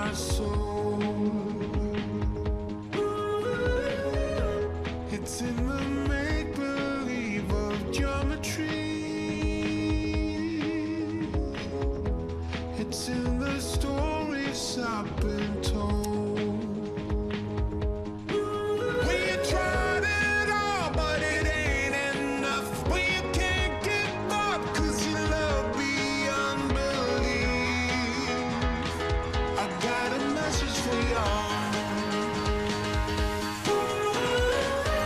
my soul. It's in the make-believe of geometry. It's in the stories I've been told. We tried it all, but it ain't enough. We can't give up, 'cause you love beyond belief. I got a message for y'all.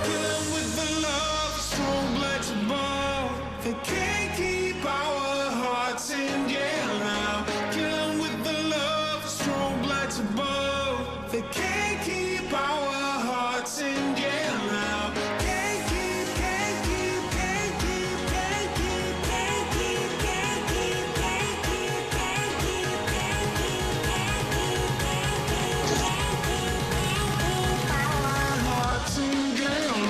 Killing with the love, strong blades above. They can't keep our hearts in jail now. Killing with the love, strong blades above. They can't keep our hearts in jail now. Can't keep, can't keep, can't keep, can't keep, can't keep, can't keep, can't keep, can't keep, can't keep our hearts in jail now.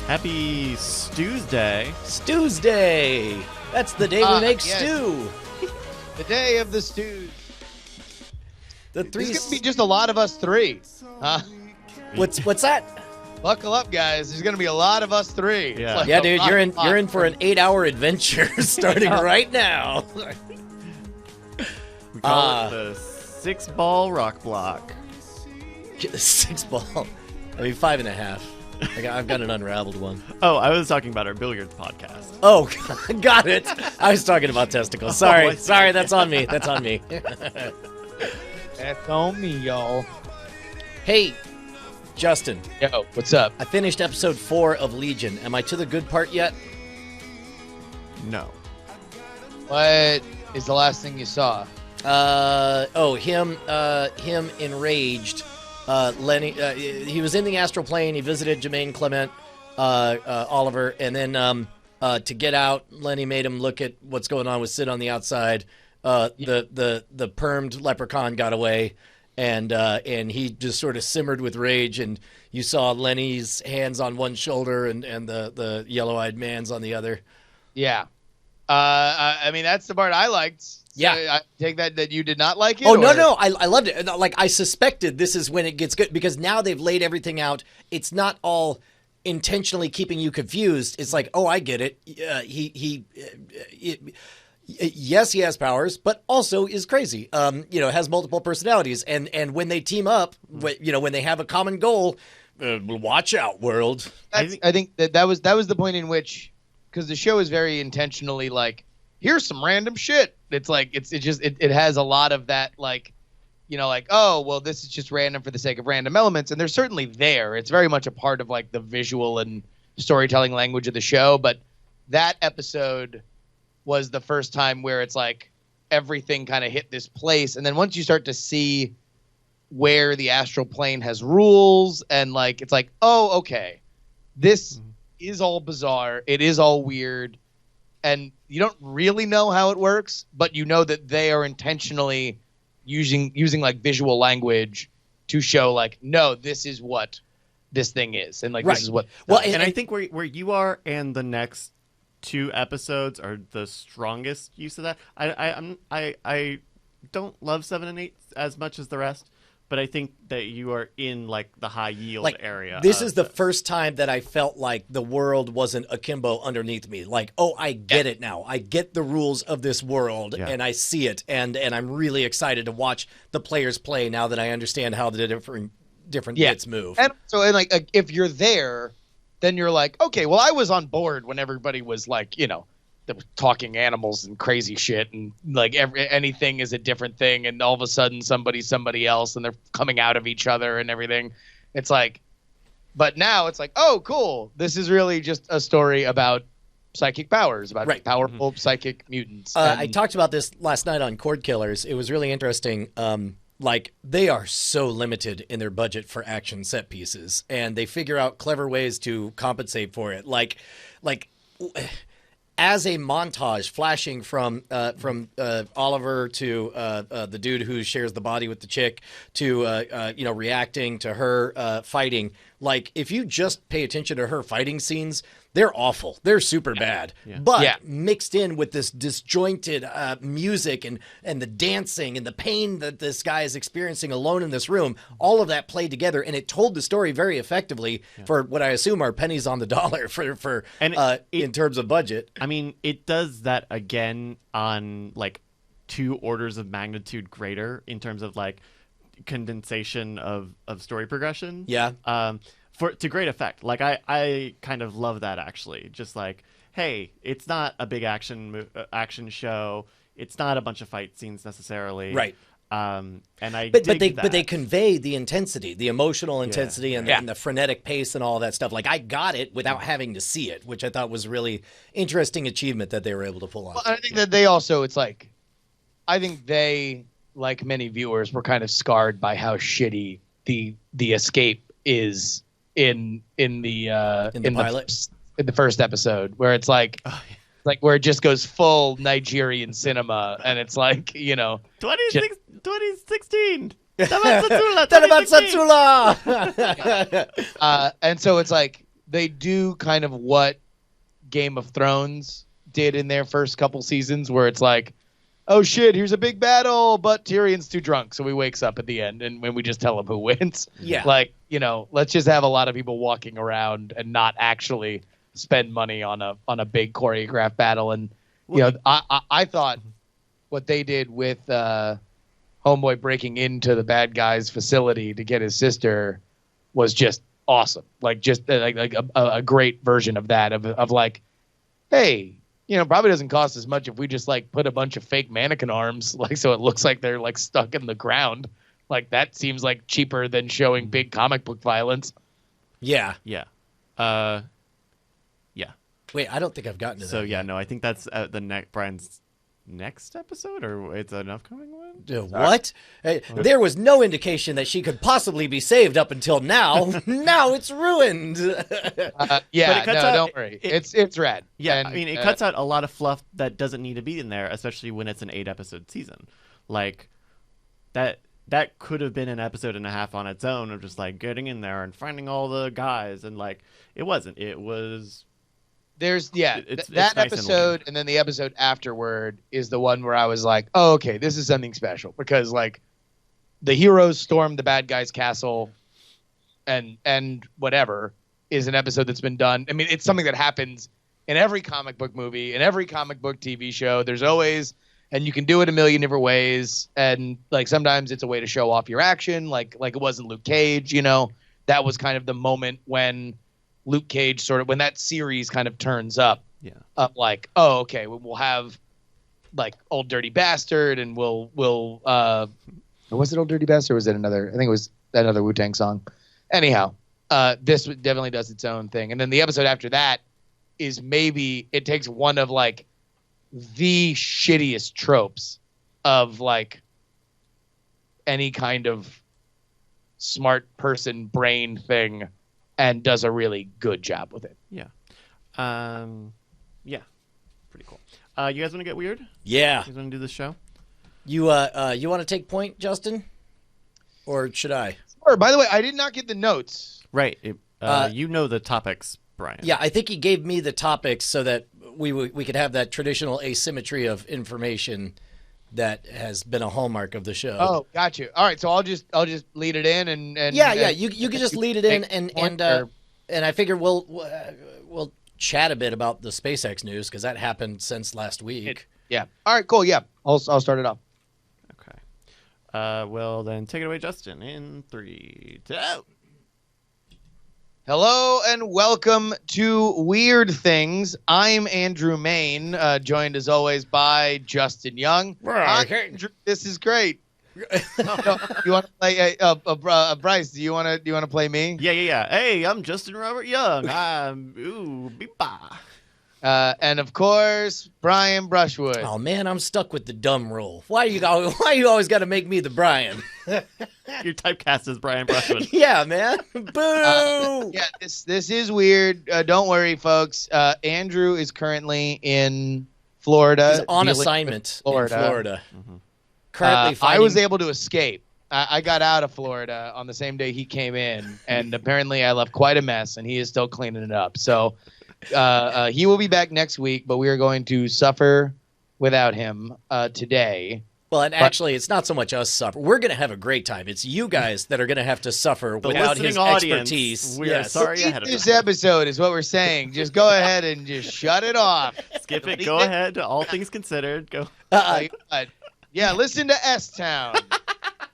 Happy Stews Day. Stew's Day. That's the day we make yes. stew. The day of the stews. The There's three. going to be just a lot of us three. What's that? Buckle up, guys. There's going to be a lot of us three. Yeah. It's like Yeah, a dude, lot you're of in. You're in for an 8-hour adventure starting right now. We call it the 6-ball rock block. 6 ball. I mean 5.5. I've got an unraveled one. Oh, I was talking about our billiards podcast. Oh, got it. I was talking about testicles. Sorry, I see. sorry. That's on me. That's on me. That's on me, y'all. Hey, Justin. Yo, what's up? I finished episode 4 of Legion. Am I to the good part yet? No. What is the last thing you saw? Him enraged. Lenny, he was in the astral plane. He visited Jermaine Clement, Oliver, and then to get out, Lenny made him look at what's going on with Sid on the outside. The permed leprechaun got away, and he just sort of simmered with rage. And you saw Lenny's hands on one shoulder and the yellow-eyed man's on the other. Yeah. I mean, that's the part I liked. So Yeah. I take that you did not like it? Oh, no, or- no. I loved it. Like, I suspected this is when it gets good because now they've laid everything out. It's not all intentionally keeping you confused. It's like, oh, I get it. Yes, he has powers, but also is crazy. Has multiple personalities. And when they team up, when they have a common goal, watch out, world. I think that was the point in which, because the show is very intentionally like, here's some random shit. It's like it has a lot of that, like, oh well, this is just random for the sake of random elements, and they're certainly there. It's very much a part of like the visual and storytelling language of the show. But that episode was the first time where it's like everything kind of hit this place, and then once you start to see where the astral plane has rules, and like it's like, oh, okay, this is all bizarre. It is all weird. And you don't really know how it works, but you know that they are intentionally using like visual language to show like, no, this is what this thing is, and like Right. this is what. Well, And I think where you are and the next 2 episodes are the strongest use of that. I don't love 7 and 8 as much as the rest, but I think that you are in like the high yield area. This is the first time that I felt like the world wasn't akimbo underneath me. Like, oh, I get it now. I get the rules of this world, Yeah. and I see it, and I'm really excited to watch the players play now that I understand how the different bits move. And so, and like if you're there, then you're like, okay, well, I was on board when everybody was like, they were talking animals and crazy shit, and like anything is a different thing, and all of a sudden somebody's somebody else, and they're coming out of each other and everything. It's like, but now it's like, oh, cool. This is really just a story about psychic powers, about Right. powerful psychic mutants. I talked about this last night on Cord Killers. It was really interesting. Like, they are so limited in their budget for action set pieces, and they figure out clever ways to compensate for it. Like as a montage flashing from Oliver to the dude who shares the body with the chick to reacting to her fighting, Like, if you just pay attention to her fighting scenes, they're awful. They're super bad. But Yeah. mixed in with this disjointed music and the dancing and the pain that this guy is experiencing alone in this room, all of that played together, and it told the story very effectively for what I assume are pennies on the dollar for in terms of budget. I mean, it does that again on like 2 orders of magnitude greater in terms of like condensation of story progression. Yeah. To great effect. Like I kind of love that actually. Just like, hey, it's not a big action show. It's not a bunch of fight scenes necessarily. Right. And I But dig they that. convey the intensity, the emotional intensity, and the frenetic pace and all that stuff. Like, I got it without having to see it, which I thought was really interesting achievement that they were able to pull off. I think that they also, it's like, I think they, like many viewers, were kind of scarred by how shitty the escape is in the pilot? in the first episode, where it's like, like where it just goes full Nigerian cinema, and it's like, 2016. Tamasatsula, Tanabat 2016. Satsula! and so it's like they do kind of what Game of Thrones did in their first couple seasons, where it's like, oh shit, here's a big battle, but Tyrion's too drunk, so he wakes up at the end, and when we just tell him who wins. Yeah. Like, let's just have a lot of people walking around and not actually spend money on a big choreographed battle. And I thought what they did with Homeboy breaking into the bad guy's facility to get his sister was just awesome. Like, just like a great version of that, of like, hey, probably doesn't cost as much if we just like put a bunch of fake mannequin arms, like, so it looks like they're like stuck in the ground. Like, that seems like cheaper than showing big comic book violence. Yeah. Yeah. Wait, I don't think I've gotten to that. So yeah, no, I think that's Brian's next episode, or it's an upcoming one. What? Hey, there was no indication that she could possibly be saved up until now. Now it's ruined. Yeah, cuts no, out- don't worry. It's rad. Yeah, And, I mean, it cuts out a lot of fluff that doesn't need to be in there, especially when it's an 8-episode season. Like, that could have been an episode and a half on its own of just like getting in there and finding all the guys, and like it wasn't. It was. There's It's that nice and episode, and then the episode afterward is the one where I was like, oh, okay, this is something special, because like the heroes storm the bad guy's castle, and whatever is an episode that's been done. I mean, it's something that happens in every comic book movie, in every comic book TV show. There's always, and you can do it a million different ways, and like sometimes it's a way to show off your action, like it was in Luke Cage. That was kind of the moment when Luke Cage when that series kind of turns up. Yeah. Like, oh, okay, we'll have like Old Dirty Bastard, and we'll was it Old Dirty Bastard, or was it another? I think it was another Wu-Tang song. Anyhow, this definitely does its own thing. And then the episode after that is maybe it takes one of like the shittiest tropes of like any kind of smart person brain thing, and does a really good job with it. Yeah. Yeah. Pretty cool. You guys want to get weird? Yeah. You guys want to do this show? You want to take point, Justin? Or should I? Sure. By the way, I did not get the notes. Right. You know the topics, Brian. Yeah, I think he gave me the topics so that we could have that traditional asymmetry of information that has been a hallmark of the show. Oh, got you. All right, so I'll just lead it in and Yeah. You can just lead it in, point, and I figure we'll chat a bit about the SpaceX news because that happened since last week. yeah. All right, cool. Yeah, I'll start it off. Okay. Well, then take it away, Justin, in 3, 2. Hello and welcome to Weird Things. I'm Andrew Main, joined as always by Justin Young. Hi, Andrew, this is great. No, you want to play? Bryce, do you want to play me? Yeah. Hey, I'm Justin Robert Young. I'm beepa. And of course, Brian Brushwood. Oh man, I'm stuck with the dumb rule. Why you always got to make me the Brian? Your typecast is Brian Brushwood. Yeah, man. Boo. Yeah, this is weird. Don't worry, folks. Andrew is currently in Florida. He's on dealing with assignment Florida. in Florida. Mm-hmm. Currently I fighting. was able to escape, I got out of Florida on the same day he came in, and apparently I left quite a mess, and he is still cleaning it up. So he will be back next week, but we are going to suffer without him today. Well, and actually, it's not so much us suffer. We're going to have a great time. It's you guys that are going to have to suffer The without listening his audience, expertise. we are sorry ahead of This time. episode is what we're saying. Just go ahead and just shut it off. Skip it. Go ahead. All things considered. Go. Yeah, listen to S-Town.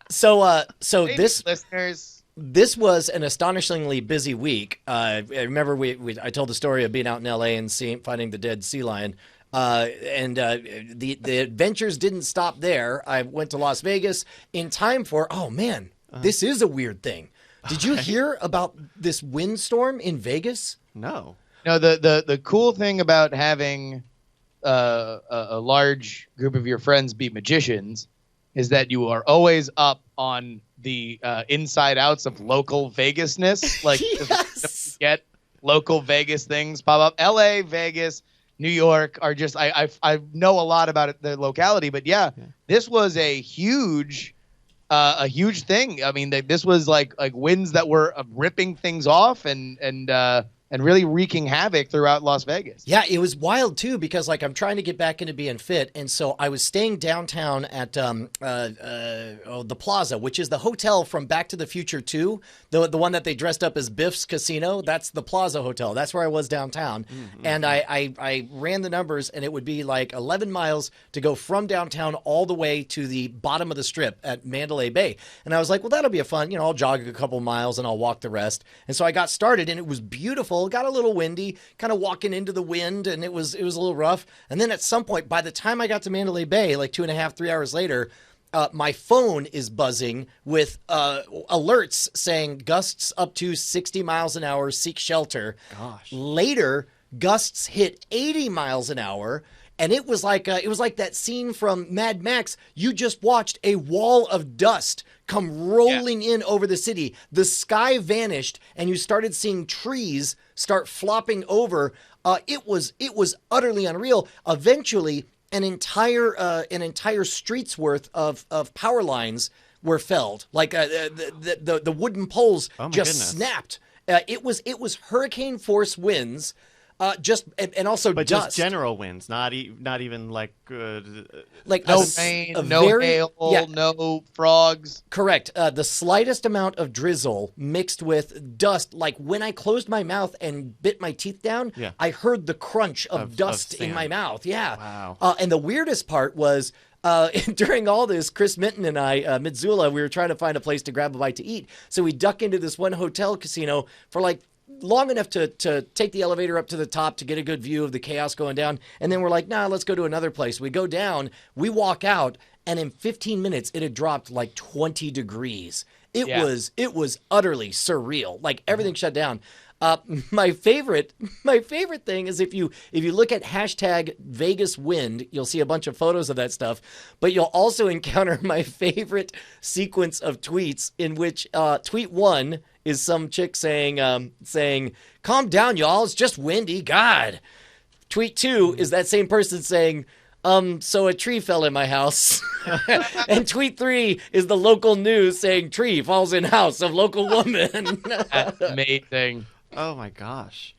So Hey, this listeners. this was an astonishingly busy week. I remember I told the story of being out in L.A. and finding the dead sea lion. The adventures didn't stop there. I went to Las Vegas in time for. Oh man, this is a weird thing. Did you hear about this windstorm in Vegas? No. No, the cool thing about having a large group of your friends be magicians is that you are always up on the inside outs of local Vegasness. Like, Yes. get local Vegas things pop up. L.A., Vegas, New York are just I know a lot about it, the locality, but yeah, this was a huge thing. I mean, this was like winds that were ripping things off and really wreaking havoc throughout Las Vegas. Yeah, it was wild too because like I'm trying to get back into being fit, and so I was staying downtown at the Plaza, which is the hotel from Back to the Future 2, the one that they dressed up as Biff's Casino. That's the Plaza Hotel. That's where I was downtown, and I ran the numbers, and it would be like 11 miles to go from downtown all the way to the bottom of the strip at Mandalay Bay, and I was like, well, that'll be a fun. I'll jog a couple miles and I'll walk the rest, and so I got started, and it was beautiful. Got a little windy, kind of walking into the wind, and it was a little rough. And then at some point, by the time I got to Mandalay Bay, like 2.5, 3 hours later, my phone is buzzing with alerts saying gusts up to 60 miles an hour, seek shelter. Gosh. Later, gusts hit 80 miles an hour. And it was like that scene from Mad Max. You just watched a wall of dust come rolling in over the city. The sky vanished, and you started seeing trees start flopping over. It was utterly unreal. Eventually, an entire street's worth of power lines were felled. Like the wooden poles Oh my just goodness. snapped. It was hurricane force winds. And also But dust. just general winds, not even like Like No a rain, a no very- hail, yeah, no frogs. correct. The slightest amount of drizzle mixed with dust. Like when I closed my mouth and bit my teeth down, Yeah. I heard the crunch of Of dust in sand. my mouth. Yeah. Wow. And the weirdest part was during all this, Chris Minton and I, Mitsula, we were trying to find a place to grab a bite to eat. So we duck into this one hotel casino for like long enough to take the elevator up to the top to get a good view of the chaos going down. And then we're like, nah, let's go to another place. We go down, we walk out, and in 15 minutes, it had dropped like 20 degrees. It was utterly surreal. Like everything shut down. My favorite thing is if you look at hashtag Vegas wind, you'll see a bunch of photos of that stuff, but you'll also encounter my favorite sequence of tweets in which tweet 1 is some chick saying, calm down, y'all. It's just windy. God. Tweet 2 is that same person saying, so a tree fell in my house. And tweet 3 is the local news saying tree falls in house of local woman. That's amazing. oh my gosh.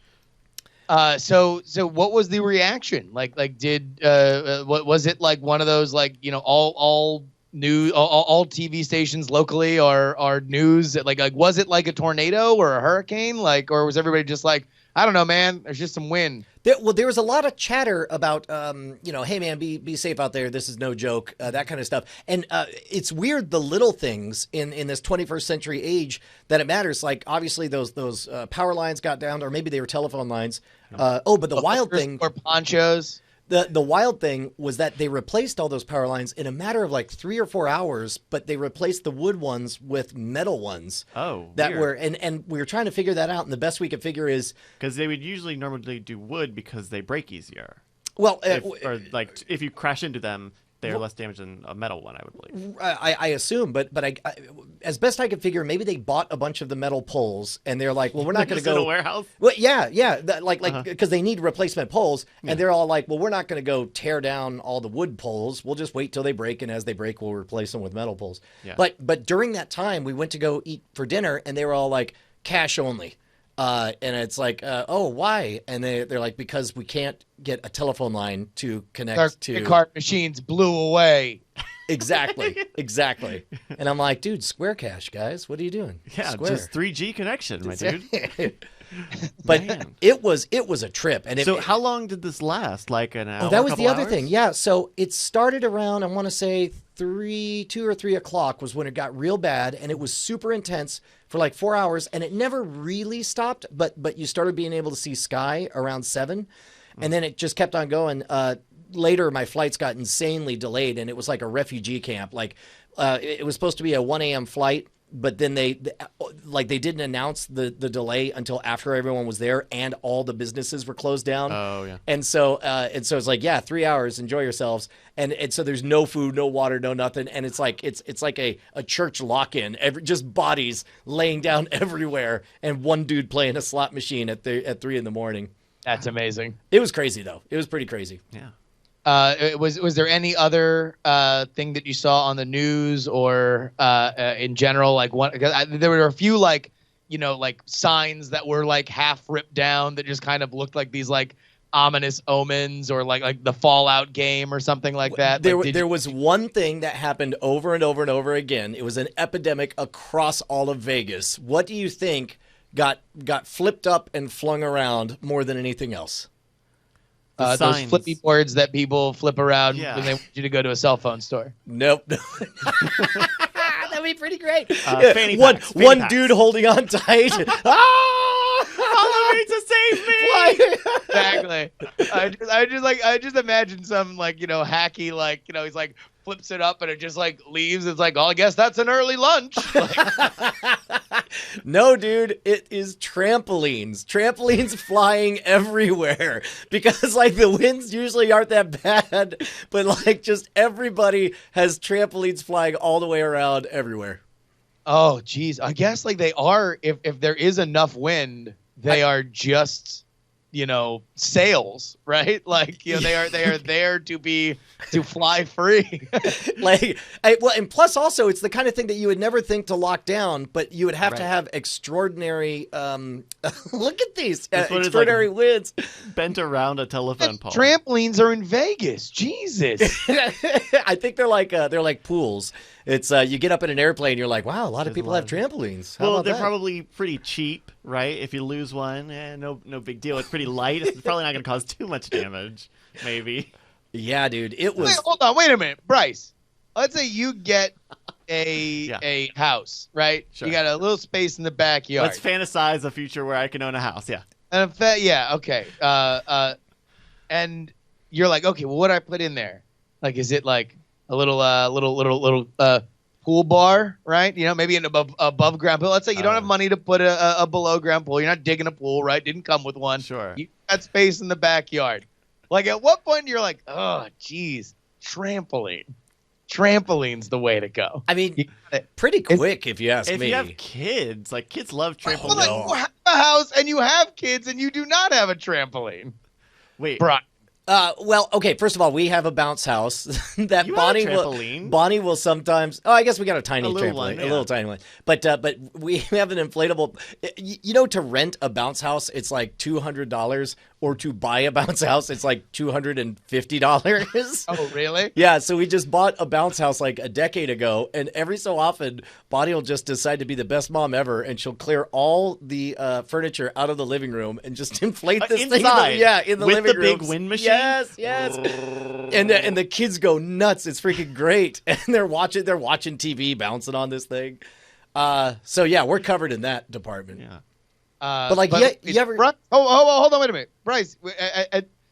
So what was the reaction? Like did what was it like one of those like all news all TV stations locally are news like was it like a tornado or a hurricane or was everybody just like I don't know, man, there's just some wind? There was a lot of chatter about, hey man, be safe out there. This is no joke, that kind of stuff. And it's weird the little things in this 21st century age that it matters. Like obviously those power lines got down, or maybe they were telephone lines. But the wild thing, or ponchos. the wild thing was that they replaced all those power lines in a matter of like 3 or 4 hours, but they replaced the wood ones with metal ones. Oh, that weird. were and we were trying to figure that out. And the best we could figure is, Because they would normally do wood because they break easier. well, Or like if you crash into them, they're less damaged than a metal one, I would believe. I assume, but I, as best I could figure, maybe they bought a bunch of the metal poles, and they're like, well, we're not going to Just in go a warehouse. Well, yeah, because they need replacement poles, and they're all like, well, we're not going to go tear down all the wood poles. We'll just wait till they break, and as they break, we'll replace them with metal poles. Yeah. But during that time, we went to go eat for dinner, and they were all like, cash only. And it's like, oh, why? And they're like, because we can't get a telephone line to connect Our to. credit card machines blew away. Exactly. And I'm like, dude, Square Cash, guys. What are you doing? Yeah, Square. just 3G connection, my dude. But Man. it was a trip. And So how long did this last? Like an hour? that was couple the other hours? thing. Yeah. So it started around, I want to say 2 or 3 o'clock was when it got real bad, and it was super intense for like 4 hours, and it never really stopped. But you started being able to see sky around 7, and then it just kept on going. Later, my flights got insanely delayed, and it was like a refugee camp. Like it was supposed to be a 1 a.m. flight. But then they didn't announce the delay until after everyone was there and all the businesses were closed down. Oh, yeah. And so it's like, yeah, 3 hours, enjoy yourselves. And so there's no food, no water, no nothing. And it's like a church lock-in, just bodies laying down everywhere, and one dude playing a slot machine at 3 in the morning. That's amazing. It was crazy though. It was pretty crazy. Yeah. Was there any other thing that you saw on the news or in general? Like there were a few like signs that were like half ripped down that just kind of looked like these like ominous omens, or like the Fallout game or something like that. There was one thing that happened over and over and over again. It was an epidemic across all of Vegas. What do you think got flipped up and flung around more than anything else? Those signs. flippy boards that people flip around Yeah. when they want you to go to a cell phone store. Nope. That'd be pretty great. Fanny one packs, fanny one packs. dude holding on tight. Follow me to save me! Exactly. I just imagine some hacky he's like flips it up and it just like leaves. It's like, oh, I guess that's an early lunch. No, dude, it is trampolines. Trampolines flying everywhere because like the winds usually aren't that bad, but like just everybody has trampolines flying all the way around everywhere. Oh, geez. I guess like they are, if there is enough wind, they are just, sails, right? Like, they are there to fly free. And plus also it's the kind of thing that you would never think to lock down, but you would have to Right. have extraordinary, look at these That's what it's extraordinary like. winds. Bent around a telephone pole. Trampolines are in Vegas. Jesus. I think they're like pools. It's you get up in an airplane, you're like, wow, a lot of There's people a have lot trampolines. How Well, about they're that? probably pretty cheap, right? If you lose one, no big deal. It's pretty light. It's probably not going to cause too much damage, maybe. Yeah, dude, it was. Wait, hold on. Wait a minute. Bryce, let's say you get a house, right? Sure. You got a little space in the backyard. Let's fantasize a future where I can own a house. Yeah. And yeah, okay. And you're like, okay, well, what do I put in there? Like, is it like a little pool bar, right? Maybe an above ground pool. Let's say you don't have money to put a below ground pool. You're not digging a pool, right? Didn't come with one. Sure. You got space in the backyard. Like, at what point you're like, oh, geez, trampoline. Trampoline's the way to go. I mean, You gotta- pretty quick if you ask If me. you have kids, like kids love Well, trampolines. like, you have a house and you have kids and you do not have a trampoline. Wait, Brian. Well, okay. First of all, we have a bounce house that You have a Bonnie trampoline. Bonnie will sometimes. Oh, I guess we got a tiny A little trampoline, one, a yeah. little tiny one. But we have an inflatable. To rent a bounce house, it's like $200, or to buy a bounce house, it's like $250. Oh, really? Yeah, so we just bought a bounce house like a decade ago, and every so often, Bonnie will just decide to be the best mom ever, and she'll clear all the furniture out of the living room and just inflate this thing. inside, In the with living the room. big wind machine? Yes. and the kids go nuts. It's freaking great, and they're watching TV, bouncing on this thing. So yeah, we're covered in that department. Yeah. But like, you ever? Hold on, wait a minute, Bryce.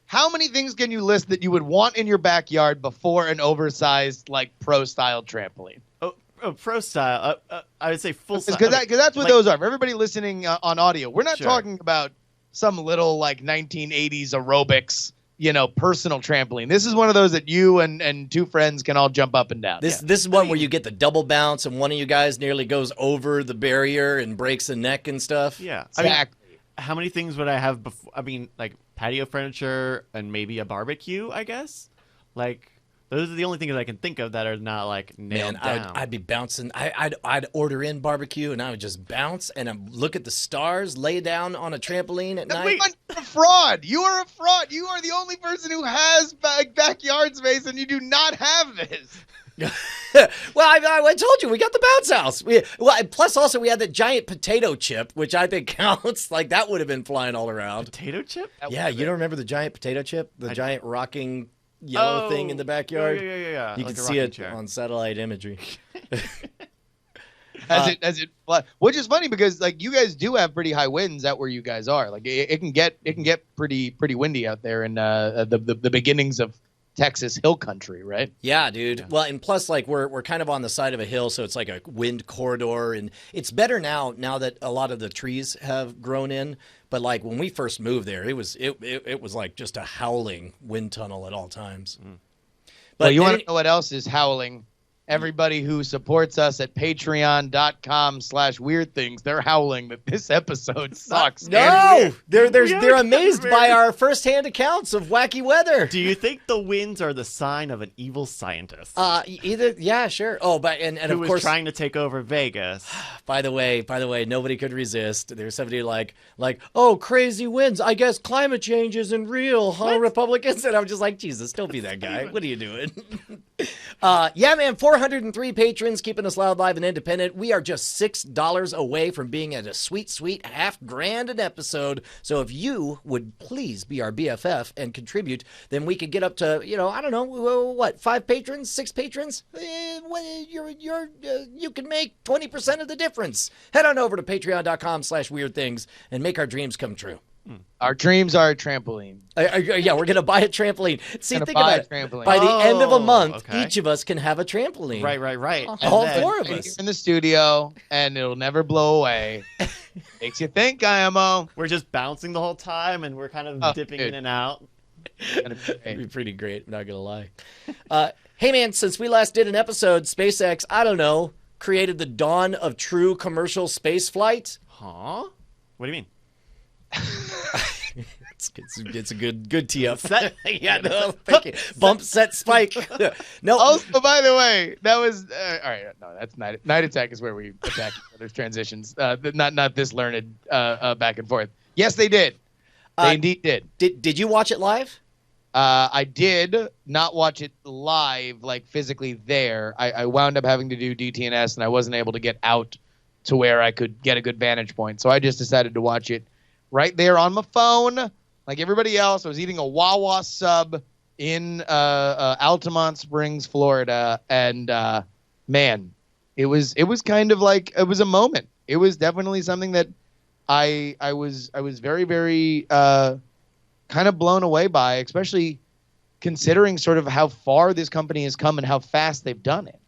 How many things can you list that you would want in your backyard before an oversized, like, pro-style trampoline? Pro style. I would say full size. Because that's what like- those are. For everybody listening on audio, we're not Sure. talking about some little like 1980s aerobics personal trampoline. This is one of those that you and two friends can all jump up and down. This is one where you get the double bounce and one of you guys nearly goes over the barrier and breaks the neck and stuff. Yeah. Exactly. How many things would I have before? I mean, like patio furniture and maybe a barbecue, I guess. Like, those are the only things I can think of that are not like nailed Man, down. I'd be bouncing. I'd order in barbecue and I would just bounce and I'd look at the stars, lay down on a trampoline at night. You're a fraud. You are a fraud. You are the only person who has backyard space, and you do not have this. Well, I told you we got the bounce house. Plus also we had the giant potato chip, which I think counts. Like that would have been flying all around. Potato chip? Yeah, you don't remember the giant potato chip, the giant rocking yellow thing in the backyard? Yeah. You like can a see rocking it chair. on satellite imagery. Which is funny because like you guys do have pretty high winds out where you guys are. Like it can get pretty windy out there in the beginnings of Texas hill country, right? Yeah, dude. Well, and plus, like we're kind of on the side of a hill, so it's like a wind corridor, and it's better now that a lot of the trees have grown in. But like when we first moved there, it was like just a howling wind tunnel at all times. But Well, you want to know what else is howling? Everybody who supports us at patreon.com/weird things, they're howling that this episode sucks. No, they're are amazed very- by our firsthand accounts of wacky weather. Do you think the winds are the sign of an evil scientist Either, yeah, sure. Oh, but and who of was course, trying to take over Vegas? by the way, nobody could resist. There's somebody like, oh, crazy winds. I guess climate change isn't real, huh, Republicans? And I'm just like, Jesus, don't be that guy. What are you doing? Yeah, man, 403 patrons keeping us loud, live, and independent. We are just $6 away from being at a sweet, sweet $5,000 an episode. So if you would please be our BFF and contribute, then we could get up to, I don't know, what, 5 patrons, 6 patrons? You can make 20% of the difference. Head on over to patreon.com/weirdthings and make our dreams come true. Our dreams are a trampoline. Yeah, we're going to buy a trampoline. See, Gonna think buy about a it. trampoline. By the end of a month, okay. each of us can have a trampoline. Right. All And then- four of Right us. here in the studio, and it'll never blow away. Makes you think, IMO. We're just bouncing the whole time, and we're kind of Oh, dipping dude. in and out. It'd be pretty great, I'm not going to lie. Hey, man, since we last did an episode, SpaceX, I don't know, created the dawn of true commercial space flight. Huh? What do you mean? It's a good tee up. Set. Yeah, no, thank you. Bump, set, spike. No, Also, by the way, that was all right. No, that's night attack is where we attack each other's transitions. Not this learned back and forth. Yes, they did. They indeed did. did you watch it live? I did not watch it live, like physically there. I wound up having to do DTNS, and I wasn't able to get out to where I could get a good vantage point. So I just decided to watch it right there on my phone, like everybody else. I was eating a Wawa sub in Altamont Springs, Florida, and man, it was kind of like it was a moment. It was definitely something that I was very, very kind of blown away by, especially considering sort of how far this company has come and how fast they've done it.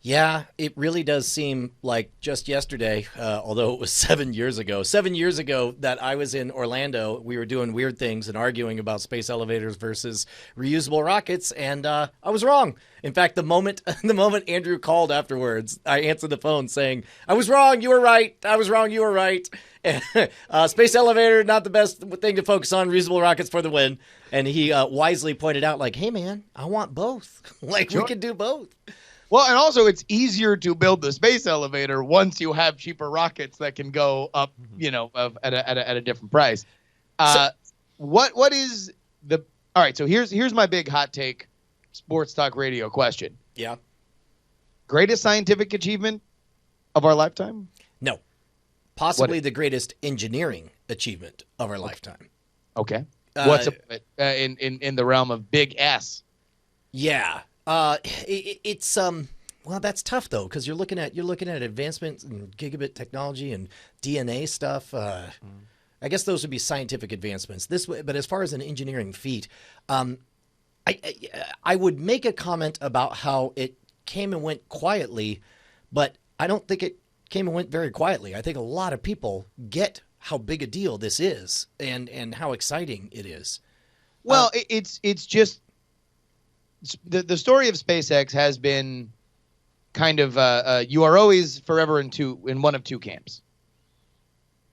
Yeah, it really does seem like just yesterday, although it was 7 years ago. 7 years ago that I was in Orlando, we were doing weird things and arguing about space elevators versus reusable rockets, and I was wrong. In fact, the moment Andrew called afterwards, I answered the phone saying, I was wrong, you were right. I was wrong, you were right. Space elevator, not the best thing to focus on. Reusable rockets for the win. And he wisely pointed out, like, hey, man, I want both. Like, we can do both. Well, and also it's easier to build the space elevator once you have cheaper rockets that can go up, at a different price. What is the all right? So here's my big hot take, sports talk radio question. Yeah. Greatest scientific achievement of our lifetime? No. Possibly the greatest engineering achievement of our lifetime. Okay. What's in the realm of big S? Yeah. It's well, that's tough though, because you're looking at advancements in gigabit technology and DNA stuff. I guess those would be scientific advancements. But as far as an engineering feat, I would make a comment about how it came and went quietly, but I don't think it came and went very quietly. I think a lot of people get how big a deal this is and how exciting it is. Well, it's just the story of SpaceX has been kind of you are always forever in one of two camps.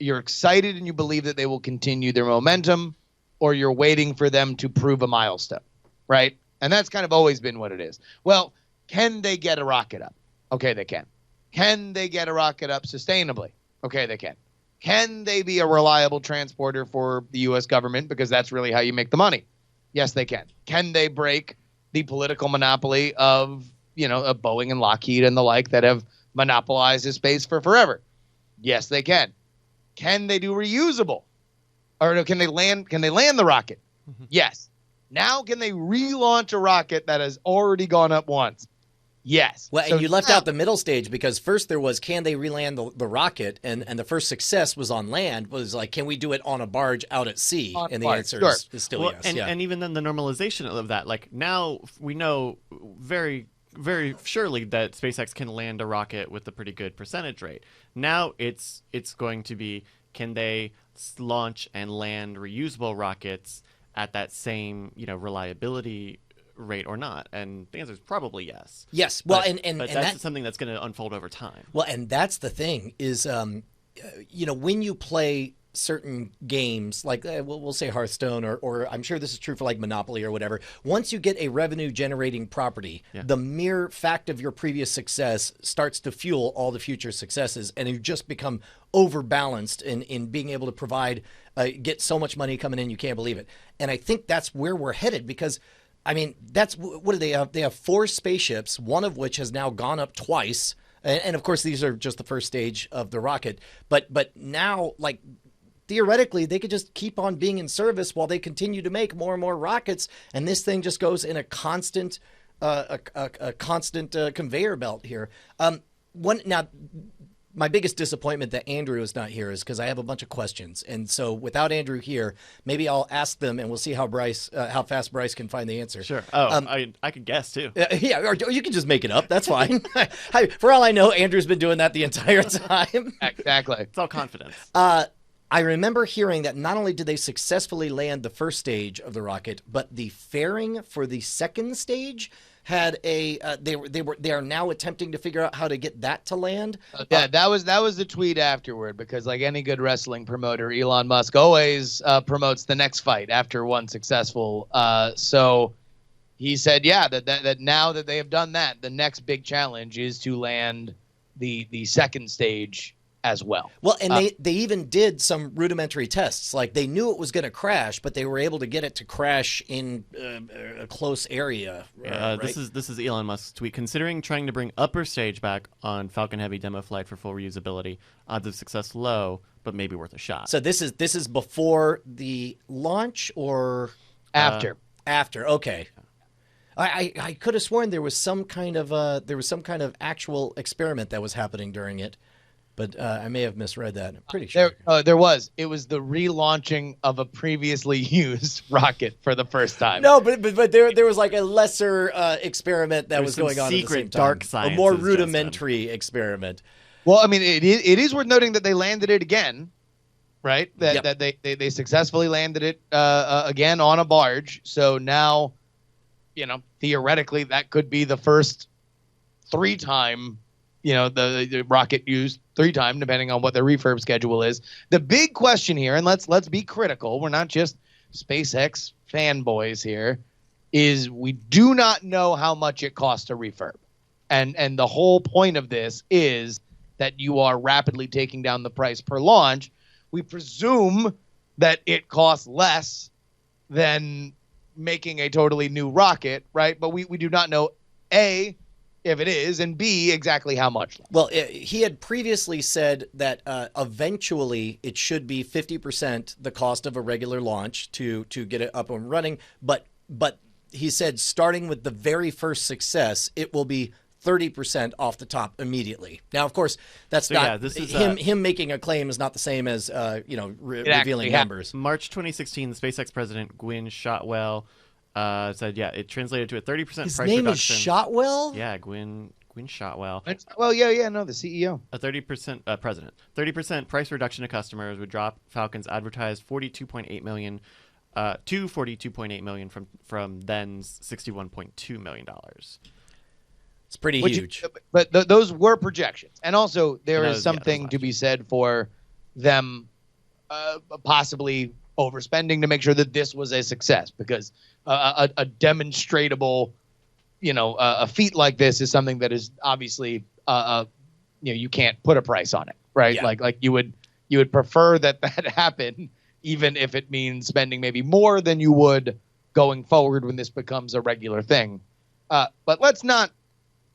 You're excited and you believe that they will continue their momentum, or you're waiting for them to prove a milestone, right? And that's kind of always been what it is. Well, can they get a rocket up? Okay, they can. Can they get a rocket up sustainably? Okay, they can. Can they be a reliable transporter for the U.S. government? Because that's really how you make the money. Yes, they can. Can they break the political monopoly of, of Boeing and Lockheed and the like that have monopolized this space for forever? Yes, they can. Can they do reusable? Or no, can they land the rocket? Mm-hmm. Yes. Now can they relaunch a rocket that has already gone up once? Yes. Well, So and you left now- out the middle stage because first there was can they reland the rocket, and the first success was on land, was like, can we do it on a barge out at sea? On And a the barge, answer sure. is still Well, yes. and, yeah. and even then the normalization of that, like now we know very, very surely that SpaceX can land a rocket with a pretty good percentage rate. Now it's going to be, can they launch and land reusable rockets at that same, reliability rate or not? And the answer is probably yes. Yes. Well, But- and but and that's that, something that's going to unfold over time. well, and that's the thing is, when you play certain games like we'll say Hearthstone, or I'm sure this is true for like Monopoly or whatever. Once you get a revenue generating property, Yeah. the mere fact of your previous success starts to fuel all the future successes, and you just become overbalanced in being able to provide, get so much money coming in you can't believe it. And I think that's where we're headed because. I mean, that's what do they have? They have 4 spaceships, one of which has now gone up twice. And of course, these are just the first stage of the rocket. But now, like, theoretically, they could just keep on being in service while they continue to make more and more rockets. And this thing just goes in a constant conveyor belt here. Now, my biggest disappointment that Andrew is not here is because I have a bunch of questions, and so without Andrew here, maybe I'll ask them, and we'll see how how fast Bryce can find the answer. Sure. Oh, I could guess too. Yeah, or you can just make it up. That's fine. For all I know, Andrew's been doing that the entire time. Exactly. It's all confidence. I remember hearing that not only did they successfully land the first stage of the rocket, but the fairing for the second stage had they are now attempting to figure out how to get that to land. Yeah, that was the tweet afterward, because like any good wrestling promoter, Elon Musk always promotes the next fight after one successful. So he said, yeah, that now that they have done that, the next big challenge is to land the second stage as well. Well, and they even did some rudimentary tests. Like they knew it was going to crash, but they were able to get it to crash in a close area. Right? This is Elon Musk's tweet. Considering trying to bring upper stage back on Falcon Heavy demo flight for full reusability, odds of success low, but maybe worth a shot. So this is before the launch or After. after? Okay. I could have sworn there was some kind of actual experiment that was happening during it, but I may have misread that. I'm pretty sure. There was. It was the relaunching of a previously used rocket for the first time. No, but there was like a lesser experiment that was some going on at the secret same time. dark a science more is just rudimentary experiment. Well, I mean, it is worth noting that they landed it again, right? Yep. That they successfully landed it again on a barge. So now, theoretically, that could be the first 3-time, the rocket used 3-time, depending on what the refurb schedule is. The big question here, and let's be critical, we're not just SpaceX fanboys here, is we do not know how much it costs to refurb. And the whole point of this is that you are rapidly taking down the price per launch. We presume that it costs less than making a totally new rocket, right? But we do not know, A, if it is, and B, exactly how much. Well, he had previously said that eventually it should be 50% the cost of a regular launch to get it up and running. But he said starting with the very first success, it will be 30% off the top immediately. Now, of course, that's So, not yeah, this is, him making a claim is not the same as revealing numbers. March 2016, the SpaceX president Gwynne Shotwell said, it translated to a 30% His price name reduction. is Shotwell? Yeah, Gwynne Shotwell. Well, yeah, no, the CEO. A 30% president. 30% price reduction to customers would drop Falcon's advertised $42.8 million to $42.8 million from then's $61.2 million. It's pretty huge. But those were projections, and also there And is something to be said for them possibly overspending to make sure that this was a success, because a demonstrable, a feat like this is something that is obviously, you can't put a price on it, right? Yeah. Like you would prefer that happen, even if it means spending maybe more than you would going forward when this becomes a regular thing. But let's not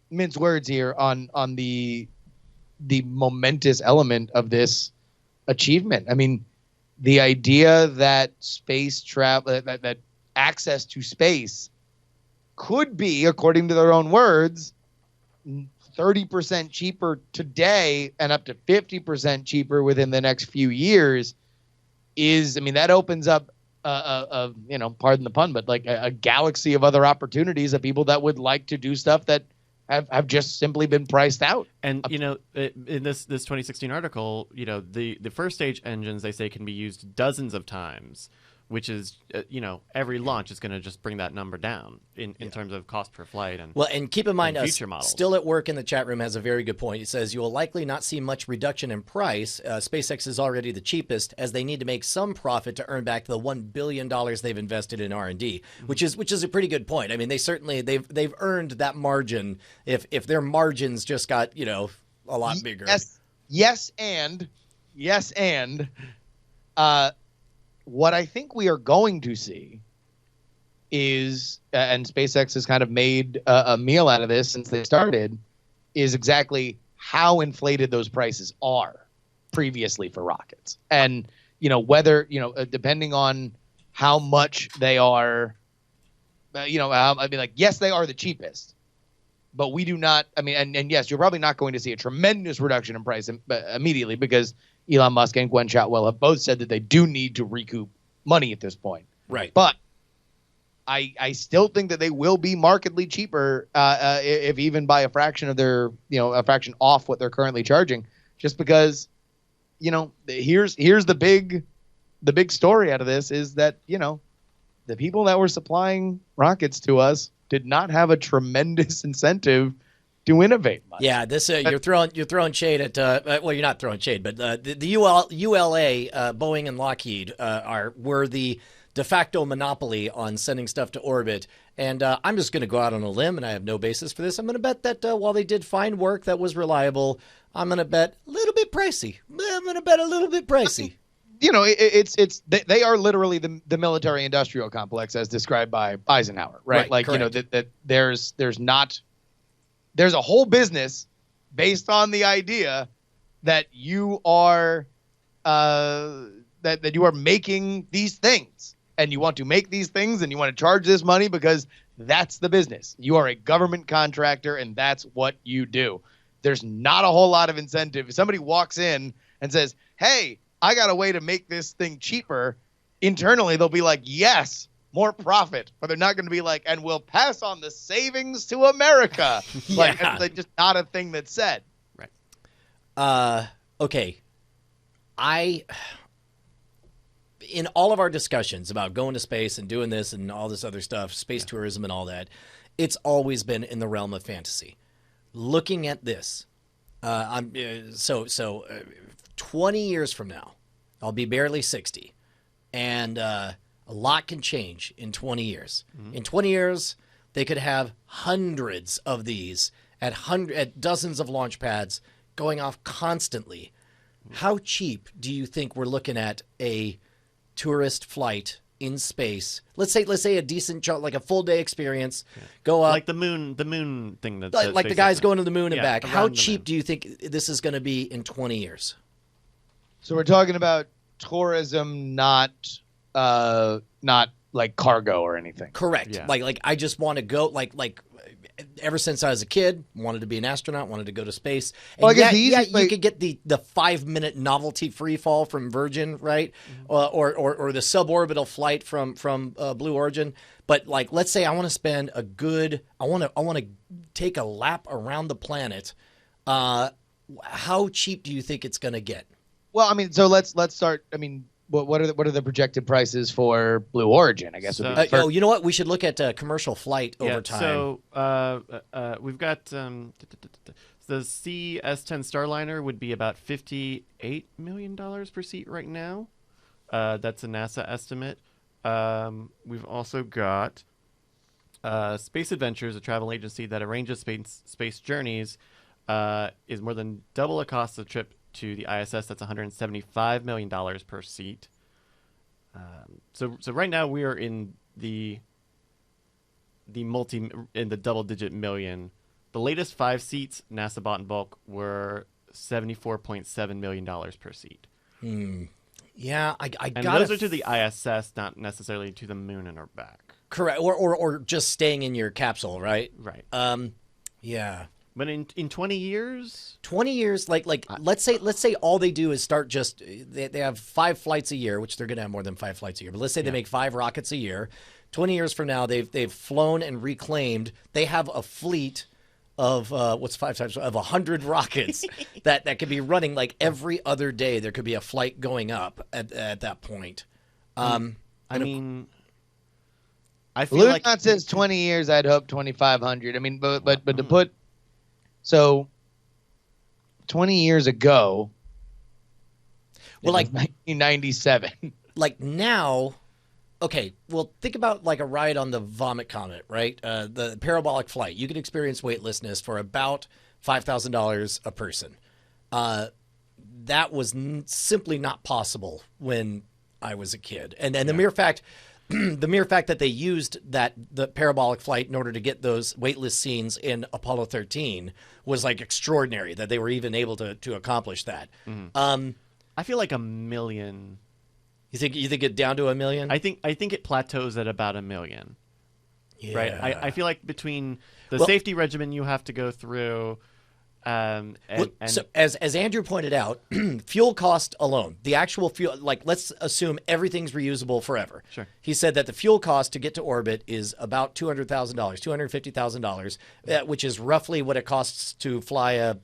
mince words here on the momentous element of this achievement. I mean, the idea that space travel, that access to space could be, according to their own words, 30% cheaper today and up to 50% cheaper within the next few years that opens up pardon the pun, but like a galaxy of other opportunities of people that would like to do stuff that have just simply been priced out. And in this 2016 article, the first stage engines, they say, can be used dozens of times, which is every launch is going to just bring that number down in terms of cost per flight. And keep in mind, future models. Still at Work in the chat room has a very good point. It says you will likely not see much reduction in price. SpaceX is already the cheapest, as they need to make some profit to earn back the $1 billion they've invested in R&D, which is a pretty good point. I mean, they've earned that margin. If their margins just got a lot bigger. Yes, what I think we are going to see is, and SpaceX has kind of made a meal out of this since they started, is exactly how inflated those prices are previously for rockets. And, whether, depending on how much they are, yes, they are the cheapest, but we do not, and yes, you're probably not going to see a tremendous reduction in price immediately, because Elon Musk and Gwen Shotwell have both said that they do need to recoup money at this point. Right. But I still think that they will be markedly cheaper, if even by a fraction of their, a fraction off what they're currently charging, just because, here's the big story out of this is that, the people that were supplying rockets to us did not have a tremendous incentive to innovate much. Yeah, this you're throwing shade at well, you're not throwing shade, but the ULA, Boeing and Lockheed were the de facto monopoly on sending stuff to orbit. And I'm just going to go out on a limb, and I have no basis for this. I'm going to bet that while they did fine work that was reliable, I'm going to bet a little bit pricey. They are literally the military industrial complex as described by Eisenhower, right? Like, correct. that there's a whole business based on the idea that you are that you are making these things, and you want to make these things, and you want to charge this money because that's the business. You are a government contractor, and that's what you do. There's not a whole lot of incentive. If somebody walks in and says, "Hey, I got a way to make this thing cheaper," internally they'll be like, "Yes, more profit," but they're not going to be like, "And we'll pass on the savings to America." Like, it's just not a thing that's said. Right. Okay. In all of our discussions about going to space and doing this and all this other stuff, space tourism and all that, it's always been in the realm of fantasy. Looking at this, 20 years from now, I'll be barely 60, and a lot can change in 20 years. Mm-hmm. In 20 years, they could have hundreds of these at dozens of launch pads going off constantly. How cheap do you think we're looking at a tourist flight in space? Let's say a decent, like a full day experience. Go up, like the moon thing that like the guys going to the moon and back. around How the cheap moon. do you think this is going to be in 20 years? So we're talking about tourism, not like cargo or anything. Correct. Yeah. Like I just want to go. Like ever since I was a kid, wanted to be an astronaut, wanted to go to space. And Well, I guess the easiest way- you could get the 5-minute novelty free fall from Virgin, right? Mm-hmm. Or the suborbital flight from Blue Origin. But like, let's say I want to spend I want to take a lap around the planet. How cheap do you think it's going to get? Well, so let's start. what are the projected prices for Blue Origin? I guess would be So- the first. you know what? We should look at commercial flight over Yeah, time. so we've got the CS-10 Starliner would be about $58 million per seat right now. That's a NASA estimate. We've also got Space Adventures, a travel agency that arranges space journeys, is more than double the cost of the trip to the ISS. That's $175 million per seat. So right now we are in the double-digit million. The latest 5 seats NASA bought in bulk were $74.7 million per seat. Yeah, I And got those are to the ISS, not necessarily to the moon and or back. correct, or just staying in your capsule, right? Right. Yeah. But in 20 years, 20 years, like let's say all they do is start just they have 5 flights a year, which they're going to have more than 5 flights a year. But let's say they make 5 rockets a year. 20 years from now, they've flown and reclaimed. They have a fleet of what's 5 times of 100 rockets that could be running like every other day. There could be a flight going up at that point. I mean, I feel Blue like Knot says 20 years. I'd hope 2,500. I mean, but to put so 20 years ago. Well, like 1997. like now, okay, well, think about like a ride on the Vomit Comet, right? The parabolic flight. You can experience weightlessness for about $5,000 a person. That was simply not possible when I was a kid. And the mere fact that they used the parabolic flight in order to get those weightless scenes in Apollo 13 was like extraordinary that they were even able to accomplish that. I feel like 1 million. You think it down to 1 million? I think it plateaus at about 1 million. Yeah. Right. I feel like between the Well- safety regimen you have to go through, and So as Andrew pointed out, fuel cost alone, the actual fuel, like let's assume everything's reusable forever. Sure. He said that the fuel cost to get to orbit is about $200,000, $250,000, which is roughly what it costs to fly a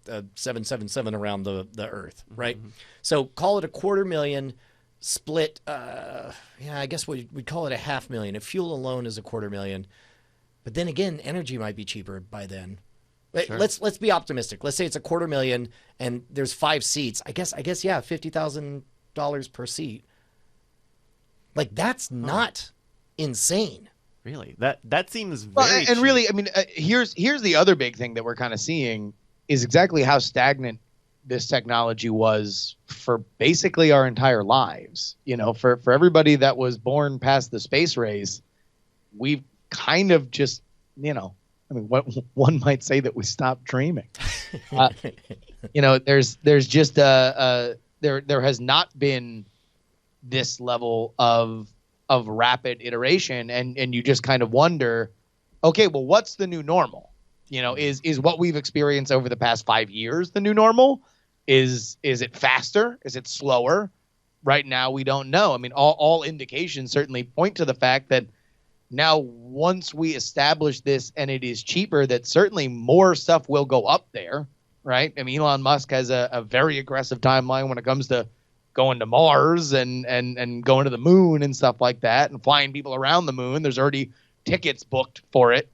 777 around the Earth, right? So call it $250,000 split. I guess we'd call it $500,000. If fuel alone is $250,000, but then again, energy might be cheaper by then. Sure. Let's be optimistic. Let's say it's $250,000 and there's 5 seats. I guess yeah, $50,000 per seat. Like that's not insane. really, that seems very. Well, and cheap. really, I mean, here's the other big thing that we're kind of seeing is exactly how stagnant this technology was for basically our entire lives. You know, for everybody that was born past the space race, we've kind of just, you know, I mean, what one might say that we stopped dreaming. You know, there's just there has not been this level of rapid iteration, and you just kind of wonder, okay, well, what's the new normal? You know, is what we've experienced over the past 5 years the new normal? Is it faster? Is it slower? Right now, we don't know. I mean, all indications certainly point to the fact that now, once we establish this and it is cheaper, that certainly more stuff will go up there, right? I mean, Elon Musk has a very aggressive timeline when it comes to going to Mars and going to the moon and stuff like that and flying people around the moon. There's already tickets booked for it.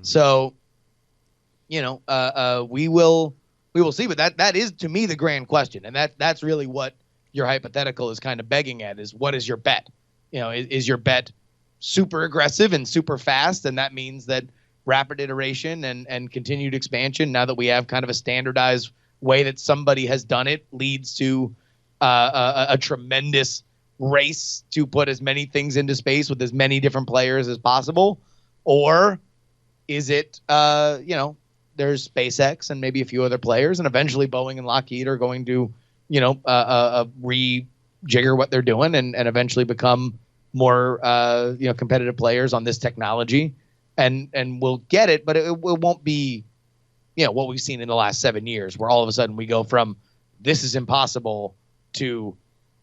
So, you know, we will see. But that is, to me, the grand question. And that's really what your hypothetical is kind of begging at, is what is your bet? You know, is your bet super aggressive and super fast, and that means that rapid iteration and continued expansion, now that we have kind of a standardized way that somebody has done it, leads to a tremendous race to put as many things into space with as many different players as possible? Or is it, you know, there's SpaceX and maybe a few other players, and eventually Boeing and Lockheed are going to, you know, rejigger what they're doing and eventually become more you know, competitive players on this technology, and we'll get it, but it won't be, you know, what we've seen in the last 7 years, where all of a sudden we go from this is impossible to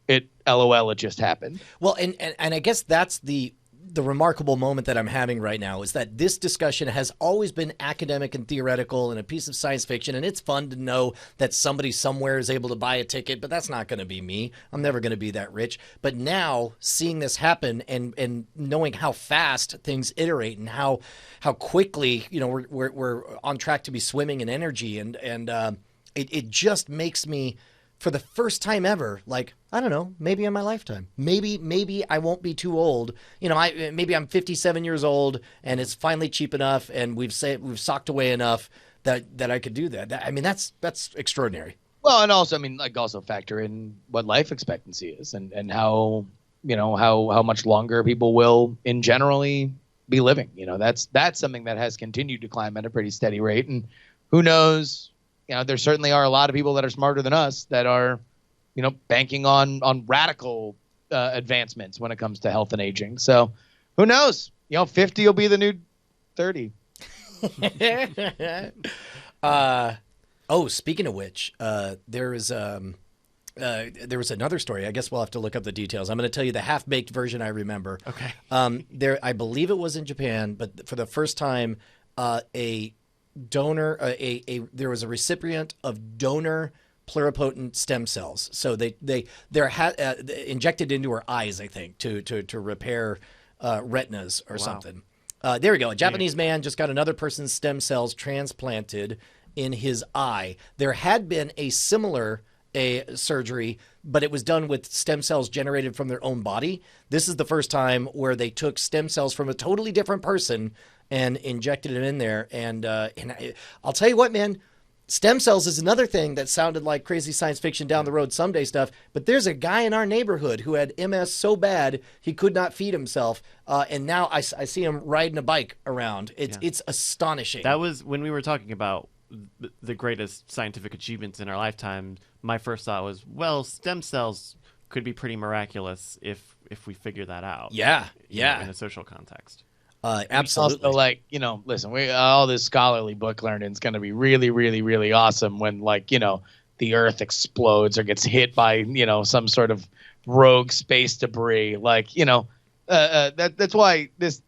it, LOL, it just happened. Well, and I guess that's the remarkable moment that I'm having right now is that this discussion has always been academic and theoretical and a piece of science fiction, and it's fun to know that somebody somewhere is able to buy a ticket, but that's not going to be me. I'm never going to be that rich. But now seeing this happen and knowing how fast things iterate and how quickly, you know, we're on track to be swimming in energy, and it just makes me, for the first time ever, like, I don't know, maybe in my lifetime, maybe I won't be too old. You know, maybe I'm 57 years old and it's finally cheap enough and we've socked away enough that I could do that. I mean, that's extraordinary. Well, and also, I mean, like, also factor in what life expectancy is and how, you know, how much longer people will in generally be living. You know, that's something that has continued to climb at a pretty steady rate. And who knows, you know, there certainly are a lot of people that are smarter than us that are, you know, banking on radical advancements when it comes to health and aging. So who knows? You know, 50 will be the new 30. Speaking of which, there was another story. I guess we'll have to look up the details. I'm going to tell you the half-baked version I remember. Okay. I believe it was in Japan, but for the first time, a donor, there was a recipient of donor pluripotent stem cells. So they're injected into her eyes, I think, to repair retinas or something. There we go. A Japanese man just got another person's stem cells transplanted in his eye. There had been a similar surgery, but it was done with stem cells generated from their own body. This is the first time where they took stem cells from a totally different person and injected it in there. And I'll tell you what, man, stem cells is another thing that sounded like crazy science fiction down the road someday stuff. But there's a guy in our neighborhood who had MS so bad he could not feed himself. And now I see him riding a bike around. It's astonishing. That was when we were talking about the greatest scientific achievements in our lifetime. My first thought was, well, stem cells could be pretty miraculous if we figure that out. Yeah. In a social context. Absolutely. Also, like, you know, listen, all this scholarly book learning is going to be really, really, really awesome when, like, you know, the Earth explodes or gets hit by, you know, some sort of rogue space debris. Like, you know, that's why this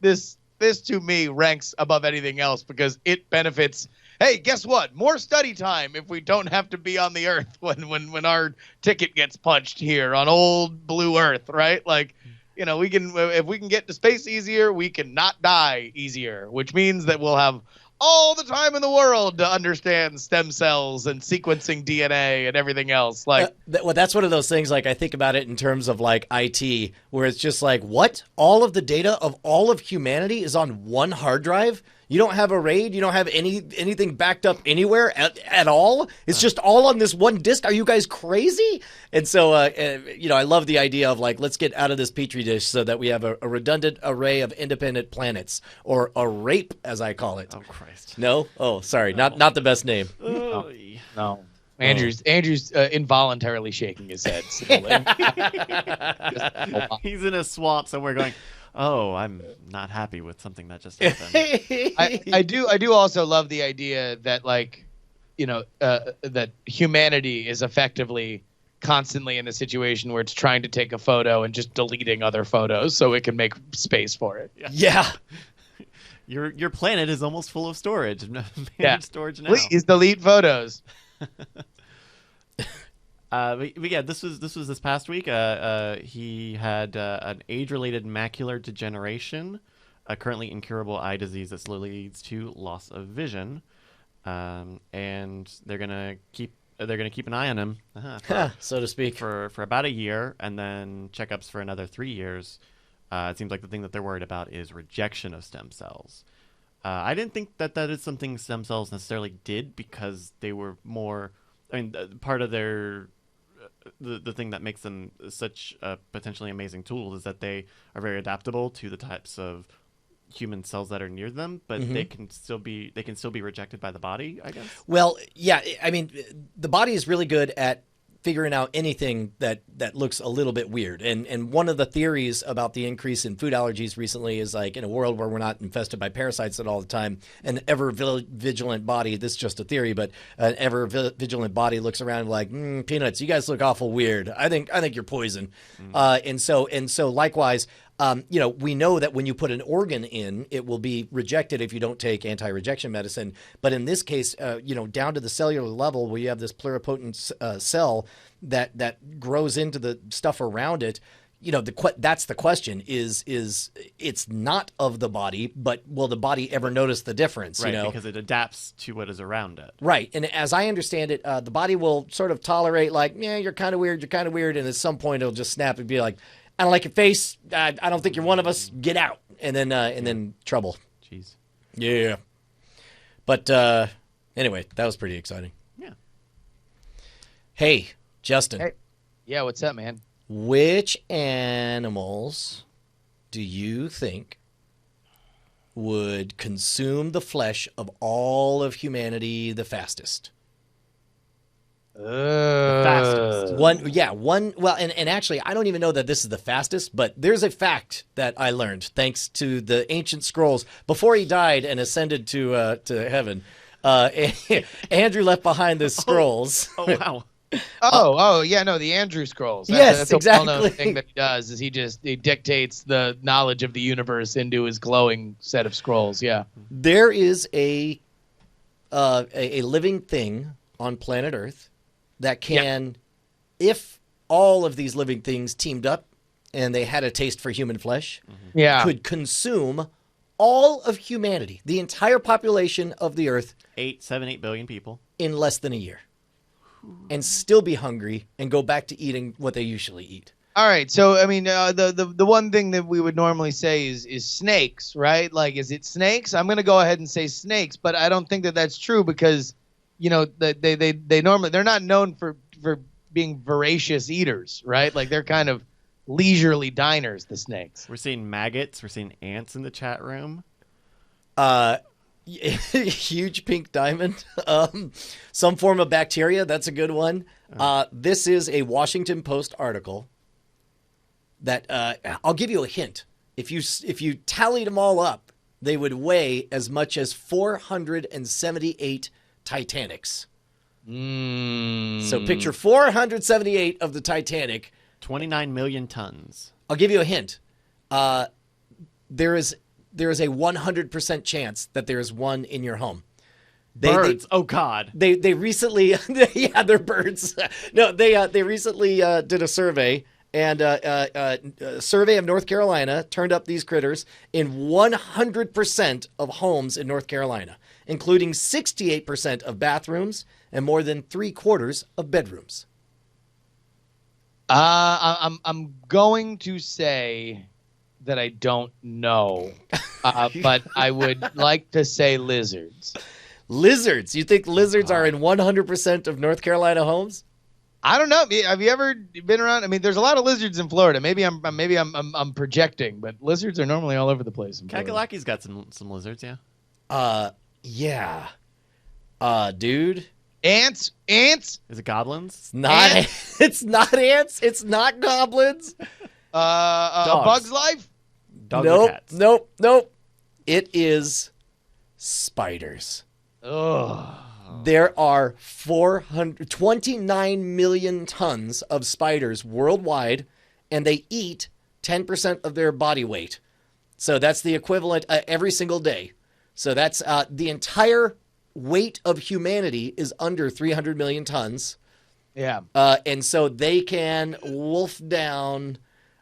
to me ranks above anything else, because it benefits. Hey, guess what? More study time if we don't have to be on the Earth when our ticket gets punched here on old blue Earth, right? Like, you know, if we can get to space easier, we can not die easier, which means that we'll have all the time in the world to understand stem cells and sequencing DNA and everything else. Like, well, that's one of those things. Like, I think about it in terms of like IT, where it's just like, what? All of the data of all of humanity is on one hard drive. You don't have a RAID. You don't have anything backed up anywhere at all. It's just all on this one disk. Are you guys crazy? And so, you know, I love the idea of like, let's get out of this petri dish so that we have a redundant array of independent planets, or a RAPE, as I call it. Oh, Christ. No? Oh, sorry. Not the best name. no. Andrew's involuntarily shaking his head. He's in a swamp somewhere going, oh, I'm not happy with something that just happened. I do also love the idea that, like, you know, that humanity is effectively constantly in a situation where it's trying to take a photo and just deleting other photos so it can make space for it. Yeah. Your planet is almost full of storage. Storage now. Please delete photos. But yeah, this was this past week. He had an age-related macular degeneration, a currently incurable eye disease that slowly leads to loss of vision, and they're gonna keep an eye on him, so to speak, for about a year, and then checkups for another 3 years. It seems like the thing that they're worried about is rejection of stem cells. I didn't think that is something stem cells necessarily did, because they were more. I mean, part of their the thing that makes them such a potentially amazing tool is that they are very adaptable to the types of human cells that are near them, but they can still be rejected by the body, I guess. Well, yeah, I mean, the body is really good at figuring out anything that looks a little bit weird. And one of the theories about the increase in food allergies recently is, like, in a world where we're not infested by parasites all the time, an ever vigilant body, this is just a theory, but an ever vigilant body looks around like, peanuts, you guys look awful weird. I think you're poison. And so likewise, We know that when you put an organ in, it will be rejected if you don't take anti-rejection medicine. But in this case, down to the cellular level where you have this pluripotent cell that grows into the stuff around it, that's the question is it's not of the body, but will the body ever notice the difference? Right, because it adapts to what is around it. Right. And as I understand it, the body will sort of tolerate you're kind of weird. And at some point it'll just snap and be like, I don't like your face. I don't think you're one of us. Get out. And then trouble. Jeez. Yeah. But anyway, that was pretty exciting. Yeah. Hey, Justin. Hey. Yeah, what's up, man? Which animals do you think would consume the flesh of all of humanity the fastest? Fastest. One. Well, and actually, I don't even know that this is the fastest, but there's a fact that I learned thanks to the ancient scrolls before he died and ascended to heaven. Andrew left behind the scrolls. Oh, wow. The Andrew Scrolls. That's exactly. A well-known thing that he does is he dictates the knowledge of the universe into his glowing set of scrolls. Yeah. There is a living thing on planet Earth that can, if all of these living things teamed up and they had a taste for human flesh, could consume all of humanity, the entire population of the Earth, 8 billion people, in less than a year, and still be hungry and go back to eating what they usually eat. All right, so I mean, the one thing that we would normally say is snakes, right? Like, is it snakes? I'm gonna go ahead and say snakes, but I don't think that that's true because, they normally they're not known for being voracious eaters, right? Like they're kind of leisurely diners, the snakes. We're seeing maggots. We're seeing ants in the chat room. Huge pink diamond. Some form of bacteria. That's a good one. This is a Washington Post article that I'll give you a hint. If you tallied them all up, they would weigh as much as 478 Titanics. So picture 478 of the Titanic. 29 million tons. I'll give you a hint. There is a 100% chance that there is one in your home. Birds. Oh God. They recently, yeah, they're birds. No, they recently did a survey, and a survey of North Carolina turned up these critters in 100% of homes in North Carolina, including 68% of bathrooms and more than 3/4 of bedrooms. I'm going to say that I don't know, but I would like to say lizards. Lizards? You think lizards are in 100% of North Carolina homes? I don't know. Have you ever been around? I mean, there's a lot of lizards in Florida. Maybe I'm projecting, but lizards are normally all over the place. Kakalaki's got some lizards, yeah. Yeah. Dude. Ants? Is it goblins? It's not ants. It's not goblins. A Bug's Life? Dogs or cats? Nope. It is spiders. Ugh. There are 429 million tons of spiders worldwide, and they eat 10% of their body weight. So that's the equivalent every single day. So that's the entire weight of humanity is under 300 million tons. Yeah. And so they can wolf down.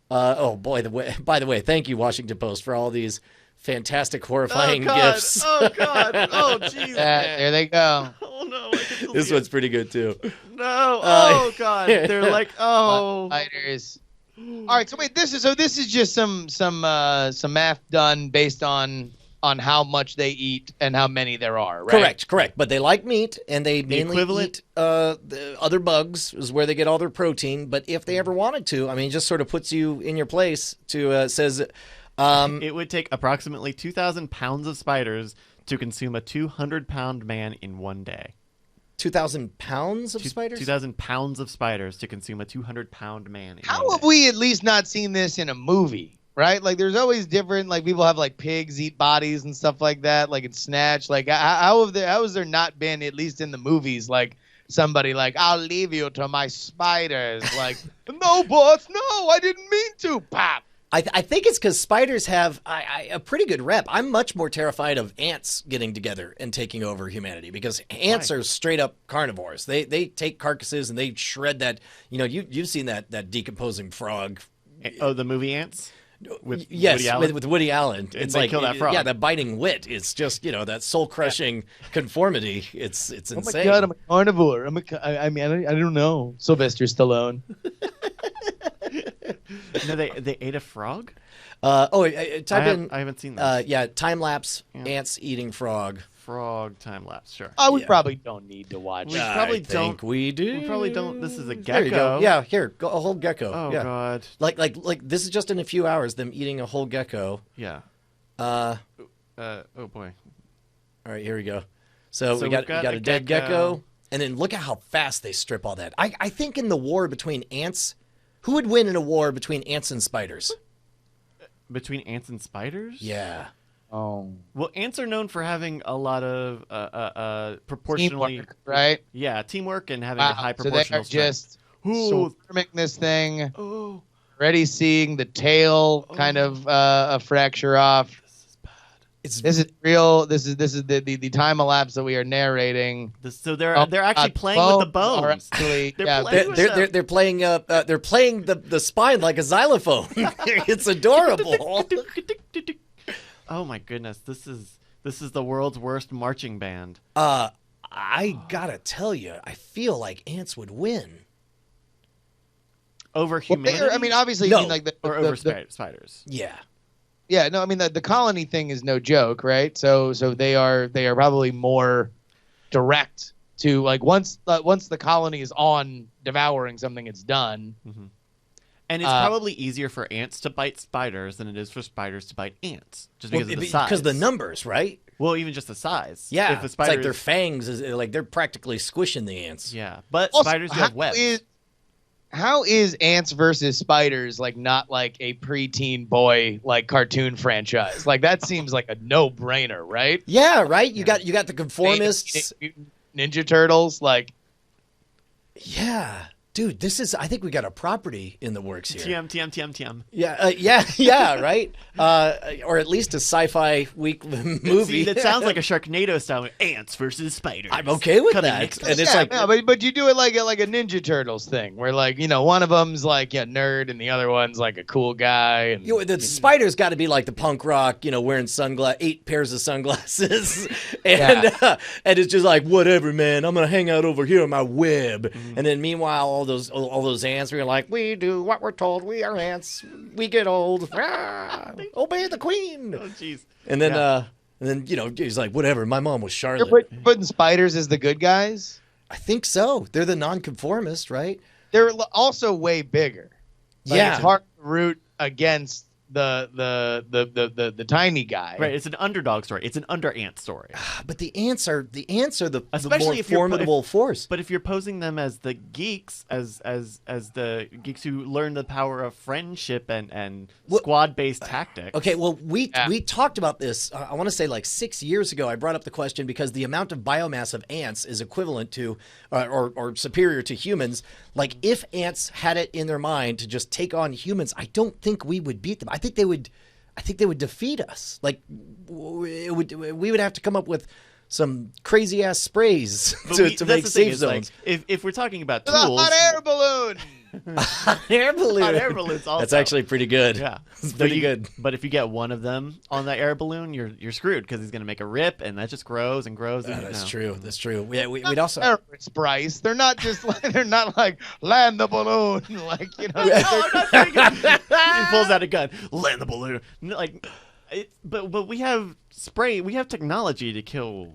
By the way, thank you, Washington Post, for all these fantastic, horrifying gifts. Oh, God. Oh, jeez. There they go. Oh, no. I can This one's pretty good, too. No. Oh, God. They're like, oh. Spiders. All right, so wait, this is just some math done based on how much they eat and how many there are, right? Correct. But they like meat, and they mainly equivalent- eat the other bugs is where they get all their protein. But if they ever wanted to, I mean, it just sort of puts you in your place to says. It would take approximately 2,000 pounds of spiders to consume a 200-pound man in one day. 2,000 pounds of spiders? 2,000 pounds of spiders to consume a 200-pound man in How one have day. we at least not seen this in a movie, right? Like, there's always different, like, people have, like, pigs eat bodies and stuff like that, like, it's Snatch. Like, how has there not been, at least in the movies, like, somebody like, I'll leave you to my spiders. Like, no, boss, no, I didn't mean to. Pop. I think it's because spiders have a pretty good rep. I'm much more terrified of ants getting together and taking over humanity because ants are straight up carnivores. They take carcasses and they shred that. You know, you've seen that decomposing frog. Oh, the movie Ants? With Yes, Woody Allen? with Woody Allen. And they kill that frog. Yeah, that biting wit. It's just, that soul-crushing conformity. It's Oh insane. my god, I'm a carnivore. I mean, I don't know. Sylvester Stallone. No, they ate a frog? Type in. I haven't seen this. Time lapse ants eating frog. Frog time lapse, sure. Oh, we probably don't need to watch We it. probably I think don't- we do. We probably don't. This is a There you gecko. go. Yeah, here, go, a whole gecko. Oh, yeah. God. Like this is just in a few hours. Them eating a whole gecko. Yeah. Uh, Oh, boy. all right, here we go. So we we've got, got we got a a dead gecko. gecko, and then look at how fast they strip all that. I think in the war between ants, who would win in a war between ants and spiders? Between ants and spiders? Yeah. Oh, Well, ants are known for having a lot of proportionally... teamwork, right? Yeah, teamwork and having Wow. a high So they're proportional strength. just Ooh. swarming this thing. Oh, Already seeing the tail kind of a fracture off. this is bad. It's This is real. This is the time elapse that we are narrating. So they're Oh, actually God, playing with the bones are bones. actually- They're yeah, playing with them. they're playing the spine like a xylophone. It's adorable. Oh my goodness, this is the world's worst marching band. I gotta tell you, I feel like ants would win. Over Well, humanity? I mean, obviously, No. you mean like or over spiders. Yeah. yeah, no, I mean the colony thing is no joke, right? So they are probably more direct to like once the colony is on devouring something, it's done. And it's probably easier for ants to bite spiders than it is for spiders to bite ants, just because of the size. Because the numbers, right? Well, even just the size. Yeah. If a It's spider like their is- fangs is like they're practically squishing the ants. Yeah, but Also, spiders do have webs. How is ants versus spiders like not like a preteen boy like cartoon franchise? Like that seems like a no-brainer, right? Yeah, right. You got the conformists. Ninja Turtles, like Yeah, dude, I think we got a property in the works here. TM. Yeah, right. Or at least a sci-fi week movie. See, that sounds like a Sharknado style. Ants versus spiders. I'm okay with Cutting that. Nick's- And it's yeah, like, no, but you do it like a Ninja Turtles thing, where like one of them's like a nerd and the other one's like a cool guy. And the spider's got to be like the punk rock, wearing 8 pairs of sunglasses, and and it's just like whatever, man. I'm gonna hang out over here in my web, and then meanwhile, all those ants are like, we do what we're told. We are ants. We get old. Ah, obey the queen. Oh, jeez. And then he's like, whatever. My mom was you're Charlotte. putting spiders as the good guys. I think so. They're the nonconformist, right? They're also way bigger. Like, Yeah. it's hard to root against the tiny guy. Right, it's an underdog story. It's an under ant story. But the ants are the Especially more if you're- formidable force. But if you're posing them as the geeks, as the geeks who learn the power of friendship and squad-based tactics. Okay, well, we talked about this, I want to say like 6 years ago. I brought up the question because the amount of biomass of ants is equivalent to or superior to humans. Like, if ants had it in their mind to just take on humans, I don't think we would beat them. I think they would defeat us. Like, we would have to come up with some crazy ass sprays But to that's make the thing, safe is, like, zones. if we're talking about The tools, hot air balloon. Air balloon. hot air balloons also. That's actually pretty good. Yeah, it's But pretty you- good. But if you get one of them on that air balloon, you're screwed because he's gonna make a rip, and that just grows and grows. And, That's no. true. That's true. We'd also. Terrorists, Bryce. They're not just they're not like land the balloon. Like No, I'm not saying it. He pulls out a gun, land the balloon. Like, but we have spray. We have technology to kill.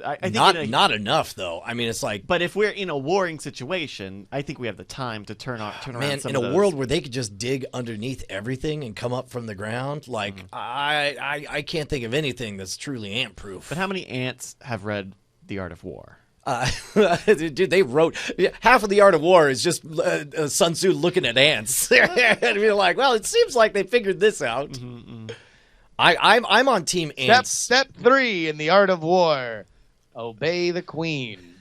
I think not enough though. I mean, it's like, But if we're in a warring situation, I think we have the time to turn around. man, some in of a those. world where they could just dig underneath everything and come up from the ground, like I can't think of anything that's truly ant proof. But how many ants have read The Art of War? Dude, they wrote half of the Art of War is just Sun Tzu looking at ants, and you're like, well, it seems like they figured this out. I'm on Team Ants. step 3 in the art of war. Obey the queen.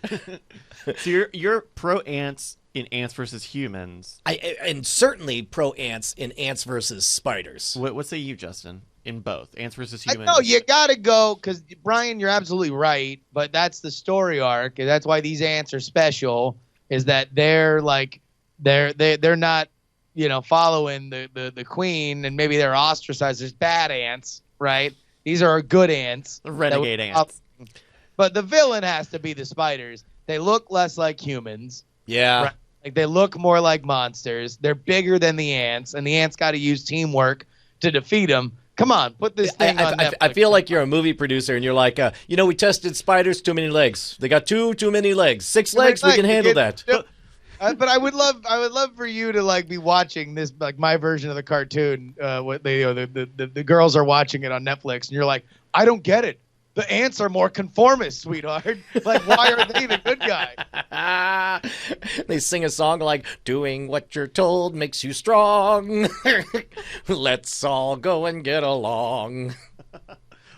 So you're pro ants in Ants versus Humans. And certainly pro ants in ants versus spiders. What say you, Justin? In both Ants versus I Humans. know you gotta go because Brian, you're absolutely right, but that's the story arc, and that's why these ants are special. Is that they're like they're not following the queen, and maybe they're ostracized. There's bad ants, right? These are good ants, The renegade ants. But the villain has to be the spiders. They look less like humans. Yeah. Right. Like they look more like monsters. They're bigger than the ants, and the ants got to use teamwork to defeat them. Come on, put this thing on Netflix. I feel like you're a movie producer and you're like, we tested spiders, too many legs. They got too many legs. 6 legs, we can handle that. But I would love for you to like be watching this, like my version of the cartoon. What they the girls are watching it on Netflix, and you're like, I don't get it. The ants are more conformist, sweetheart. Like, why are they the good guy? They sing a song like, doing what you're told makes you strong. Let's all go and get along.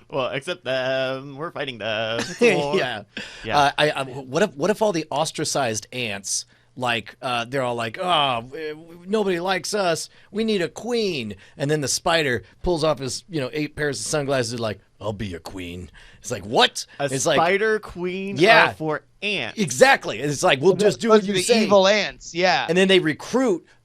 Well, except them. We're fighting them. It's a war. Yeah. What if all the ostracized ants, like, they're all like, nobody likes us. We need a queen. And then the spider pulls off his, 8 pairs of sunglasses, like, I'll be a queen. It's like, what? It's Spider queen Yeah. for ants. Exactly. It's like, we'll just do what you the say. evil ants, yeah. And then they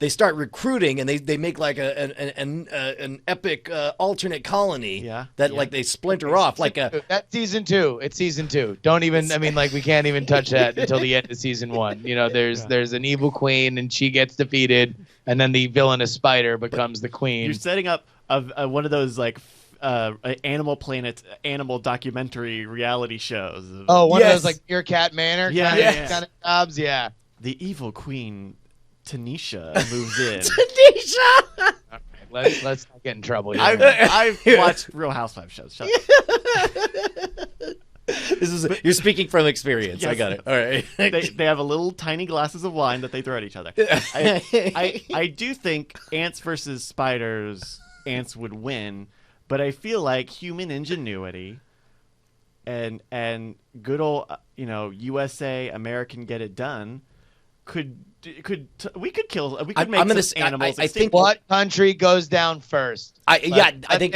start recruiting, and they make like an epic alternate colony that they splinter off like a. That's season 2. It's season 2. Don't even. I mean, like we can't even touch that until the end of season 1. There's an evil queen, and she gets defeated, and then the villainous spider becomes the queen. You're setting up one of those like Animal Planet animal documentary reality shows. Oh, one of those like Meerkat Manor kind of jobs. Yeah. The evil queen Tanisha moves in. Tanisha. Let's not get in trouble here. I've watched Real Housewives shows. Shut up. You're speaking from experience. Yes. I got it. All right. They have a little tiny glasses of wine that they throw at each other. I do think ants versus spiders, ants would win, but I feel like human ingenuity and good old USA American get it done we could make some animals. I think what country goes down first? I think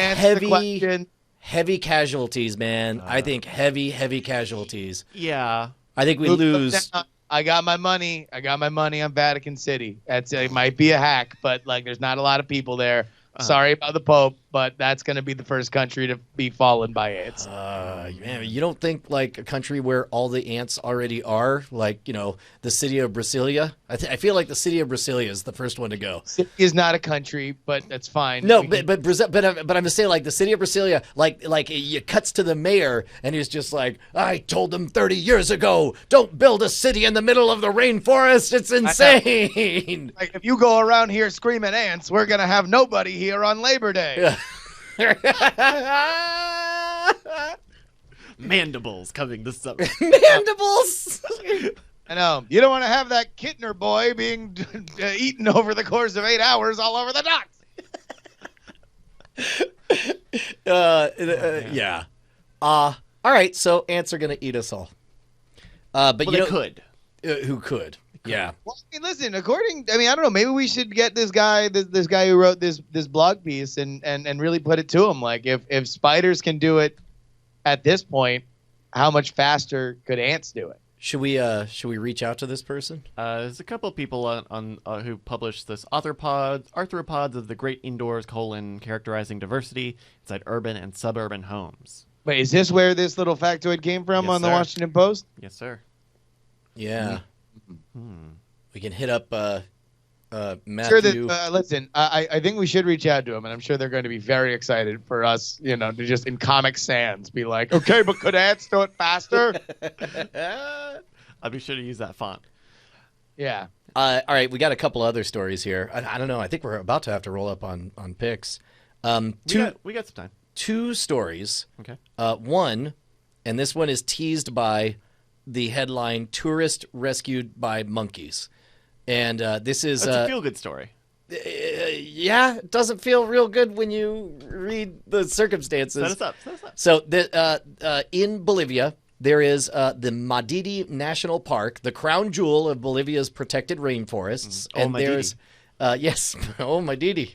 heavy casualties, man. I think heavy casualties. Yeah. I think we lose. I got my money. On Vatican City. It might be a hack, but like, there's not a lot of people there. Sorry about the Pope, but that's going to be the first country to be fallen by ants. Man, you don't think like a country where all the ants already are, like the city of Brasilia? I feel like the city of Brasilia is the first one to go. City is not a country, but that's fine. No, but I'm just saying, like the city of Brasilia, like it cuts to the mayor, and he's just like, I told them 30 years ago, don't build a city in the middle of the rainforest. It's insane. Like, if you go around here screaming ants, we're gonna have nobody here on Labor Day. Mandibles coming this summer. Mandibles. I know. You don't want to have that Kittner boy being eaten over the course of 8 hours all over the docks. Yeah. All right. So ants are gonna eat us all. But they could. Who could? Yeah. Well, I mean, listen. I don't know. Maybe we should get this guy who wrote this blog piece and really put it to him. Like, if spiders can do it at this point, how much faster could ants do it? Should we reach out to this person? There's a couple of people on who published this arthropods of the great indoors : characterizing diversity inside urban and suburban homes. Wait, is this where this little factoid came from Yes, on the sir. Washington Post? Yes, sir. Yeah. We can hit up Matthew. Sure. Listen, I think we should reach out to him, and I'm sure they're going to be very excited for us, to just in Comic Sans be like, okay, but could ants do it faster? I'll be sure to use that font. Yeah. All right, we got a couple other stories here. I don't know. I think we're about to have to roll up on picks. We got some time. 2 stories. Okay. One, and this one is teased by the headline "Tourist Rescued by Monkeys," and this is That's a feel-good story. yeah, it doesn't feel real good when you read the circumstances. Set us up. So in Bolivia, there is the Madidi National Park, the crown jewel of Bolivia's protected rainforests. Oh, And Madidi. there's, yes, oh, Madidi.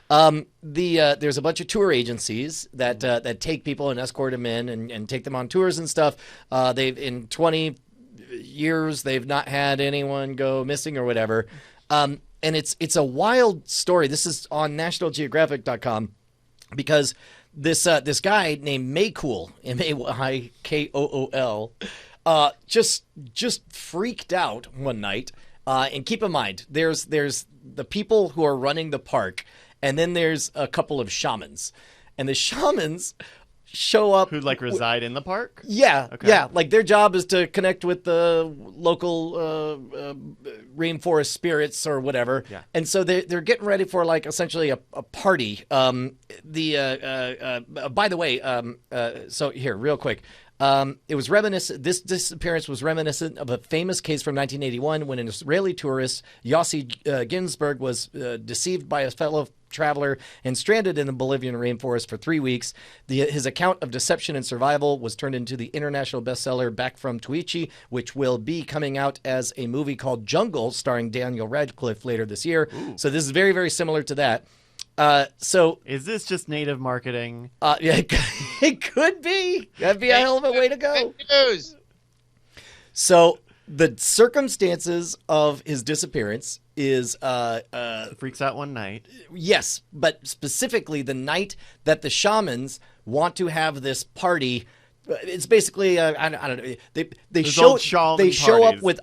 There's a bunch of tour agencies that take people and escort them in and take them on tours and stuff. They've in 20 years they've not had anyone go missing or whatever. And it's a wild story. This is on NationalGeographic.com because this guy named Maykool, Maykool, just freaked out one night. And keep in mind, there's the people who are running the park, and then there's a couple of shamans, and the shamans show up Who like reside in the park? yeah, Okay. yeah. Like their job is to connect with the local rainforest spirits or whatever. Yeah. And so they're getting ready for like essentially a party. By the way, so here, real quick. It was reminiscent. This disappearance was reminiscent of a famous case from 1981 when an Israeli tourist, Yossi Ginsburg, was deceived by a fellow traveler and stranded in the Bolivian rainforest for 3 weeks. His account of deception and survival was turned into the international bestseller Back from Tuichi, which will be coming out as a movie called Jungle, starring Daniel Radcliffe later this year. So this is very, very similar to that. So Is this just native marketing? yeah, it could be. That'd be a hell of a way to go. Fake news. So the circumstances of his disappearance is Freaks out one night. yes, but specifically the night that the shamans want to have this party. It's basically I don't know. They Those show old shaman they show up parties. with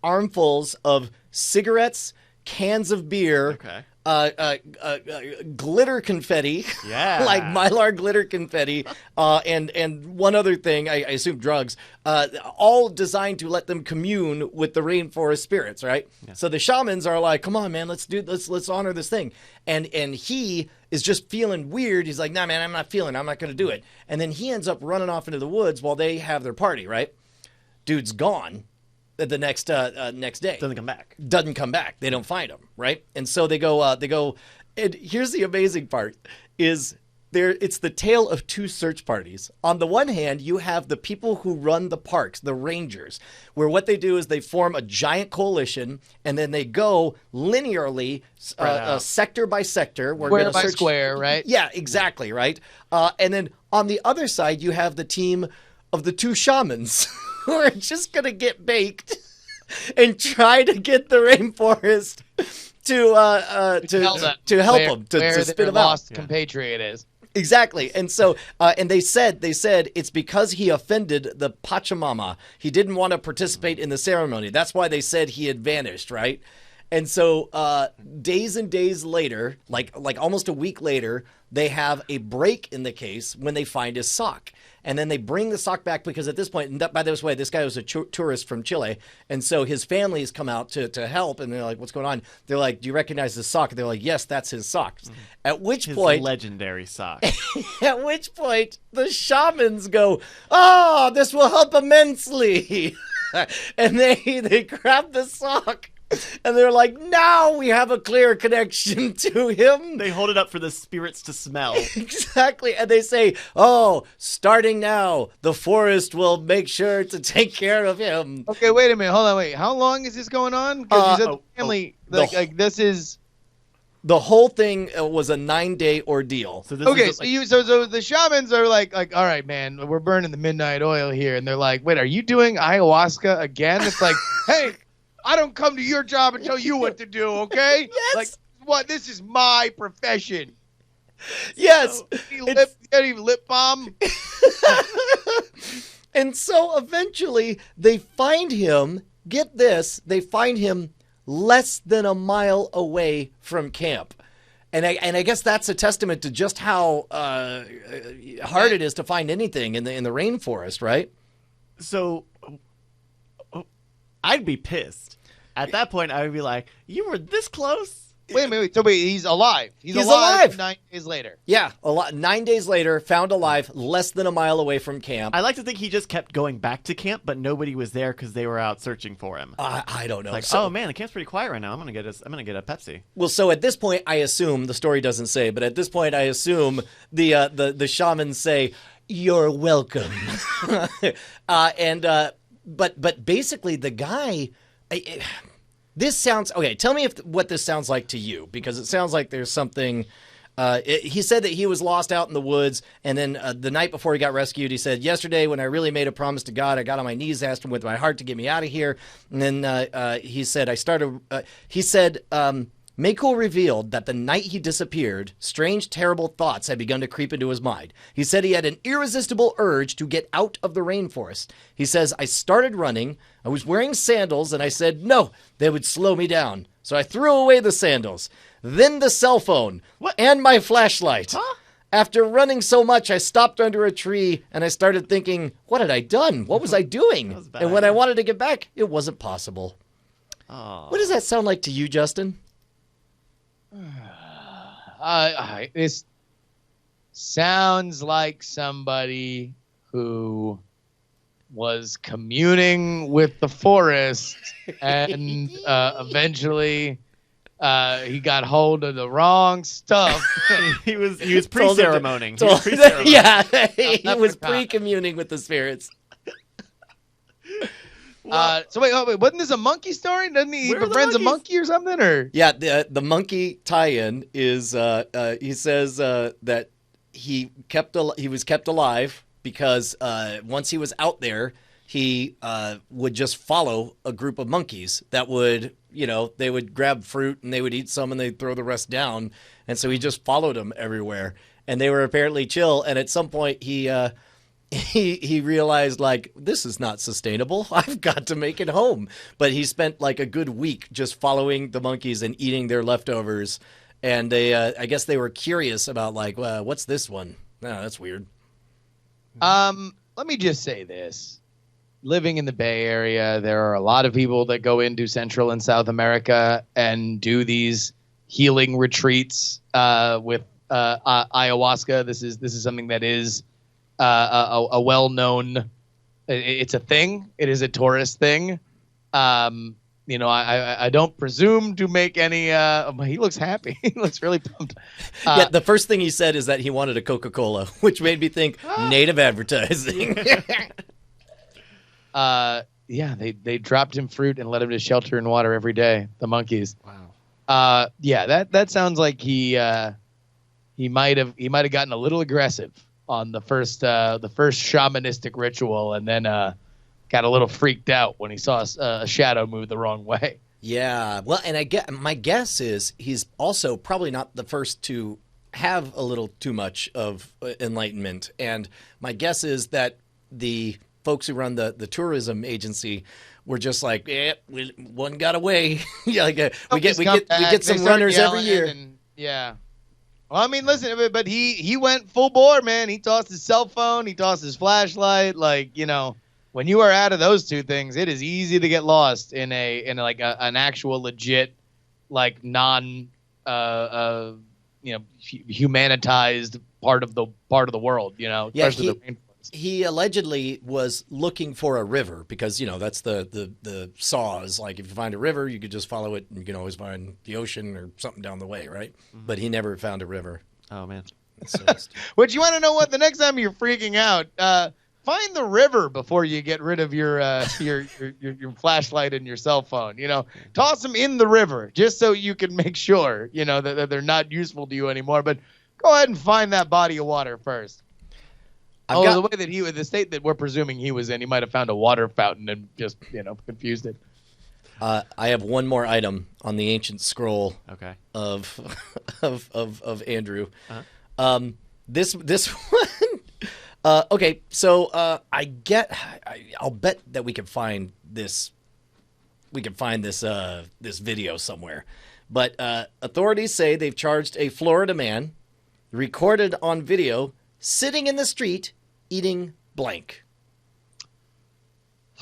armfuls of cigarettes, cans of beer. Okay. Glitter confetti, Yeah. like Mylar glitter confetti, and one other thing, I assume drugs, all designed to let them commune with the rainforest spirits, right? So the shamans are like, "Come on, man, let's honor this thing," and he is just feeling weird. He's like, "Nah, man, I'm not going to do it," and then he ends up running off into the woods while they have their party, right? Dude's gone the next day. Doesn't come back. Doesn't come back. They don't find him, right? And so they go, and here's the amazing part is it's the tale of two search parties. On the one hand, you have the people who run the parks, the rangers, where what they do is they form a giant coalition and then they go linearly, out. sector by sector. We're Square gonna by search- square, right? Yeah, exactly, right? And then on the other side, you have the team of the two shamans who are just going to get baked and try to get the rainforest to help them, to where spit their them out. lost compatriot is. Exactly. And so, and they said it's because he offended the Pachamama. He didn't want to participate in the ceremony. That's why they said he had vanished, right? And so, days and days later, like almost a week later, they have a break in the case when they find his sock. And then they bring the sock back because at this point, and by this way, this guy was a tourist from Chile. And so his family's come out to help. And they're like, "What's going on?" They're like, "Do you recognize this sock?" And they're like, "Yes, that's his sock." At which His point, legendary sock. at which point, the shamans go, "Oh, this will help immensely." And they grab the sock. And they're like, "Now we have a clear connection to him." They hold it up for the spirits to smell. Exactly. And they say, "Oh, starting now, the forest will make sure to take care of him." Okay, wait a minute. Hold on, wait. How long is this going on? Because you said oh, the family, the- like this is The whole thing was a 9-day ordeal. So this okay. is So so the shamans are like, all right, man, we're burning the midnight oil here, and they're like, "Wait, are you doing ayahuasca again?" It's like, hey, I don't come to your job and tell you what to do, okay? Yes. Like, what? This is my profession. Yes. You need lip balm. And so eventually they find him, get this, they find him less than a mile away from camp. And I guess that's a testament to just how hard it is to find anything in the rainforest, right? So I'd be pissed. At that point, I would be like, "You were this close." Wait a minute. So wait, he's alive. He's alive. 9 days later. Yeah, 9 days later, found alive, less than a mile away from camp. I like to think he just kept going back to camp, but nobody was there because they were out searching for him. I don't know. Like, So- oh man, the camp's pretty quiet right now. I'm gonna get a Pepsi. Well, so at this point, I assume the story doesn't say, but at this point, I assume the shamans say, You're welcome. But basically the guy, this sounds okay. Tell me what this sounds like to you, because it sounds like there's something. He said that he was lost out in the woods, and then the night before he got rescued, he said, yesterday when I really made a promise to God, I got on my knees, asked him with my heart to get me out of here. And then he said, Maycool revealed that the night he disappeared, strange, terrible thoughts had begun to creep into his mind. He said he had an irresistible urge to get out of the rainforest. He says, I started running, I was wearing sandals, and I said, no, they would slow me down. So I threw away the sandals, then the cell phone, and my flashlight. Huh? After running so much, I stopped under a tree, and I started thinking, what had I done? What was I doing? was bad. And when I wanted to get back, it wasn't possible. Oh. What does that sound like to you, Justin? This sounds like somebody who was communing with the forest and eventually he got hold of the wrong stuff. he was Told him to- pre-ceremoning. told- He was pre-ceremoning. yeah, he was Leprechaun. pre-communing with the spirits. So wait, wasn't this a monkey story? Doesn't he Where are the befriends a monkeys? monkey or something? Or Yeah, the monkey tie-in is he says that he was kept alive because once he was out there, he would just follow a group of monkeys that would, they would grab fruit and they would eat some and they'd throw the rest down, and so he just followed them everywhere, and they were apparently chill. And at some point, he realized, like, this is not sustainable. I've got to make it home. But he spent like a good week just following the monkeys and eating their leftovers. And they, I guess they were curious about, like, what's this one? No, that's weird. let me just say this. Living in the Bay Area, there are a lot of people that go into Central and South America and do these healing retreats with ayahuasca. This is something that is a well-known. It's a thing. It is a tourist thing. I don't presume to make any. He looks happy. He looks really pumped. Yeah, the first thing he said is that he wanted a Coca-Cola, which made me think native advertising. Yeah, they dropped him fruit and let him to shelter and water every day. The monkeys. Wow. Yeah, that sounds like he might have gotten a little aggressive on the first shamanistic ritual, and then got a little freaked out when he saw a shadow move the wrong way. Yeah, well, and my guess is he's also probably not the first to have a little too much of enlightenment. And my guess is that the folks who run the tourism agency were just like, one got away. Yeah, like, we get some runners every year. And, yeah. Well, I mean, listen, but he went full bore, man. He tossed his cell phone, he tossed his flashlight. Like, when you are out of those two things, it is easy to get lost in an actual legit, like non humanitized part of the world, Yeah, especially the rainforest. He allegedly was looking for a river because, that's the saw is like, if you find a river, you could just follow it and you can always find the ocean or something down the way, right? Mm-hmm. But he never found a river. Oh man. So But you want to know what? The next time you're freaking out, find the river before you get rid of your flashlight and your cell phone. Toss them in the river just so you can make sure that they're not useful to you anymore. But go ahead and find that body of water first. The way that the state that we're presuming he was in, he might have found a water fountain and just confused it. I have one more item on the ancient scroll. Okay. Of Andrew. Uh-huh. This one. Okay, so I'll bet that we can find this. We can find this video somewhere. But authorities say they've charged a Florida man, recorded on video, sitting in the street eating blank.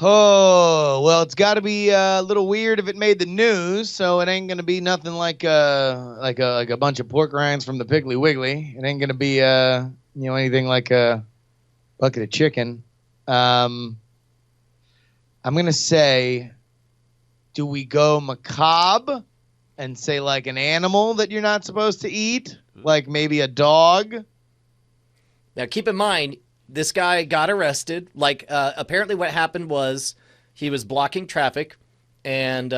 Oh, well, it's got to be a little weird if it made the news, so it ain't going to be nothing like a bunch of pork rinds from the Piggly Wiggly. It ain't going to be anything like a bucket of chicken. I'm going to say, do we go macabre and say like an animal that you're not supposed to eat? Like maybe a dog? Now, keep in mind, this guy got arrested. Like, apparently what happened was he was blocking traffic, and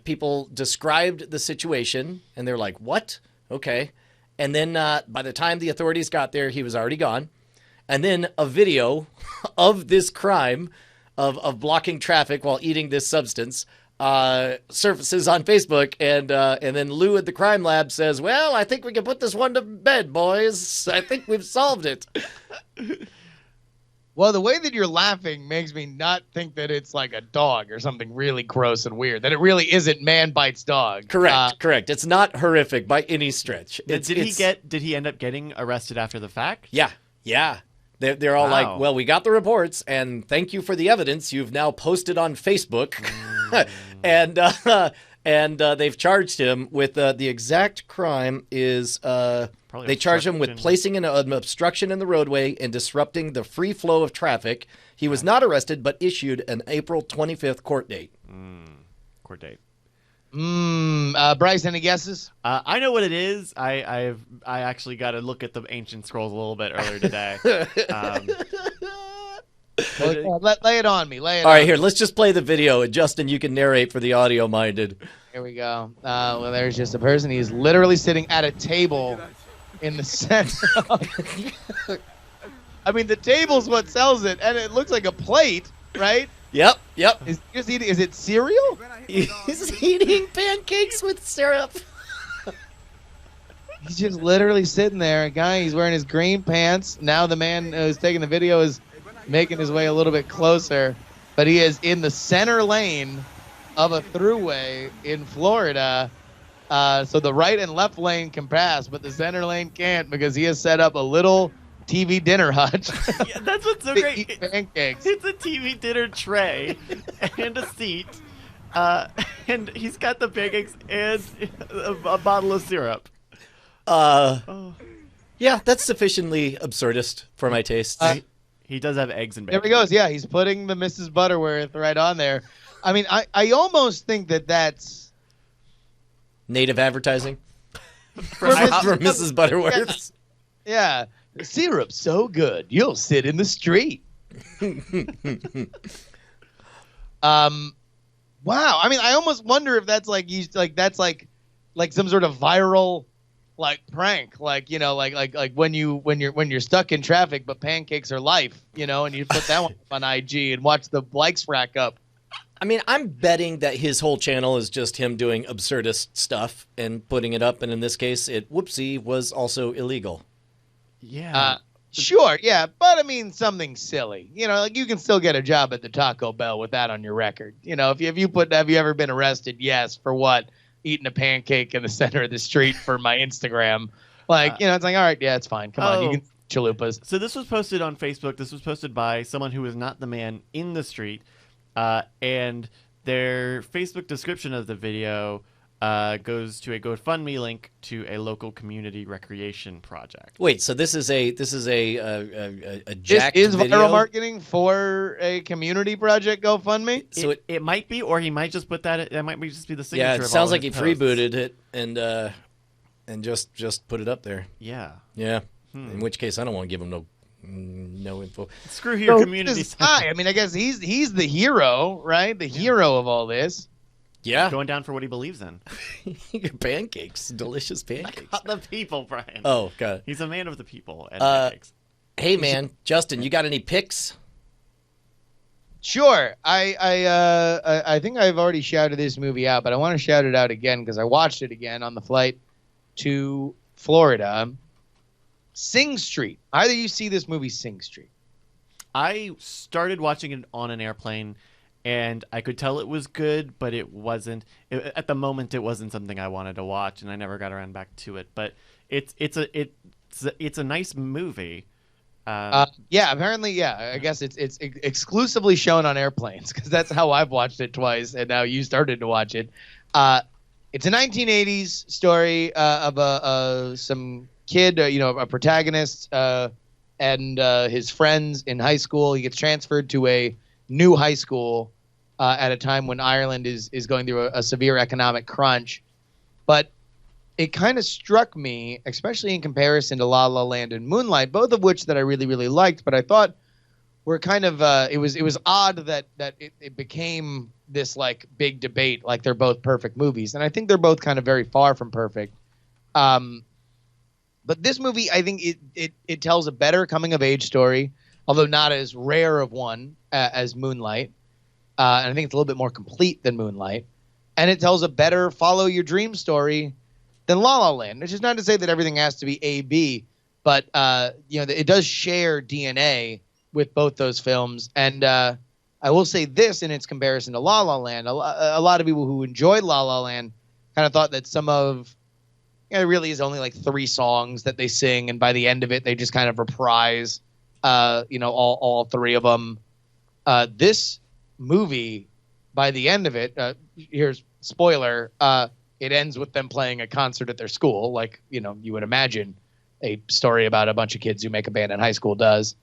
people described the situation, and they're like, what? Okay. And then by the time the authorities got there, he was already gone. And then a video of this crime of blocking traffic while eating this substance surfaces on Facebook, and then Lou at the crime lab says, well, I think we can put this one to bed, boys. I think we've solved it. Well, the way that you're laughing makes me not think that it's like a dog or something really gross and weird. That it really isn't man bites dog. Correct. It's not horrific by any stretch. Did he end up getting arrested after the fact? Yeah. They're all Wow. like, well, we got the reports, and thank you for the evidence you've now posted on Facebook. and they've charged him with the exact crime is they charged him with obstruction. placing an obstruction in the roadway and disrupting the free flow of traffic. He was not arrested, but issued an April 25th court date. Court date. Bryce, any guesses? I know what it is. I actually got to look at the ancient scrolls a little bit earlier today. Lay it on me. All right, here, let's just play the video, and Justin, you can narrate for the audio-minded. Here we go. Well, there's just a person. He's literally sitting at a table in the center. I mean, the table's what sells it, and it looks like a plate, right? Yep. Is it cereal? He's eating pancakes with syrup. He's just literally sitting there. A guy, he's wearing his green pants. Now the man who's taking the video is making his way a little bit closer, but he is in the center lane of a throughway in Florida. So the right and left lane can pass, but the center lane can't because he has set up a little TV dinner hut. Yeah, that's what's so to great. eat pancakes. It's a TV dinner tray and a seat, and he's got the pancakes and a bottle of syrup. Yeah, that's sufficiently absurdist for my taste. He does have eggs and There bacon. he goes. Yeah, he's putting the Mrs. Butterworth right on there. I mean, I almost think that's Native advertising for Mrs. Mrs. Butterworth. yeah. The syrup's so good, you'll sit in the street. Wow. I mean, I almost wonder if that's like like some sort of viral like prank, like, you know, like when you're stuck in traffic, but pancakes are life, you know, and you put that one up on IG and watch the likes rack up. I mean, I'm betting that his whole channel is just him doing absurdist stuff and putting it up, and in this case, it was also illegal. Yeah. Sure, yeah, but I mean something silly. You know, like you can still get a job at the Taco Bell with that on your record. You know, have you ever been arrested? Yes, for what? Eating a pancake in the center of the street for my Instagram. Like, you know, it's like, all right, yeah, it's fine. Come on, you can chalupas. So this was posted on Facebook. This was posted by someone who was not the man in the street, and their Facebook description of the video goes to a GoFundMe link to a local community recreation project. Wait, so this is a This jacked is video? viral marketing for a community project GoFundMe. So It might be, or he might just put that. It might just be the signature. yeah, of it all sounds of like he his posts. freebooted it and just put it up there. Yeah. Yeah. In which case, I don't want to give him no info. Screw your So community. this guy, I mean, I guess he's the hero, right? The hero of all this. Yeah, Going down for what he believes in. pancakes, delicious pancakes. Not the people, Brian. Oh, God. He's a man of the people. And pancakes. Hey, man, Justin, you got any picks? Sure. I think I've already shouted this movie out, but I want to shout it out again because I watched it again on the flight to Florida. Sing Street. Either you see this movie, Sing Street. I started watching it on an airplane, and I could tell it was good, but it wasn't. At the moment, it wasn't something I wanted to watch, and I never got around back to it. But it's a nice movie. Yeah, apparently, yeah. I guess it's exclusively shown on airplanes because that's how I've watched it twice, and now you started to watch it. It's a 1980s story of some kid, a protagonist, and his friends in high school. He gets transferred to a new high school at a time when Ireland is going through a severe economic crunch. But it kind of struck me, especially in comparison to La La Land and Moonlight, both of which that I really, really liked, but I thought were kind of it was odd that it became this like big debate, like they're both perfect movies, and I think they're both kind of very far from perfect. But this movie, I think it tells a better coming of age story, although not as rare of one as Moonlight. And I think it's a little bit more complete than Moonlight. And it tells a better follow your dream story than La La Land, which is not to say that everything has to be A, B, but it does share DNA with both those films. And I will say this in its comparison to La La Land, a lot of people who enjoyed La La Land kind of thought that it really is only like 3 songs that they sing, and by the end of it, they just kind of reprise, all 3 of them. This movie, by the end of it, here's spoiler, it ends with them playing a concert at their school, like, you would imagine a story about a bunch of kids who make a band in high school does.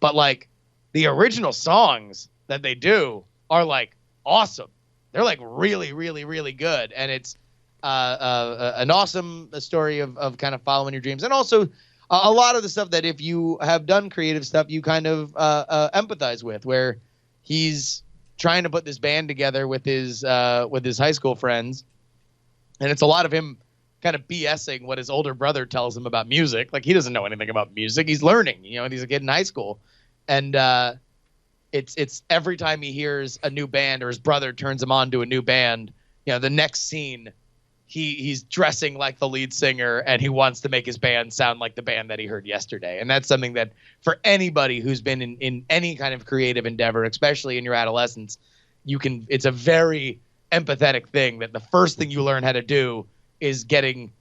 But like the original songs that they do are like awesome. They're like really, really, really good, and it's an awesome story of kind of following your dreams, and also a lot of the stuff that if you have done creative stuff, you kind of empathize with, where he's trying to put this band together with his high school friends, and it's a lot of him kind of BSing what his older brother tells him about music. Like, he doesn't know anything about music. He's learning, and he's a kid in high school, and it's every time he hears a new band or his brother turns him on to a new band, the next scene, he's dressing like the lead singer, and he wants to make his band sound like the band that he heard yesterday. And that's something that for anybody who's been in any kind of creative endeavor, especially in your adolescence, it's a very empathetic thing, that the first thing you learn how to do is getting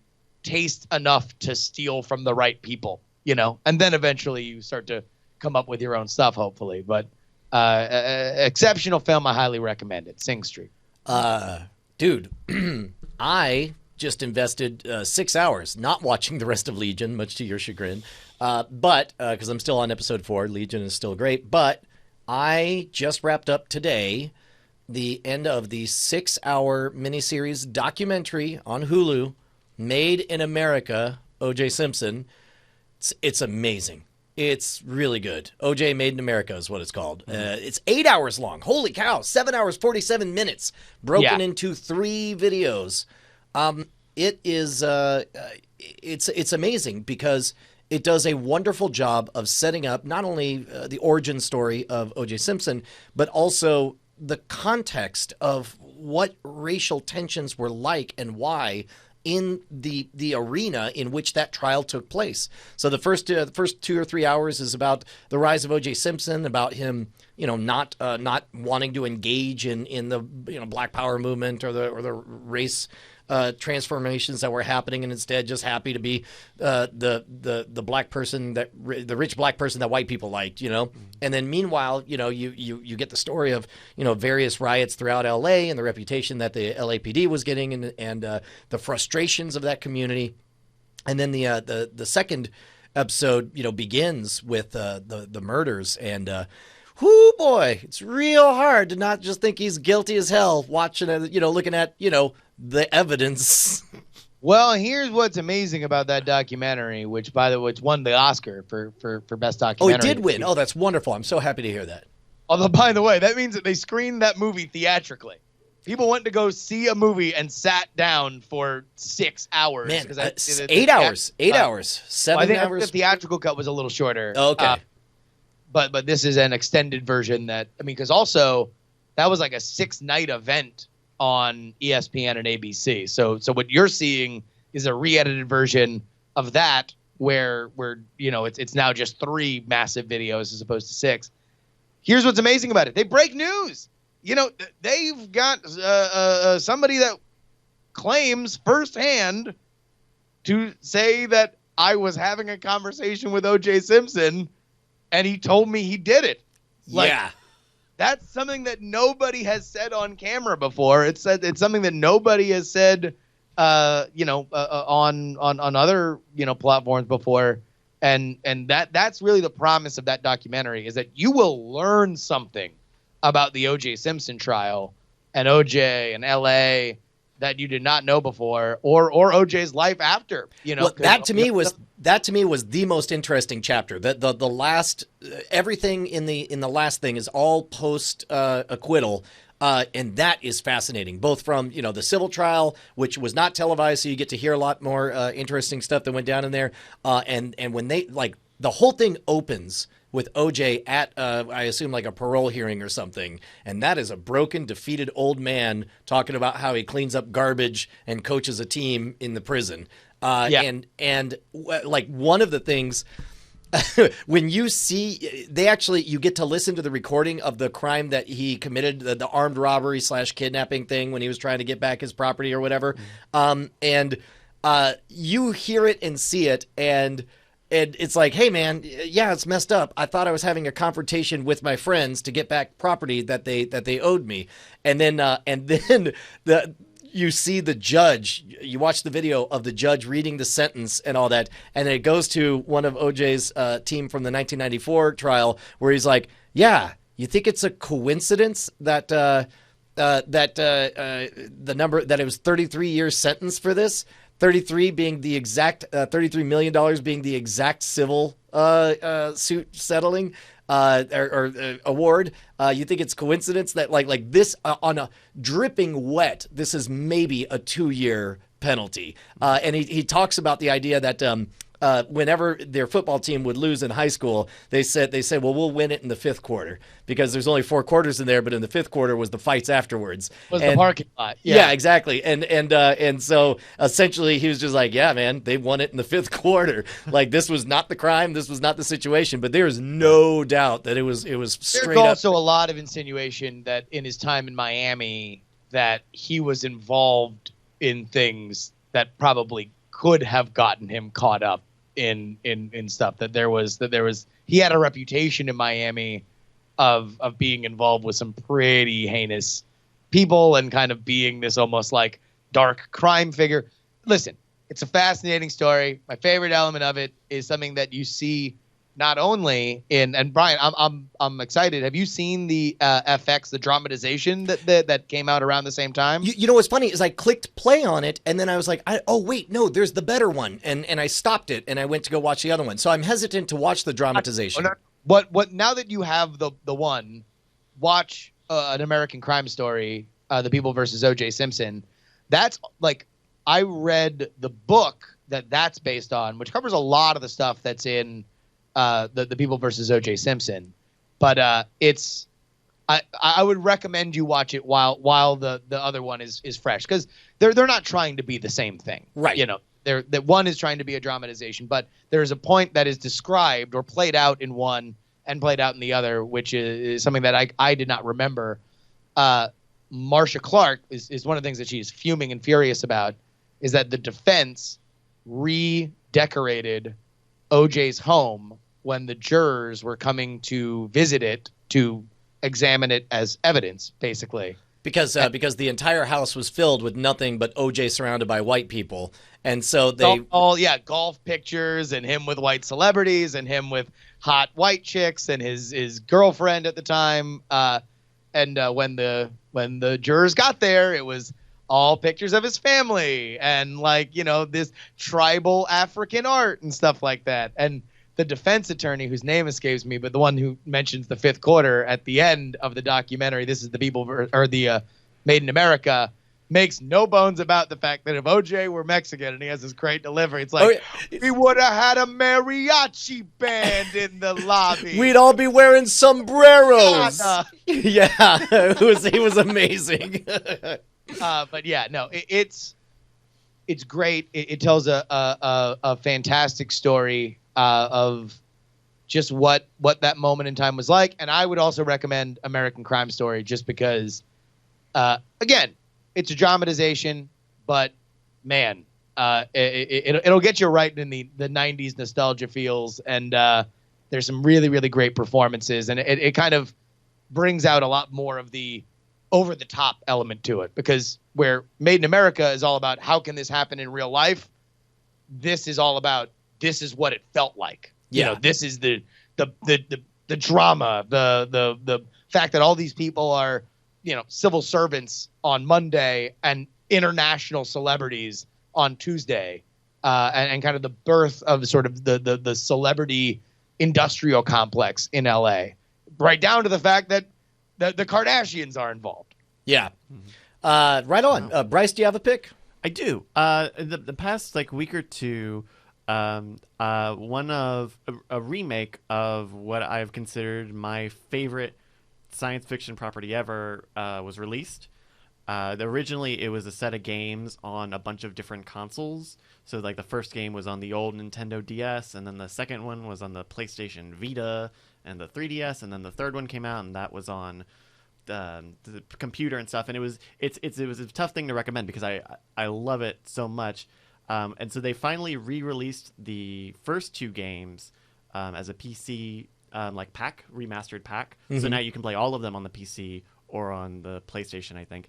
taste enough to steal from the right people, and then eventually you start to come up with your own stuff, hopefully. But exceptional film. I highly recommend it. Sing Street. Dude, I just invested 6 hours not watching the rest of Legion, much to your chagrin. But because I'm still on episode 4, Legion is still great. But I just wrapped up today the end of the 6-hour miniseries documentary on Hulu, Made in America, O.J. Simpson. It's amazing. It's really good. O.J. Made in America is what it's called. It's 8 hours long. Holy cow. 7 hours, 47 minutes. Broken into 3 videos. It is, it's amazing because it does a wonderful job of setting up not only the origin story of O.J. Simpson, but also the context of what racial tensions were like and why in the arena in which that trial took place. So the first 2 or 3 hours is about the rise of O.J. Simpson, about him, not wanting to engage in the Black Power movement or the race transformations that were happening, and instead just happy to be the black person the rich black person that white people liked, And then meanwhile, you get the story of various riots throughout L.A. and the reputation that the LAPD was getting, and the frustrations of that community. And then the second episode begins with the murders, and whoo boy, it's real hard to not just think he's guilty as hell watching it, looking at the evidence. Well, here's what's amazing about that documentary, which, by the way, won the Oscar for best documentary. Oh, it did win. Oh, that's wonderful. I'm so happy to hear that. Although, by the way, that means that they screened that movie theatrically. People went to go see a movie and sat down for 6 hours. Man, 8 hours. 8 hours. 7 hours. I think the theatrical cut was a little shorter. Oh, okay. But this is an extended version because also that was like a 6-night event on ESPN and ABC. So what you're seeing is a re-edited version of that where it's now just 3 massive videos as opposed to 6. Here's what's amazing about it. They break news. They've got somebody that claims firsthand to say that I was having a conversation with O.J. Simpson and he told me he did it. Yeah. That's something that nobody has said on camera before. It's something that nobody has said, on other platforms before, and that's really the promise of that documentary, is that you will learn something about the O.J. Simpson trial and O.J. and L.A. that you did not know before, or OJ's life after. Well, that to me was the most interesting chapter. The last everything in the last thing is all post acquittal. And that is fascinating, both from, the civil trial, which was not televised, so you get to hear a lot more interesting stuff that went down in there. And when they, the whole thing opens with OJ at, I assume, like a parole hearing or something. And that is a broken, defeated old man talking about how he cleans up garbage and coaches a team in the prison. And one of the things... when you see, you get to listen to the recording of the crime that he committed, the armed robbery / kidnapping thing when he was trying to get back his property or whatever. And you hear it and see it, and it's like, hey man, yeah, it's messed up. I thought I was having a confrontation with my friends to get back property that they owed me. And then you see the judge, you watch the video of the judge reading the sentence and all that, and then it goes to one of OJ's team from the 1994 trial where he's like, yeah, you think it's a coincidence that the number, that it was 33 years sentence for this, 33 being the exact, $33 million being the exact civil suit settling, or award. You think it's coincidence that like this on a dripping wet, this is maybe a 2-year penalty. And he talks about the idea that whenever their football team would lose in high school, they said, well, we'll win it in the fifth quarter because there's only 4 quarters in there, but in the fifth quarter was the fights afterwards. The parking lot. Yeah, exactly. And so essentially he was just like, yeah, man, they won it in the fifth quarter. Like, this was not the crime, this was not the situation, but there is no doubt that it was straight There's up. also a lot of insinuation that in his time in Miami that he was involved in things that probably could have gotten him caught up in stuff, that there was he had a reputation in Miami of being involved with some pretty heinous people and kind of being this almost like dark crime figure. Listen, it's a fascinating story. My favorite element of it is something that you see not only in, and Brian, I'm excited. Have you seen the FX, the dramatization that came out around the same time? You know what's funny is I clicked play on it, and then I was like, oh wait, no, there's the better one, and I stopped it and I went to go watch the other one. So I'm hesitant to watch the dramatization. What now that you have the one, watch An American Crime Story, The People versus O.J. Simpson. That's like, I read the book that's based on, which covers a lot of the stuff that's in the People versus O.J. Simpson, but I would recommend you watch it while the other one is fresh, because they're not trying to be the same thing, right? That one is trying to be a dramatization, but there's a point that is described or played out in one and played out in the other, which is something that I did not remember. Marcia Clark is one of the things that she's fuming and furious about, is that the defense redecorated OJ's home when the jurors were coming to visit it to examine it as evidence, basically. Because the entire house was filled with nothing but OJ surrounded by white people. And so they golf pictures and him with white celebrities and him with hot white chicks and his girlfriend at the time. And when the jurors got there, it was all pictures of his family and this tribal African art and stuff like that. And the defense attorney, whose name escapes me, but the one who mentions the fifth quarter at the end of the documentary, this is the People or the Made in America, makes no bones about the fact that if OJ were Mexican and he has this great delivery, it's like, we would have had a mariachi band in the lobby. We'd all be wearing sombreros. Yeah, he was amazing. But yeah, no, it's great. It tells a fantastic story of just what that moment in time was like. And I would also recommend American Crime Story just because, again, it's a dramatization, but man, it'll get you right in the 90s nostalgia feels. And there's some really, really great performances. And it kind of brings out a lot more of the over-the-top element to it, because where Made in America is all about how can this happen in real life, this is all about this is what it felt like. Yeah. This is the drama, the fact that all these people are civil servants on Monday, and international celebrities on Tuesday, and kind of the birth of sort of the celebrity industrial complex in LA, right down to the fact that the Kardashians are involved. Yeah. Right on. Bryce, do you have a pick? I do. The past week or two, one of a remake of what I've considered my favorite science fiction property ever was released. Originally, it was a set of games on a bunch of different consoles. So, the first game was on the old Nintendo DS, and then the second one was on the PlayStation Vita and the 3DS, and then the third one came out, and that was on the computer and stuff. And it was a tough thing to recommend because I love it so much. And so they finally re-released the first two games as a PC pack, remastered pack. So now you can play all of them on the PC or on the PlayStation, I think.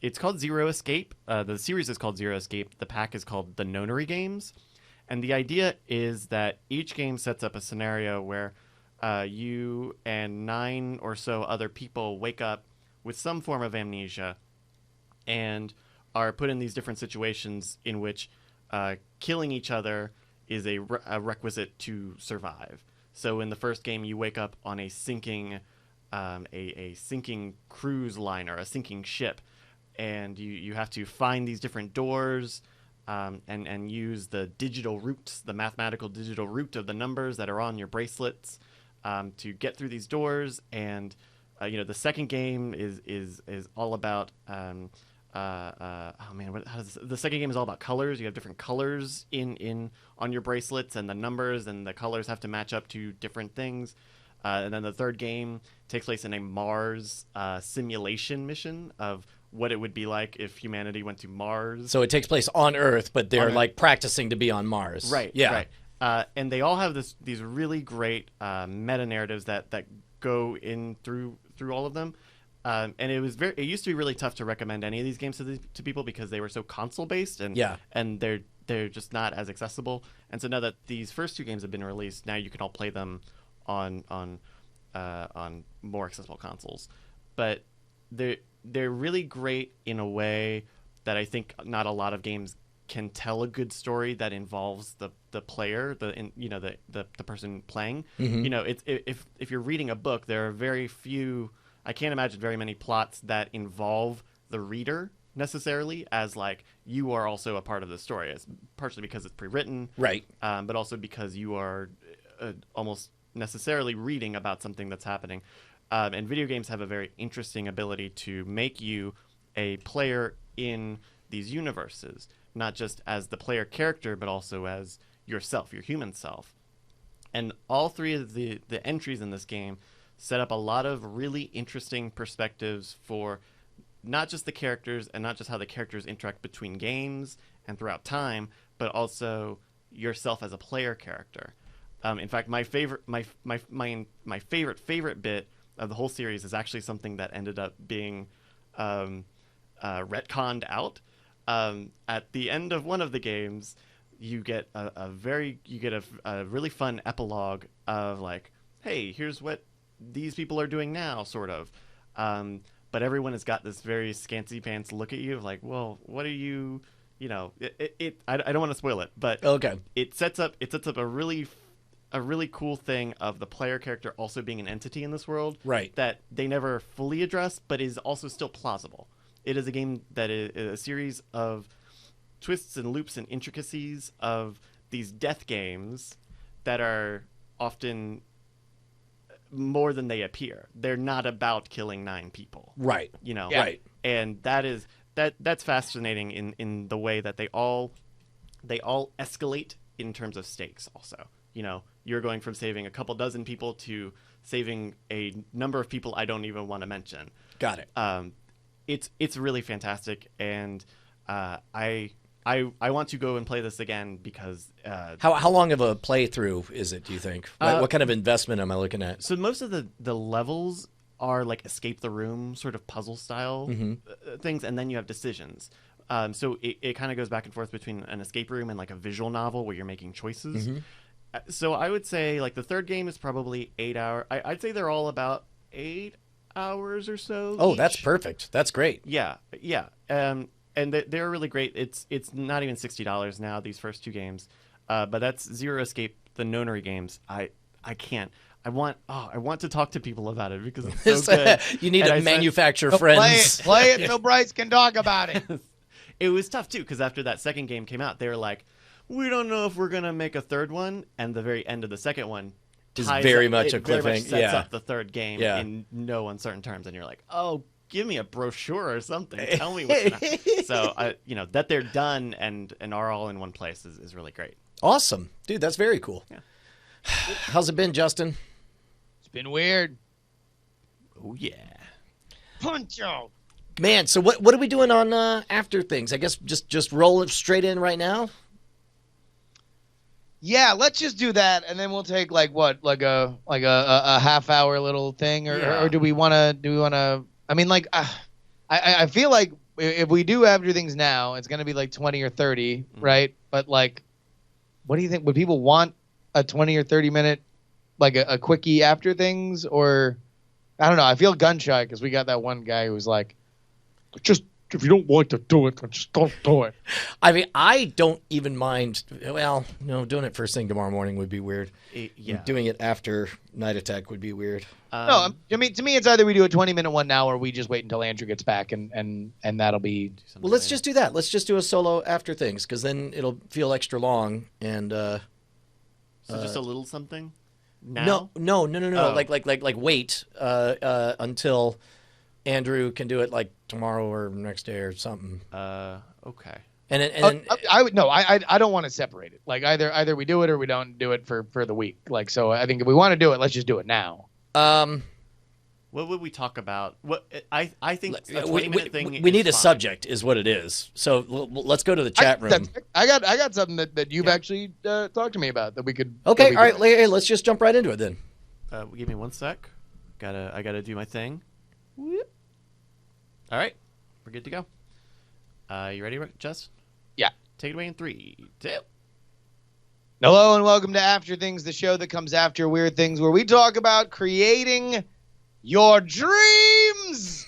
It's called Zero Escape. The series is called Zero Escape. The pack is called The Nonary Games. And the idea is that each game sets up a scenario where you and 9 or so other people wake up with some form of amnesia and are put in these different situations in which killing each other is a requisite to survive. So in the first game, you wake up on a sinking cruise liner, a sinking ship, and you have to find these different doors and use the digital roots, the mathematical digital root of the numbers that are on your bracelets to get through these doors. And the second game is all about the second game is all about colors. You have different colors on your bracelets, and the numbers and the colors have to match up to different things. And then the third game takes place in a Mars simulation mission of what it would be like if humanity went to Mars. So it takes place on Earth, but they're practicing to be on Mars. Right. Yeah. Right. And they all have these really great meta narratives that go in through all of them. And it used to be really tough to recommend any of these games to people because they were so console based and they're just not as accessible. And so now that these first two games have been released, now you can all play them on more accessible consoles. But they're really great in a way that I think not a lot of games can tell a good story that involves the player, the person playing. It's if you're reading a book, there are very few. I can't imagine very many plots that involve the reader necessarily as you are also a part of the story. It's partially because it's pre-written, right? But also because you are almost necessarily reading about something that's happening. And video games have a very interesting ability to make you a player in these universes, not just as the player character, but also as yourself, your human self. And all three of the entries in this game set up a lot of really interesting perspectives for not just the characters and not just how the characters interact between games and throughout time, but also yourself as a player character. In fact, my favorite bit of the whole series is actually something that ended up being retconned out. At the end of one of the games, you get a really fun epilogue of hey, here's what these people are doing now, sort of. But everyone has got this very scanty pants look at you of well, what are you? I don't want to spoil it, but okay, it sets up a really cool thing of the player character also being an entity in this world, right? That they never fully address, but is also still plausible. It is a game that is a series of twists and loops and intricacies of these death games that are often more than they appear. They're not about killing 9 people, right? Right. And that's fascinating in the way that they all escalate in terms of stakes. Also, you're going from saving a couple dozen people to saving a number of people I don't even want to mention. Got it. It's really fantastic, and I want to go and play this again because how long of a playthrough is it? Do you think? What kind of investment am I looking at? So most of the levels are escape the room sort of puzzle style things, and then you have decisions. So it kind of goes back and forth between an escape room and a visual novel where you're making choices. So I would say the third game is probably 8 hours. I'd say they're all about 8 hours or so. Oh, each. That's perfect. That's great. Yeah. and they're really great. It's not even $60 now, these first 2 games, but that's Zero Escape, the Nonary games. I can't. I want to talk to people about it because it's so good. You need And to I spent- manufacture So friends. play it so Bryce can talk about it. It was tough too because after that second game came out, they were like, "We don't know if we're gonna make a third one," and the very end of the second one Is ties very up- much it a very much cliffhanger. sets Yeah. up the third game Yeah. in no uncertain terms, and you're like, "Oh, give me a brochure or something. Tell me what's gonna happen." So, that they're done and are all in one place is really great. Awesome. Dude, that's very cool. Yeah. How's it been, Justin? It's been weird. Oh yeah. Puncho. Man, so what are we doing on After Things? I guess just roll it straight in right now. Yeah, let's just do that, and then we'll take like a half-hour little thing, Yeah. or do we want to? I mean, like, I feel like if we do After Things now, it's gonna be like 20 or 30, right? But like, what do you think? Would people want a 20 or 30 minute, like a quickie After Things, or I don't know. I feel gun shy because we got that one guy who was like, just if you don't want to do it, then just don't do it. I mean, I don't even mind. Well, no, doing it first thing tomorrow morning would be weird. Yeah. Doing it after Night Attack would be weird. No, I mean, to me, it's either we do a 20-minute one now, or we just wait until Andrew gets back, and that'll be. Well, let's just do that. Let's just do a solo After Things, because then it'll feel extra long. And so just a little something. Now? no. Oh. Like wait until Andrew can do it like tomorrow or next day or something. Okay. And then I would no. I don't want to separate it. Like either we do it or we don't do it for the week. Like so, I think if we want to do it, let's just do it now. What would we talk about? What I think a we 20-minute thing. need a is fine. subject, is what it is. So let's go to the chat room. I got something that you've actually talked to me about that we could. Okay, that we all right. could- Hey, let's just jump right into it then. Give me 1 sec. I gotta do my thing. Whoop. All right, we're good to go. You ready, Jess? Yeah. Take it away in 3, 2. Hello and welcome to After Things, the show that comes after Weird Things, where we talk about creating your dreams.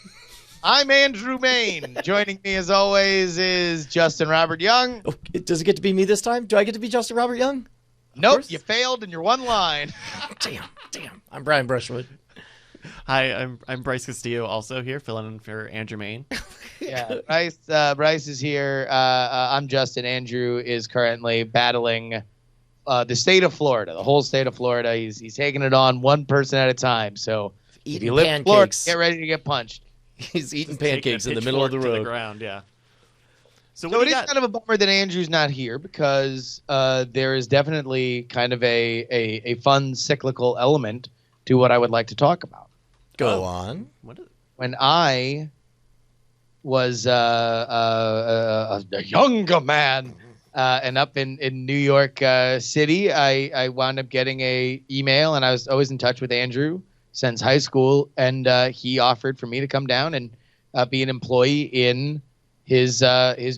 I'm Andrew Main. Joining me as always is Justin Robert Young. Oh, does it get to be me this time? Do I get to be Justin Robert Young? Nope, course. you failed in your one line. Damn. I'm Brian Brushwood. Hi, I'm Bryce Castillo, also here, filling in for Andrew Main. Yeah, Bryce is here. I'm Justin. Andrew is currently battling the state of Florida, the whole state of Florida. He's taking it on one person at a time. So if Eating you live in Florida, pancakes. get ready to get punched. He's eating Just taking pancakes a in the middle of the pitchfork to road. ground, yeah. So So what it do is you got? kind of a bummer that Andrew's not here because there is definitely kind of a fun cyclical element to what I would like to talk about. Go on. What is it? When I was a younger man and up in New York City, I wound up getting a email, and I was always in touch with Andrew since high school, and he offered for me to come down and be an employee in his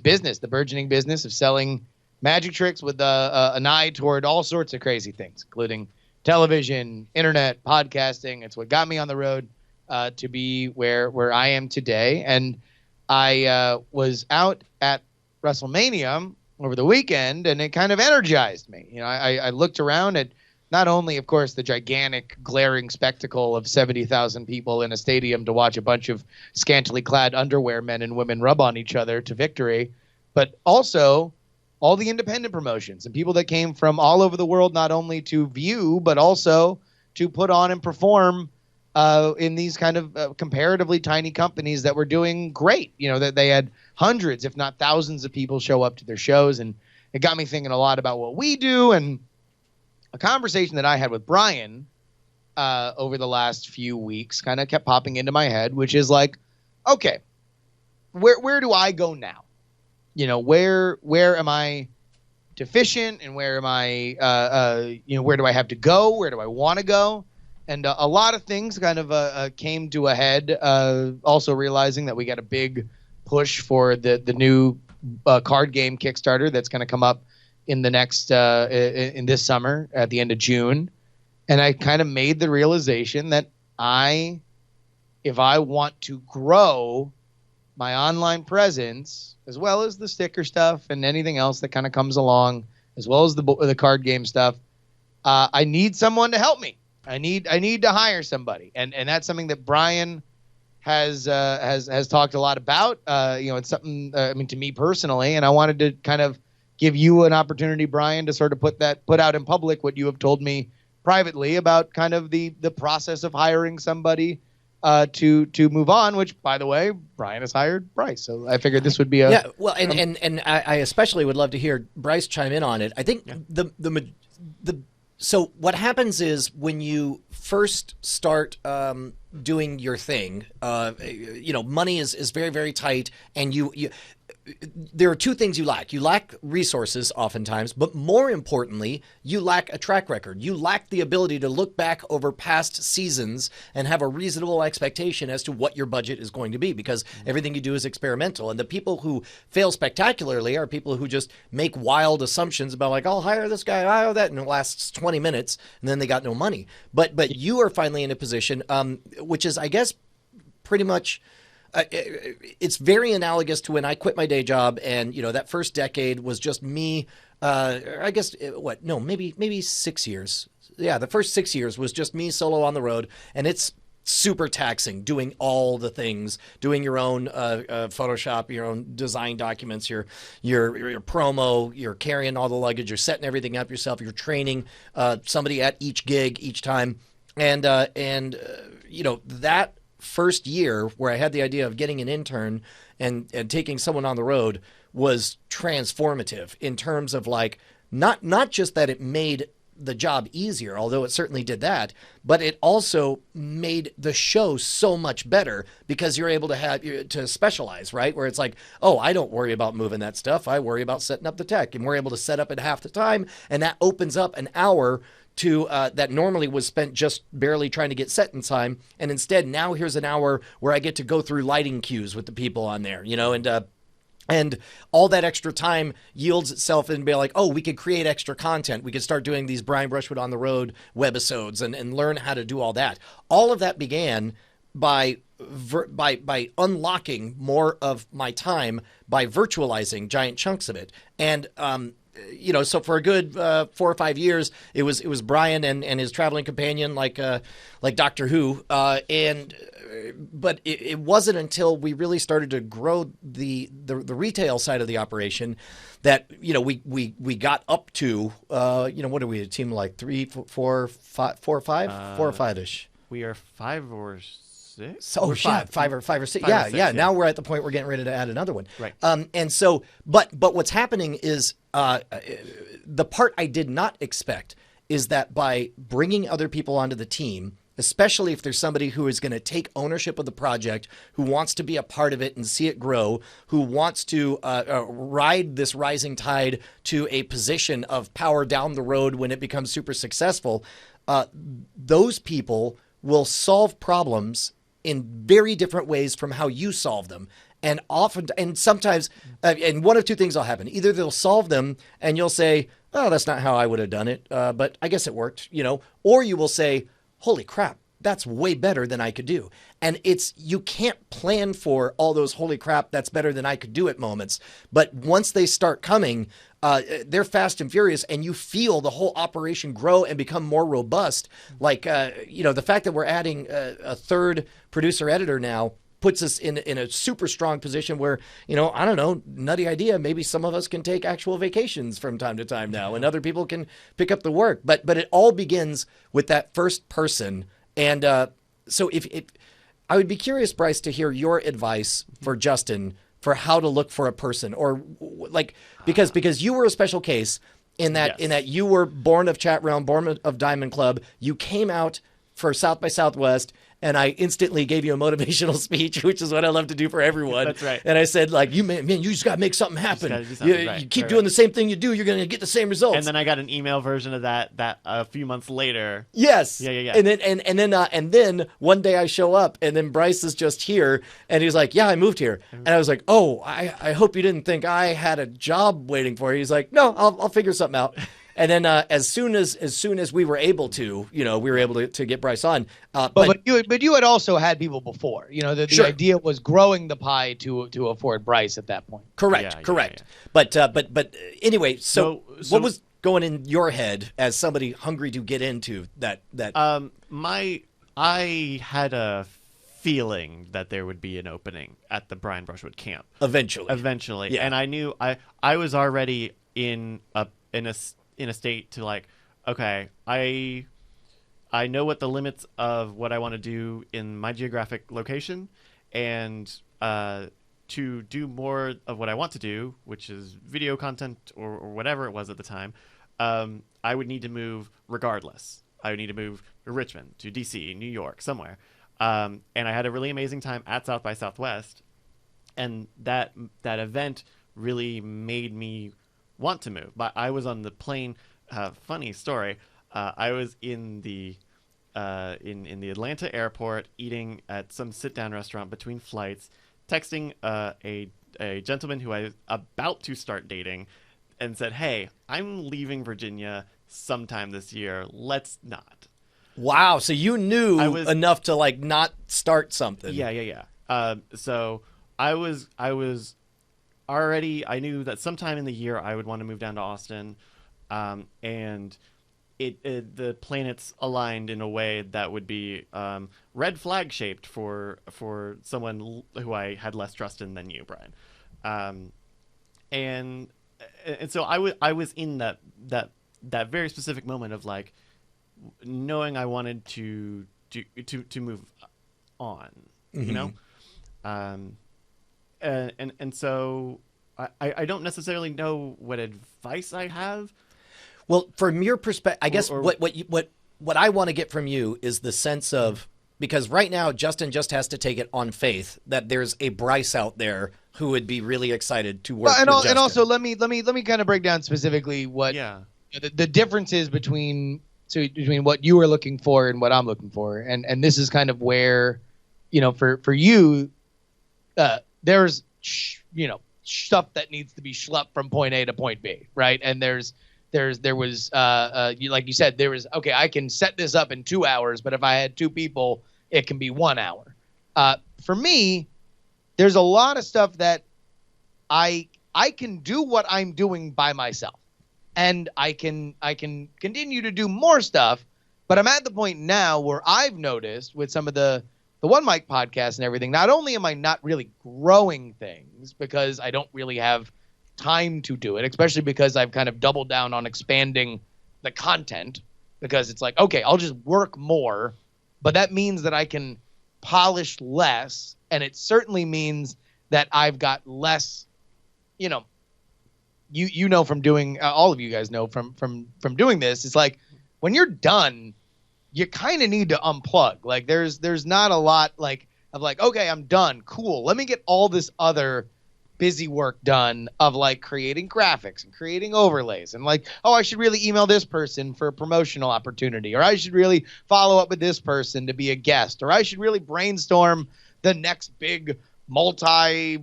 business, the burgeoning business of selling magic tricks with an eye toward all sorts of crazy things, including television, internet, podcasting. It's what got me on the road to be where I am today. And I was out at WrestleMania over the weekend, and it kind of energized me. You know, I looked around at not only, of course, the gigantic, glaring spectacle of 70,000 people in a stadium to watch a bunch of scantily clad underwear men and women rub on each other to victory, but also all the independent promotions and people that came from all over the world, not only to view, but also to put on and perform in these kind of comparatively tiny companies that were doing great. You know, that they had hundreds, if not thousands of people show up to their shows. And it got me thinking a lot about what we do, and a conversation that I had with Brian over the last few weeks kind of kept popping into my head, which is like, okay, where do I go now? You know, where am I deficient, and where am I, where do I have to go? Where do I want to go? And a lot of things kind of came to a head. Also realizing that we got a big push for the new card game Kickstarter that's going to come up in the next in this summer at the end of June, and I kind of made the realization that if I want to grow my online presence, as well as the sticker stuff and anything else that kind of comes along, as well as the card game stuff. I need someone to help me. I need to hire somebody, and that's something that Brian has talked a lot about. It's something to me personally, and I wanted to kind of give you an opportunity, Brian, to sort of put out in public what you have told me privately about kind of the process of hiring somebody to move on, which, by the way, Brian has hired Bryce. So I figured this would be and I especially would love to hear Bryce chime in on it. I think so what happens is when you first start doing your thing, money is very, very tight, and you there are two things you lack. You lack resources oftentimes, but more importantly, you lack a track record. You lack the ability to look back over past seasons and have a reasonable expectation as to what your budget is going to be, because everything you do is experimental. And the people who fail spectacularly are people who just make wild assumptions about, like, I'll hire this guy, I'll hire that, and it lasts 20 minutes, and then they got no money. But you are finally in a position, which is, I guess, pretty much... it's very analogous to when I quit my day job, and that first decade was just me. I guess maybe 6 years. Yeah, the first 6 years was just me solo on the road, and it's super taxing doing all the things, doing your own Photoshop, your own design documents, your promo, you're carrying all the luggage, you're setting everything up yourself, you're training somebody at each gig each time, and that first year where I had the idea of getting an intern and taking someone on the road was transformative in terms of, like, not just that it made the job easier, although it certainly did that, but it also made the show so much better because you're able to specialize, right? Where it's like, oh, I don't worry about moving that stuff. I worry about setting up the tech, and we're able to set up at half the time, and that opens up an hour to that normally was spent just barely trying to get set in time, and instead now here's an hour where I get to go through lighting cues with the people on there, and all that extra time yields itself and be like, oh, we could create extra content. We could start doing these Brian Brushwood on the Road webisodes and learn how to do all that. All of that began by unlocking more of my time by virtualizing giant chunks of it. And so for a good 4 or 5 years, it was Brian and his traveling companion, like Doctor Who, but it wasn't until we really started to grow the retail side of the operation that we got up to what are we, a team like 3, 4, 5, 4 or 5, 4 or 5ish. We are 5 or 6. Oh, shit, 5 or 6. Yeah. Now we're at the point we're getting ready to add another one. Right. And so, but what's happening is the part I did not expect is that by bringing other people onto the team, especially if there's somebody who is going to take ownership of the project, who wants to be a part of it and see it grow, who wants to ride this rising tide to a position of power down the road when it becomes super successful, those people will solve problems in very different ways from how you solve them. And sometimes, and one of two things will happen. Either they'll solve them and you'll say, oh, that's not how I would have done it, but I guess it worked, or you will say, holy crap, that's way better than I could do. And you can't plan for all those holy crap, that's better than I could do it moments. But once they start coming, they're fast and furious, and you feel the whole operation grow and become more robust. Like, the fact that we're adding a third producer editor now puts us in a super strong position where, I don't know, nutty idea, maybe some of us can take actual vacations from time to time now, and other people can pick up the work. But it all begins with that first person. And so if I would be curious, Bryce, to hear your advice for Justin for how to look for a person, or like, because you were a special case in that you were born of Chat Realm, born of Diamond Club. You came out for South by Southwest, and I instantly gave you a motivational speech, which is what I love to do for everyone. That's right. And I said, like, you just got to make something happen. You keep doing the same thing you do, you're going to get the same results. And then I got an email version of that a few months later. Yes. Yeah. And then one day I show up, and then Bryce is just here, and he's like, yeah, I moved here. And I was like, oh, I hope you didn't think I had a job waiting for you. He's like, no, I'll figure something out. And then as soon as we were able to, we were able to get Bryce on. But you had also had people before. The Sure. idea was growing the pie to afford Bryce at that point. Correct. Yeah, correct. yeah. But anyway, so So- what was going in your head as somebody hungry to get into that? I had a feeling that there would be an opening at the Brian Brushwood camp Eventually. Yeah. and I knew I was already in a state to like, okay, I know what the limits of what I want to do in my geographic location, and to do more of what I want to do, which is video content or whatever it was at the time, I would need to move regardless. I would need to move to Richmond, to DC, New York, somewhere. And I had a really amazing time at South by Southwest, and that event really made me want to move. But I was on the plane. Funny story. I was in the Atlanta airport, eating at some sit-down restaurant between flights, texting a gentleman who I was about to start dating, and said, "Hey, I'm leaving Virginia sometime this year. Let's not." Wow. So you knew enough to like not start something. Yeah. So I was already. I knew that sometime in the year I would want to move down to Austin, and the planets aligned in a way that would be red flag shaped for someone who I had less trust in than you, Brian. And so I was in that very specific moment of like knowing I wanted to move on, and so I don't necessarily know what advice I have. Well, from your perspective, I guess Or- what I want to get from you is the sense of, because right now Justin just has to take it on faith that there's a Bryce out there who would be really excited to work with Justin. And also let me kind of break down specifically what the differences between what you were looking for and what I'm looking for, and this is kind of where, for you, there's stuff that needs to be schlepped from point A to point B, right? And there was like you said, there was, okay, I can set this up in 2 hours, but if I had two people, it can be 1 hour. For me, there's a lot of stuff that I can do what I'm doing by myself, and I can continue to do more stuff, but I'm at the point now where I've noticed with some of the One Mic podcast and everything, not only am I not really growing things because I don't really have time to do it, especially because I've kind of doubled down on expanding the content, because it's like, okay, I'll just work more, but that means that I can polish less, and it certainly means that I've got less, from doing, all of you guys know from doing this, it's like when you're done, you kind of need to unplug. Like there's not a lot of okay, I'm done, cool, let me get all this other busy work done of like creating graphics and creating overlays, and like, oh, I should really email this person for a promotional opportunity, or I should really follow up with this person to be a guest, or I should really brainstorm the next big multi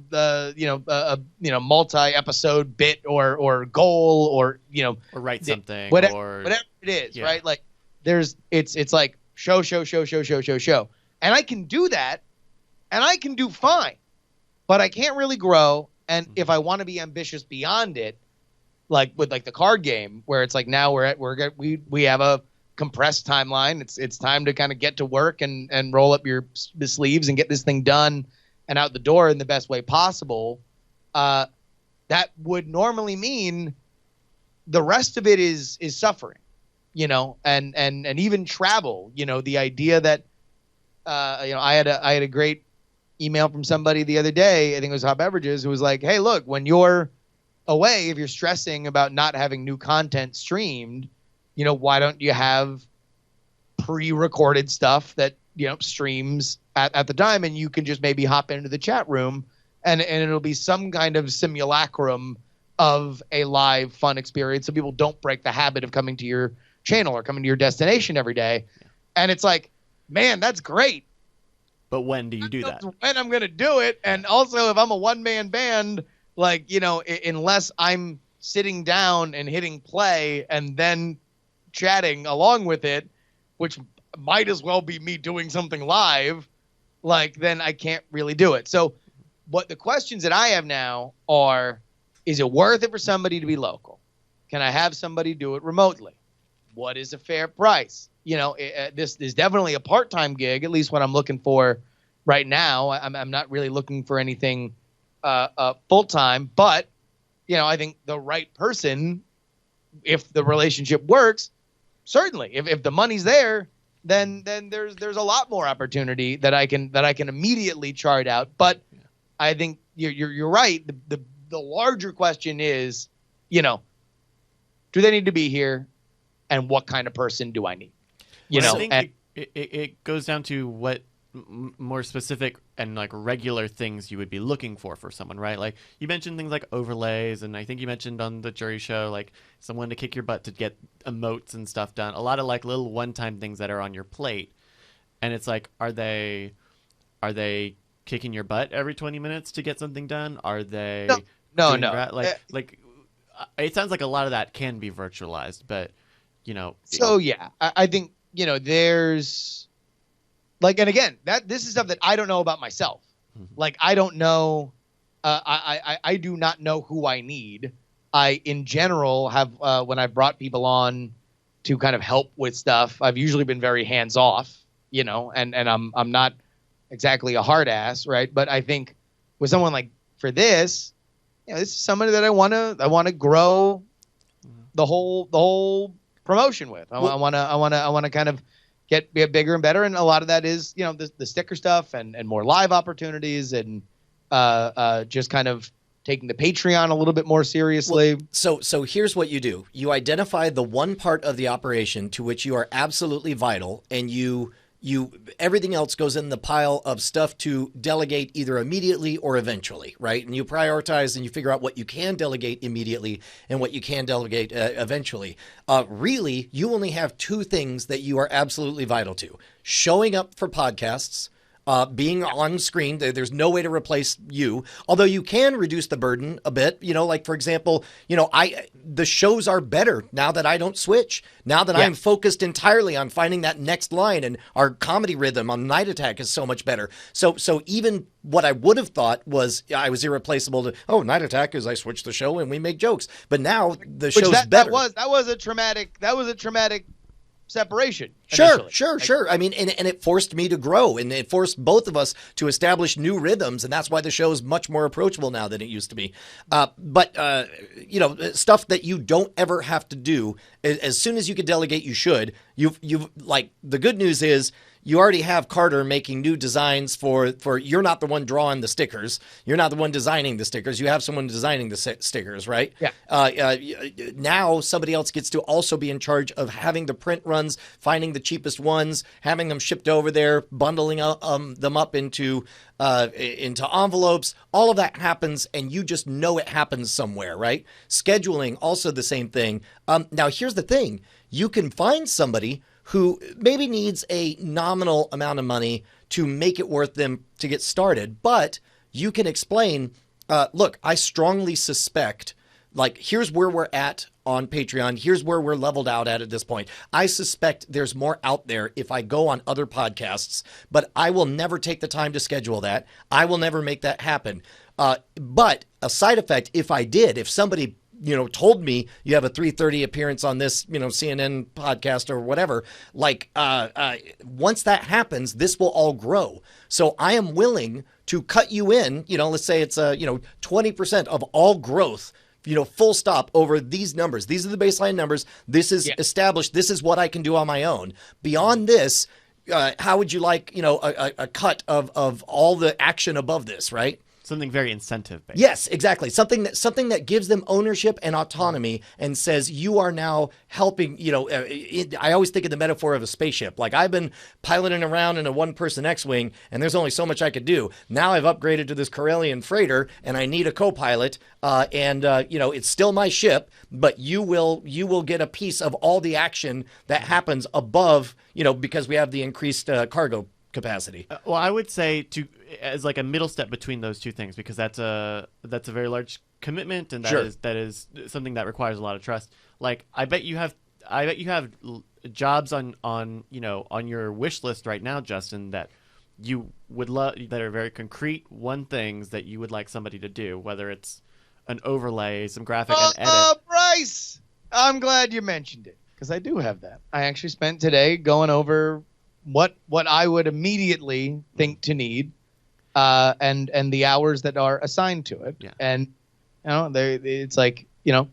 episode bit or goal, or or write something, whatever it is, right? Like it's like show, and I can do that, and I can do fine, but I can't really grow. And if I want to be ambitious beyond it, like with like the card game, where it's like now we have a compressed timeline. It's time to kind of get to work and roll up the sleeves and get this thing done and out the door in the best way possible. That would normally mean the rest of it is suffering, and even travel. The idea that I had a great email from somebody the other day, I think it was Hot Beverages, who was like, hey, look, when you're away, if you're stressing about not having new content streamed, why don't you have pre-recorded stuff that, streams at the time, and you can just maybe hop into the chat room and it'll be some kind of simulacrum of a live fun experience, so people don't break the habit of coming to your channel or coming to your destination every day. And it's like, man, that's great. But when do you do that? When I'm going to do it. And also, if I'm a one-man band, like, unless I'm sitting down and hitting play and then chatting along with it, which might as well be me doing something live, like then I can't really do it. So what the questions that I have now are, is it worth it for somebody to be local? Can I have somebody do it remotely? What is a fair price? You know, this is definitely a part-time gig, at least what I'm looking for right now. I'm not really looking for anything full-time, but, you know, I think the right person, if the relationship works, certainly, if the money's there, then there's a lot more opportunity that I can immediately chart out. But I think you're right. The larger question is, you know, do they need to be here, and what kind of person do I need? You Well, know, I think it goes down to what more specific and like regular things you would be looking for someone, right? Like you mentioned things like overlays, and I think you mentioned on the jury show like someone to kick your butt to get emotes and stuff done. A lot of like little one-time things that are on your plate, and it's like, are they kicking your butt every 20 minutes to get something done? Are they no. like it sounds like a lot of that can be virtualized, but you know. So yeah, I think, you know, there's like, and again, this is stuff that I don't know about myself. Mm-hmm. Like I don't know, I do not know who I need. I in general have when I've brought people on to kind of help with stuff, I've usually been very hands off, you know, and I'm not exactly a hard ass, right? But I think with someone like for this, you know, this is somebody that I want to grow the whole promotion with. I want to kind of get bigger and better, and a lot of that is, you know, the sticker stuff and more live opportunities, and just kind of taking the Patreon a little bit more seriously. Well, so here's what you do. You identify the one part of the operation to which you are absolutely vital, and you everything else goes in the pile of stuff to delegate either immediately or eventually, right? And you prioritize and you figure out what you can delegate immediately and what you can delegate eventually. Really, you only have two things that you are absolutely vital to: showing up for podcasts, being on screen. There's no way to replace you, although you can reduce the burden a bit. You know, like for example, you know, the shows are better now that I don't switch. Now that I'm focused entirely on finding that next line, and our comedy rhythm on Night Attack is so much better. So even what I would have thought was I was irreplaceable to, Night Attack is I switch the show and we make jokes. But now the show's better. That was a traumatic separation. Sure. I mean, and it forced me to grow, and it forced both of us to establish new rhythms, and that's why the show is much more approachable now than it used to be. But you know, stuff that you don't ever have to do, as soon as you can delegate, you should. You've like, the good news is you already have Carter making new designs for you're not the one drawing the stickers. You're not the one designing the stickers. You have someone designing the stickers, right? Yeah. Now somebody else gets to also be in charge of having the print runs, finding the cheapest ones, having them shipped over there, bundling them up into envelopes. All of that happens, and you just know it happens somewhere, right? Scheduling, also the same thing. Now, here's the thing. You can find somebody who maybe needs a nominal amount of money to make it worth them to get started, but you can explain, look, I strongly suspect, like, here's where we're at on Patreon. Here's where we're leveled out at this point. I suspect there's more out there if I go on other podcasts, but I will never take the time to schedule that. I will never make that happen. But a side effect, if somebody, you know, told me you have a 3:30 appearance on this, you know, CNN podcast or whatever, like, once that happens, this will all grow. So I am willing to cut you in, you know, let's say it's 20% of all growth, you know, full stop, over these numbers. These are the baseline numbers. This is established. This is what I can do on my own. Beyond this, how would you like, you know, a cut of all the action above this, right? Something very incentive based. Yes, exactly. Something that gives them ownership and autonomy and says you are now helping. You know, I always think of the metaphor of a spaceship. Like, I've been piloting around in a one-person X-wing, and there's only so much I could do. Now I've upgraded to this Corellian freighter, and I need a co-pilot. You know, it's still my ship, but you will get a piece of all the action that happens above. You know, because we have the increased cargo capacity. Well, I would say as like a middle step between those two things, because that's a very large commitment, and Sure. that is something that requires a lot of trust. Like I bet you have jobs on on your wish list right now, Justin, that you would love, that are very concrete one things that you would like somebody to do, whether it's an overlay, some graphic, an edit. Bryce, I'm glad you mentioned it because I do have that. I actually spent today going over what I would immediately think to need, and the hours that are assigned to it. Yeah. And it's like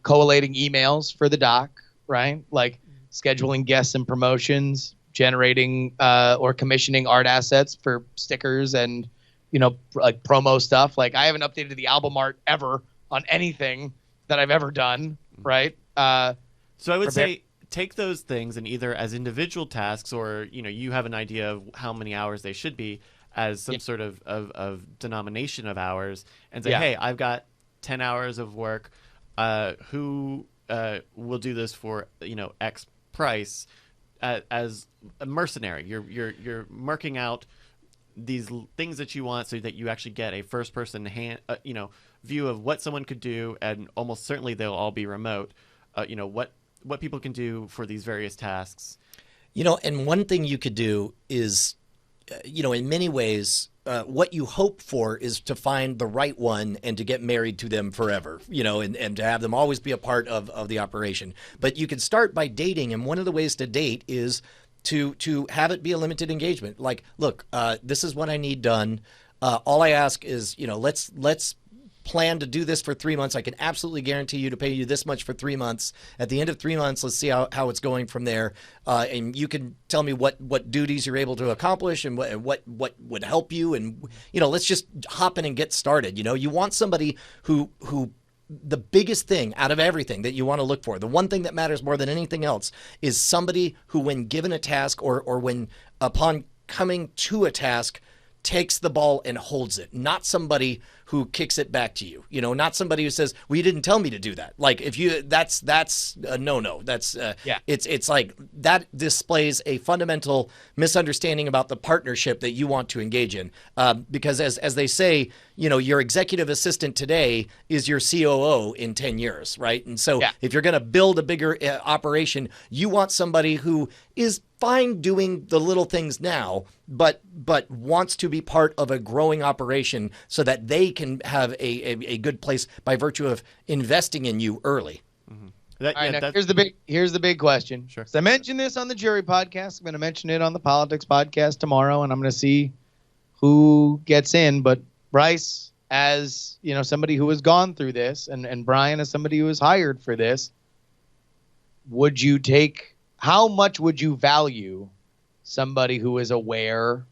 collating emails for the doc, right? Like scheduling guests and promotions, generating or commissioning art assets for stickers and like promo stuff. Like I haven't updated the album art ever on anything that I've ever done, right? So I would say take those things and either as individual tasks or you have an idea of how many hours they should be as some sort of denomination of hours, and say, hey, I've got 10 hours of work. Who will do this for X price? As a mercenary, you're marking out these things that you want so that you actually get a first person view of what someone could do, and almost certainly they'll all be remote. What people can do for these various tasks. And one thing you could do is, in many ways, what you hope for is to find the right one and to get married to them forever, and to have them always be a part of the operation. But you can start by dating, and one of the ways to date is to have it be a limited engagement. Like, look, this is what I need done. All I ask is, let's plan to do this for 3 months. I can absolutely guarantee you to pay you this much for 3 months. At the end of 3 months, let's see how it's going from there. And you can tell me what duties you're able to accomplish and what would help you. And, let's just hop in and get started. You want somebody who the biggest thing out of everything that you want to look for, the one thing that matters more than anything else, is somebody who, when given a task or when upon coming to a task, takes the ball and holds it, not somebody who kicks it back to you, not somebody who says, well, you didn't tell me to do that. Like that's a no. That's it's like that displays a fundamental misunderstanding about the partnership that you want to engage in. Because as they say, your executive assistant today is your COO in 10 years, right? And so if you're going to build a bigger operation, you want somebody who is fine doing the little things now, but wants to be part of a growing operation so that they can have a good place by virtue of investing in you early. Mm-hmm. All right, now here's the big question. Sure. So I mentioned this on the Jury podcast. I'm going to mention it on the Politics podcast tomorrow, and I'm going to see who gets in. But Bryce, as somebody who has gone through this, and Brian as somebody who was hired for this, how much would you value somebody who is aware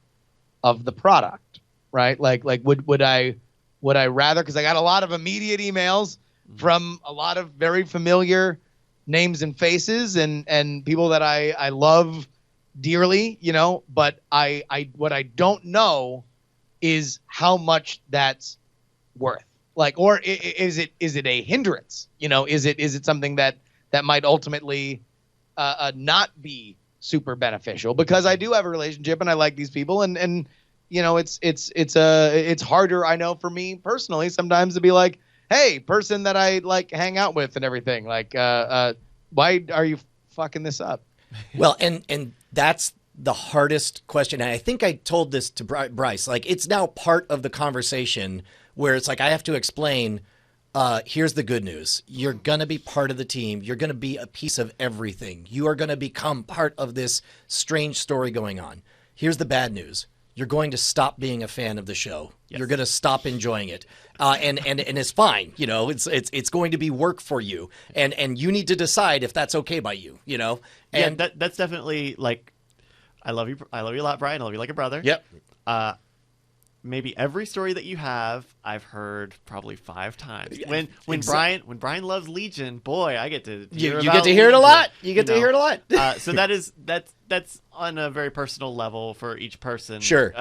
of the product, right? Like would I rather, because I got a lot of immediate emails from a lot of very familiar names and faces and people that I love dearly, but what I don't know is how much that's worth. Like, or is it a hindrance? Is it something that might ultimately not be super beneficial? Because I do have a relationship and I like these people, and it's harder, I know, for me personally sometimes to be like, hey, person that I like hang out with and everything, like why are you fucking this up? Well, and that's the hardest question. And I think I told this to Bryce, like, it's now part of the conversation where it's like I have to explain, here's the good news. You're going to be part of the team. You're going to be a piece of everything. You are going to become part of this strange story going on. Here's the bad news. You're going to stop being a fan of the show. Yes. You're going to stop enjoying it. And it's fine. It's going to be work for you. And you need to decide if that's okay by you, And that's definitely, like, I love you a lot, Brian. I love you like a brother. Yep. Maybe every story that you have, I've heard probably 5 times. When Brian loves Legion, boy, I get to hear you get to hear it a lot. You get to hear it a lot. So that's that's on a very personal level for each person. Sure.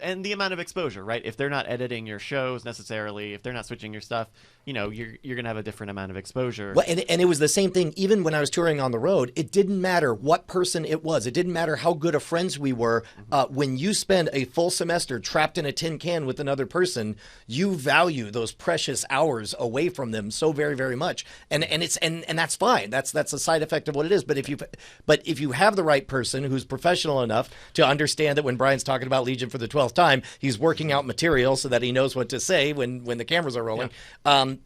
And the amount of exposure, right? If they're not editing your shows necessarily, if they're not switching your stuff, you're gonna have a different amount of exposure. Well, and it was the same thing even when I was touring on the road. It didn't matter what person it was. It didn't matter how good of friends we were. When you spend a full semester trapped in a tin can with another person, you value those precious hours away from them so very, very much. And that's fine. That's a side effect of what it is. But if you have the right person who's professional enough to understand that when Brian's talking about Legion for the 12th time, he's working out material so that he knows what to say when the cameras are rolling. Yeah.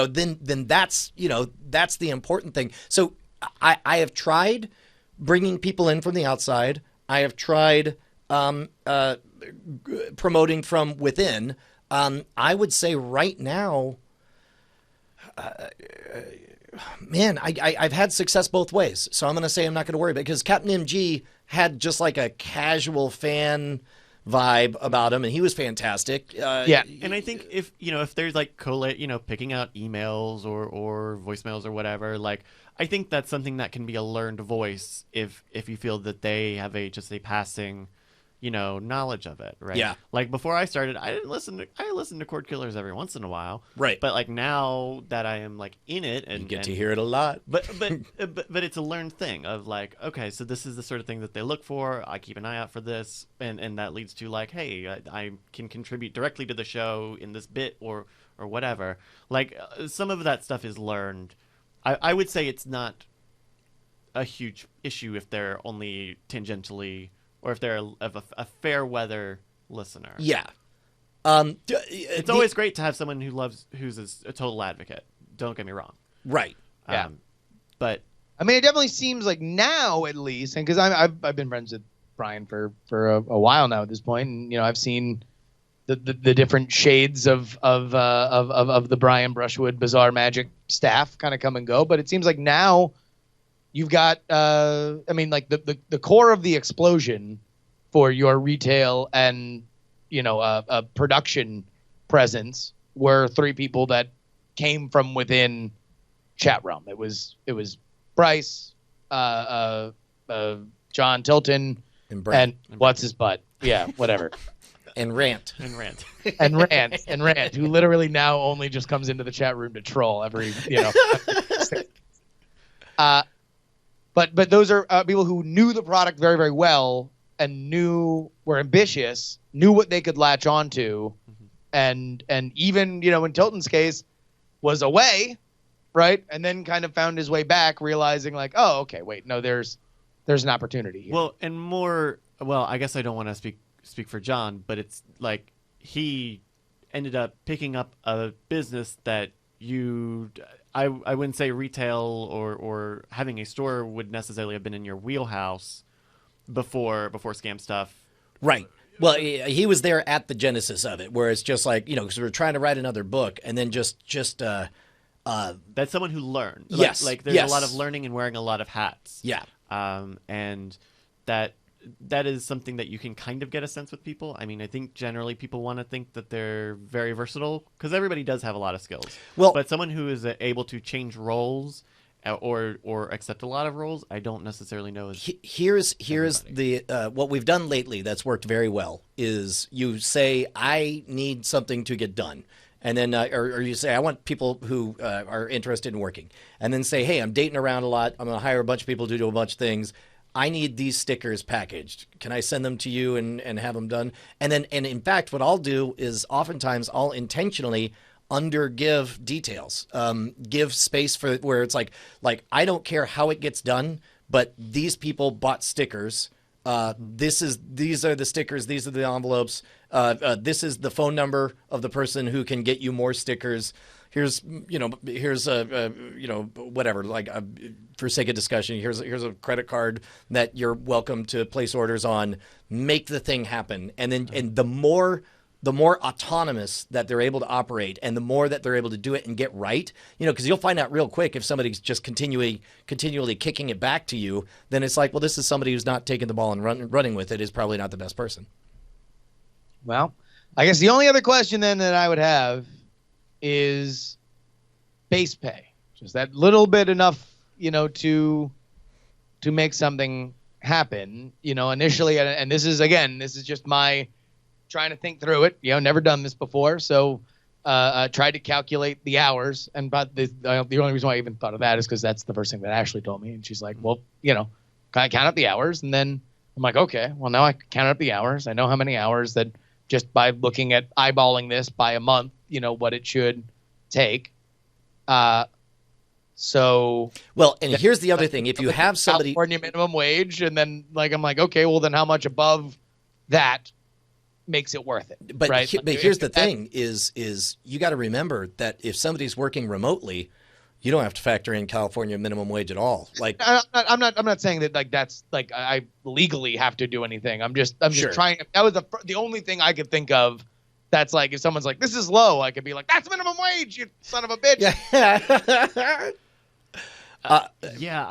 Then that's the important thing. So I have tried bringing people in from the outside. I have tried promoting from within. I would say right now, man, I've had success both ways. So I'm going to say I'm not going to worry about it because Captain MG had just like a casual fan vibe about him, and he was fantastic. Yeah. And I think if there's like picking out emails or voicemails or whatever, like I think that's something that can be a learned voice if you feel that they have just a passing knowledge of it, right? Yeah. Like before I started, I listened to Cord Killers every once in a while, Right. But like now that I am like in it and you get to hear it a lot. but it's a learned thing of like, okay, so this is the sort of thing that they look for. I keep an eye out for this, and that leads to like, hey, I can contribute directly to the show in this bit or whatever. Like some of that stuff is learned. I would say it's not a huge issue if they're only tangentially, or if they're a fair weather listener. Yeah. It's always great to have someone who's a total advocate. Don't get me wrong. Right. Yeah. But I mean, it definitely seems like now, at least, and because I've been friends with Brian for a while now at this point, and I've seen the different shades of the Brian Brushwood Bizarre Magic staff kind of come and go. But it seems like now you've got, like the core of the explosion for your retail and a production presence were three people that came from within Chat Realm. It was Bryce, John Tilton, and what's his butt? Yeah, whatever. and Rant. and Rant. and Rant, who literally now only just comes into the chat room to troll every. But those are people who knew the product very, very well and were ambitious, knew what they could latch onto, and even in Tilton's case was away, right, and then kind of found his way back, realizing like, oh, okay, wait, no, there's an opportunity here. Well, and more. Well, I guess I don't want to speak for John, but it's like he ended up picking up a business that I wouldn't say retail or having a store would necessarily have been in your wheelhouse before Scam Stuff. Right. Well, he was there at the genesis of it, where it's just like, because we were trying to write another book, and then just that's someone who learned. Yes. Like there's a lot of learning and wearing a lot of hats. Yeah. And that is something that you can kind of get a sense with people. I mean, I think generally people want to think that they're very versatile because everybody does have a lot of skills. Well, but someone who is able to change roles or accept a lot of roles, I don't necessarily know. Here's the what we've done lately that's worked very well is you say, I need something to get done. And then, or you say, I want people who are interested in working. And then say, hey, I'm dating around a lot. I'm going to hire a bunch of people to do a bunch of things. I need these stickers packaged. Can I send them to you and have them done? And in fact, what I'll do is oftentimes I'll intentionally undergive details, give space for where it's like I don't care how it gets done, but these people bought stickers. These are the stickers. These are the envelopes. This is the phone number of the person who can get you more stickers. Here's whatever, like for sake of discussion, here's a credit card that you're welcome to place orders on. Make the thing happen. And then, and the more autonomous that they're able to operate and the more that they're able to do it and get right, because you'll find out real quick if somebody's just continually kicking it back to you, then it's like, well, this is somebody who's not taking the ball and running with it is probably not the best person. Well, I guess the only other question then that I would have is base pay. Just that little bit enough, to make something happen, initially, and this is just my trying to think through it. Never done this before, so tried to calculate the hours. And but the only reason why I even thought of that is because that's the first thing that Ashley told me, and she's like, well, can I count up the hours? And then I'm like, okay, well, now I count up the hours. I know how many hours that just by looking at eyeballing this by a month, what it should take. So well, and here's the other thing: if you have somebody California minimum wage, and then I'm like, okay, well, then how much above that makes it worth it? But right? but here's the thing: is you got to remember that if somebody's working remotely, you don't have to factor in California minimum wage at all. Like I'm not saying that that's I legally have to do anything. I'm just Sure. trying. That was the only thing I could think of. That's like if someone's like, this is low, I could be like, that's minimum wage, you son of a bitch. Yeah.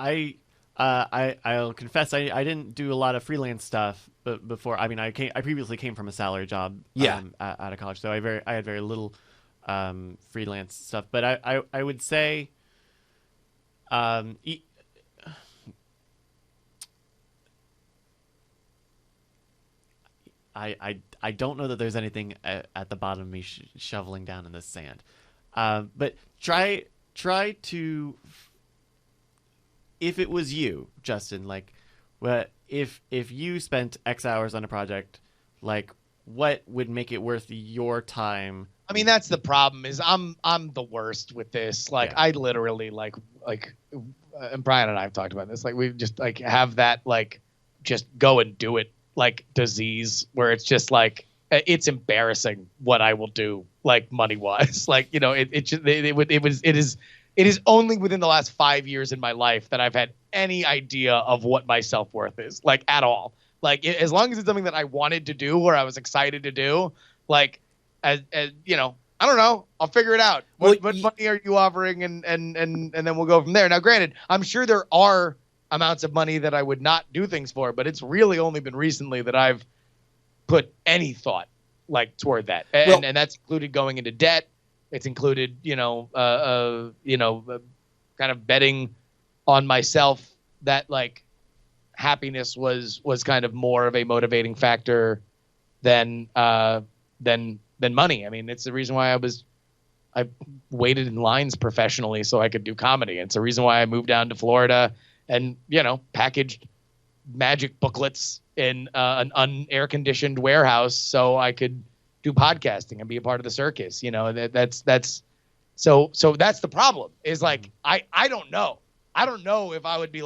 I'll confess I didn't do a lot of freelance stuff before. I mean, I previously came from a salary job out of college, so I had very little freelance stuff. But I would say I don't know that there's anything at the bottom of me shoveling down in the sand. But try to, if it was you, Justin, like, if you spent X hours on a project, like, what would make it worth your time? I mean, that's the problem. Is I'm the worst with this. Like, Yeah. I literally and Brian and I have talked about this. Like, we just have that just go and do it disease where it's just it's embarrassing what I will do money wise. It is only within the last 5 years in my life that I've had any idea of what my self-worth is at all. As long as it's something that I wanted to do or I was excited to do, as I don't know, I'll figure it out. What money are you offering? And then we'll go from there. Now, granted, I'm sure there are amounts of money that I would not do things for, but it's really only been recently that I've put any thought toward that. And that's included going into debt. It's included, kind of betting on myself that happiness was kind of more of a motivating factor than money. I mean, it's the reason why I waited in lines professionally so I could do comedy. It's the reason why I moved down to Florida and, packaged magic booklets in an unair conditioned warehouse so I could do podcasting and be a part of the circus. That's so that's the problem is I don't know. I don't know if I would be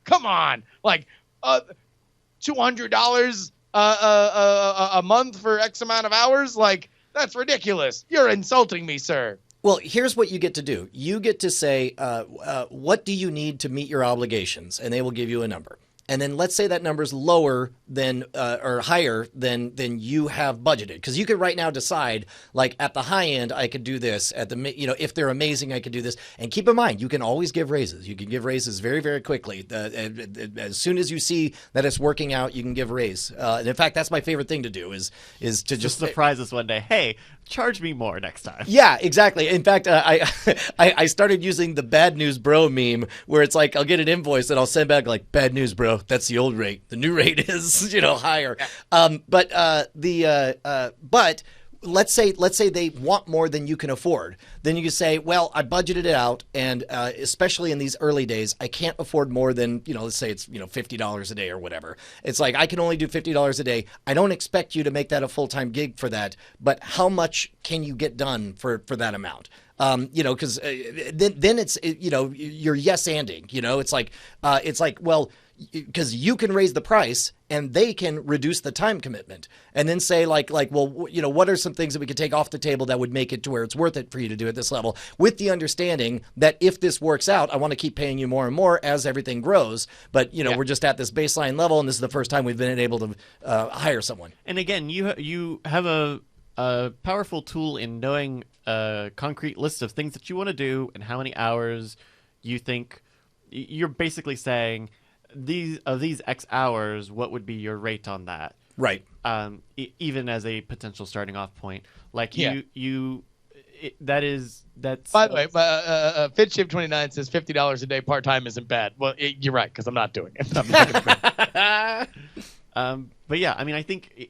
come on, $200 a month for X amount of hours. That's ridiculous. You're insulting me, sir. Well, here's what you get to do. You get to say, what do you need to meet your obligations? And they will give you a number. And then let's say that number is lower than or higher than you have budgeted, because you could right now decide at the high end I could do this, at the if they're amazing I could do this. And keep in mind you can always give raises. You can give raises very, very quickly. As soon as you see that it's working out, you can give a raise. And in fact, that's my favorite thing to do is to just surprise us one day. Hey, charge me more next time. Yeah, exactly. In fact, I started using the bad news bro meme where it's I'll get an invoice and I'll send back bad news bro. That's the old rate. The new rate is higher. But let's say they want more than you can afford. Then you can say, well, I budgeted it out, and especially in these early days, I can't afford more than let's say it's $50 a day or whatever. It's I can only do $50 a day. I don't expect you to make that a full-time gig for that, but how much can you get done for that amount? Because then it's you're yes-anding. It's well, because you can raise the price and they can reduce the time commitment, and then say well, what are some things that we could take off the table that would make it to where it's worth it for you to do at this level, with the understanding that if this works out, I want to keep paying you more and more as everything grows. But we're just at this baseline level, and this is the first time we've been able to hire someone. And again, you have a powerful tool in knowing a concrete list of things that you want to do and how many hours you think. You're basically saying, these X hours, what would be your rate on that? Right. Even as a potential starting off point, that's. By the way, FitShip29 says $50 a day part time isn't bad. Well, you're right because I'm not doing it. I'm not gonna do it. But yeah, I mean, I think,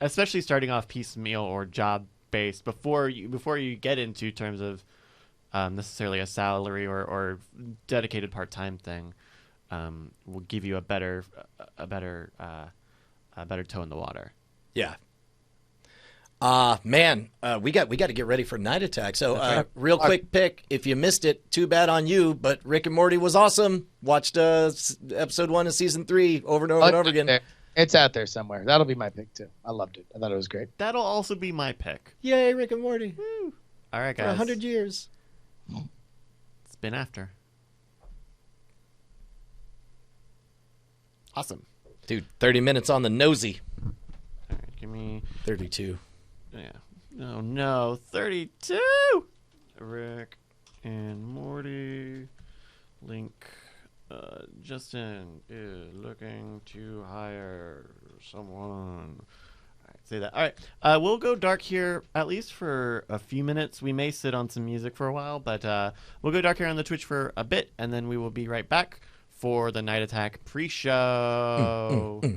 especially starting off piecemeal or job based, before you get into terms of necessarily a salary or dedicated part time thing, will give you a better toe in the water. Yeah. Man, we got to get ready for Night Attack. So, real quick pick. If you missed it, too bad on you. But Rick and Morty was awesome. Watched episode 1 of season 3 over and over and over again. It's out there somewhere. That'll be my pick too. I loved it. I thought it was great. That'll also be my pick. Yay, Rick and Morty! Woo. All right, For guys. 100 years. It's been after. Awesome. Dude, 30 minutes on the nosy. All right, give me. 32. Yeah. Oh no, 32. Rick and Morty. Link. Justin is looking to hire someone. All right, say that. All right. We'll go dark here at least for a few minutes. We may sit on some music for a while, but we'll go dark here on the Twitch for a bit, and then we will be right back for the Night Attack pre-show. Oh.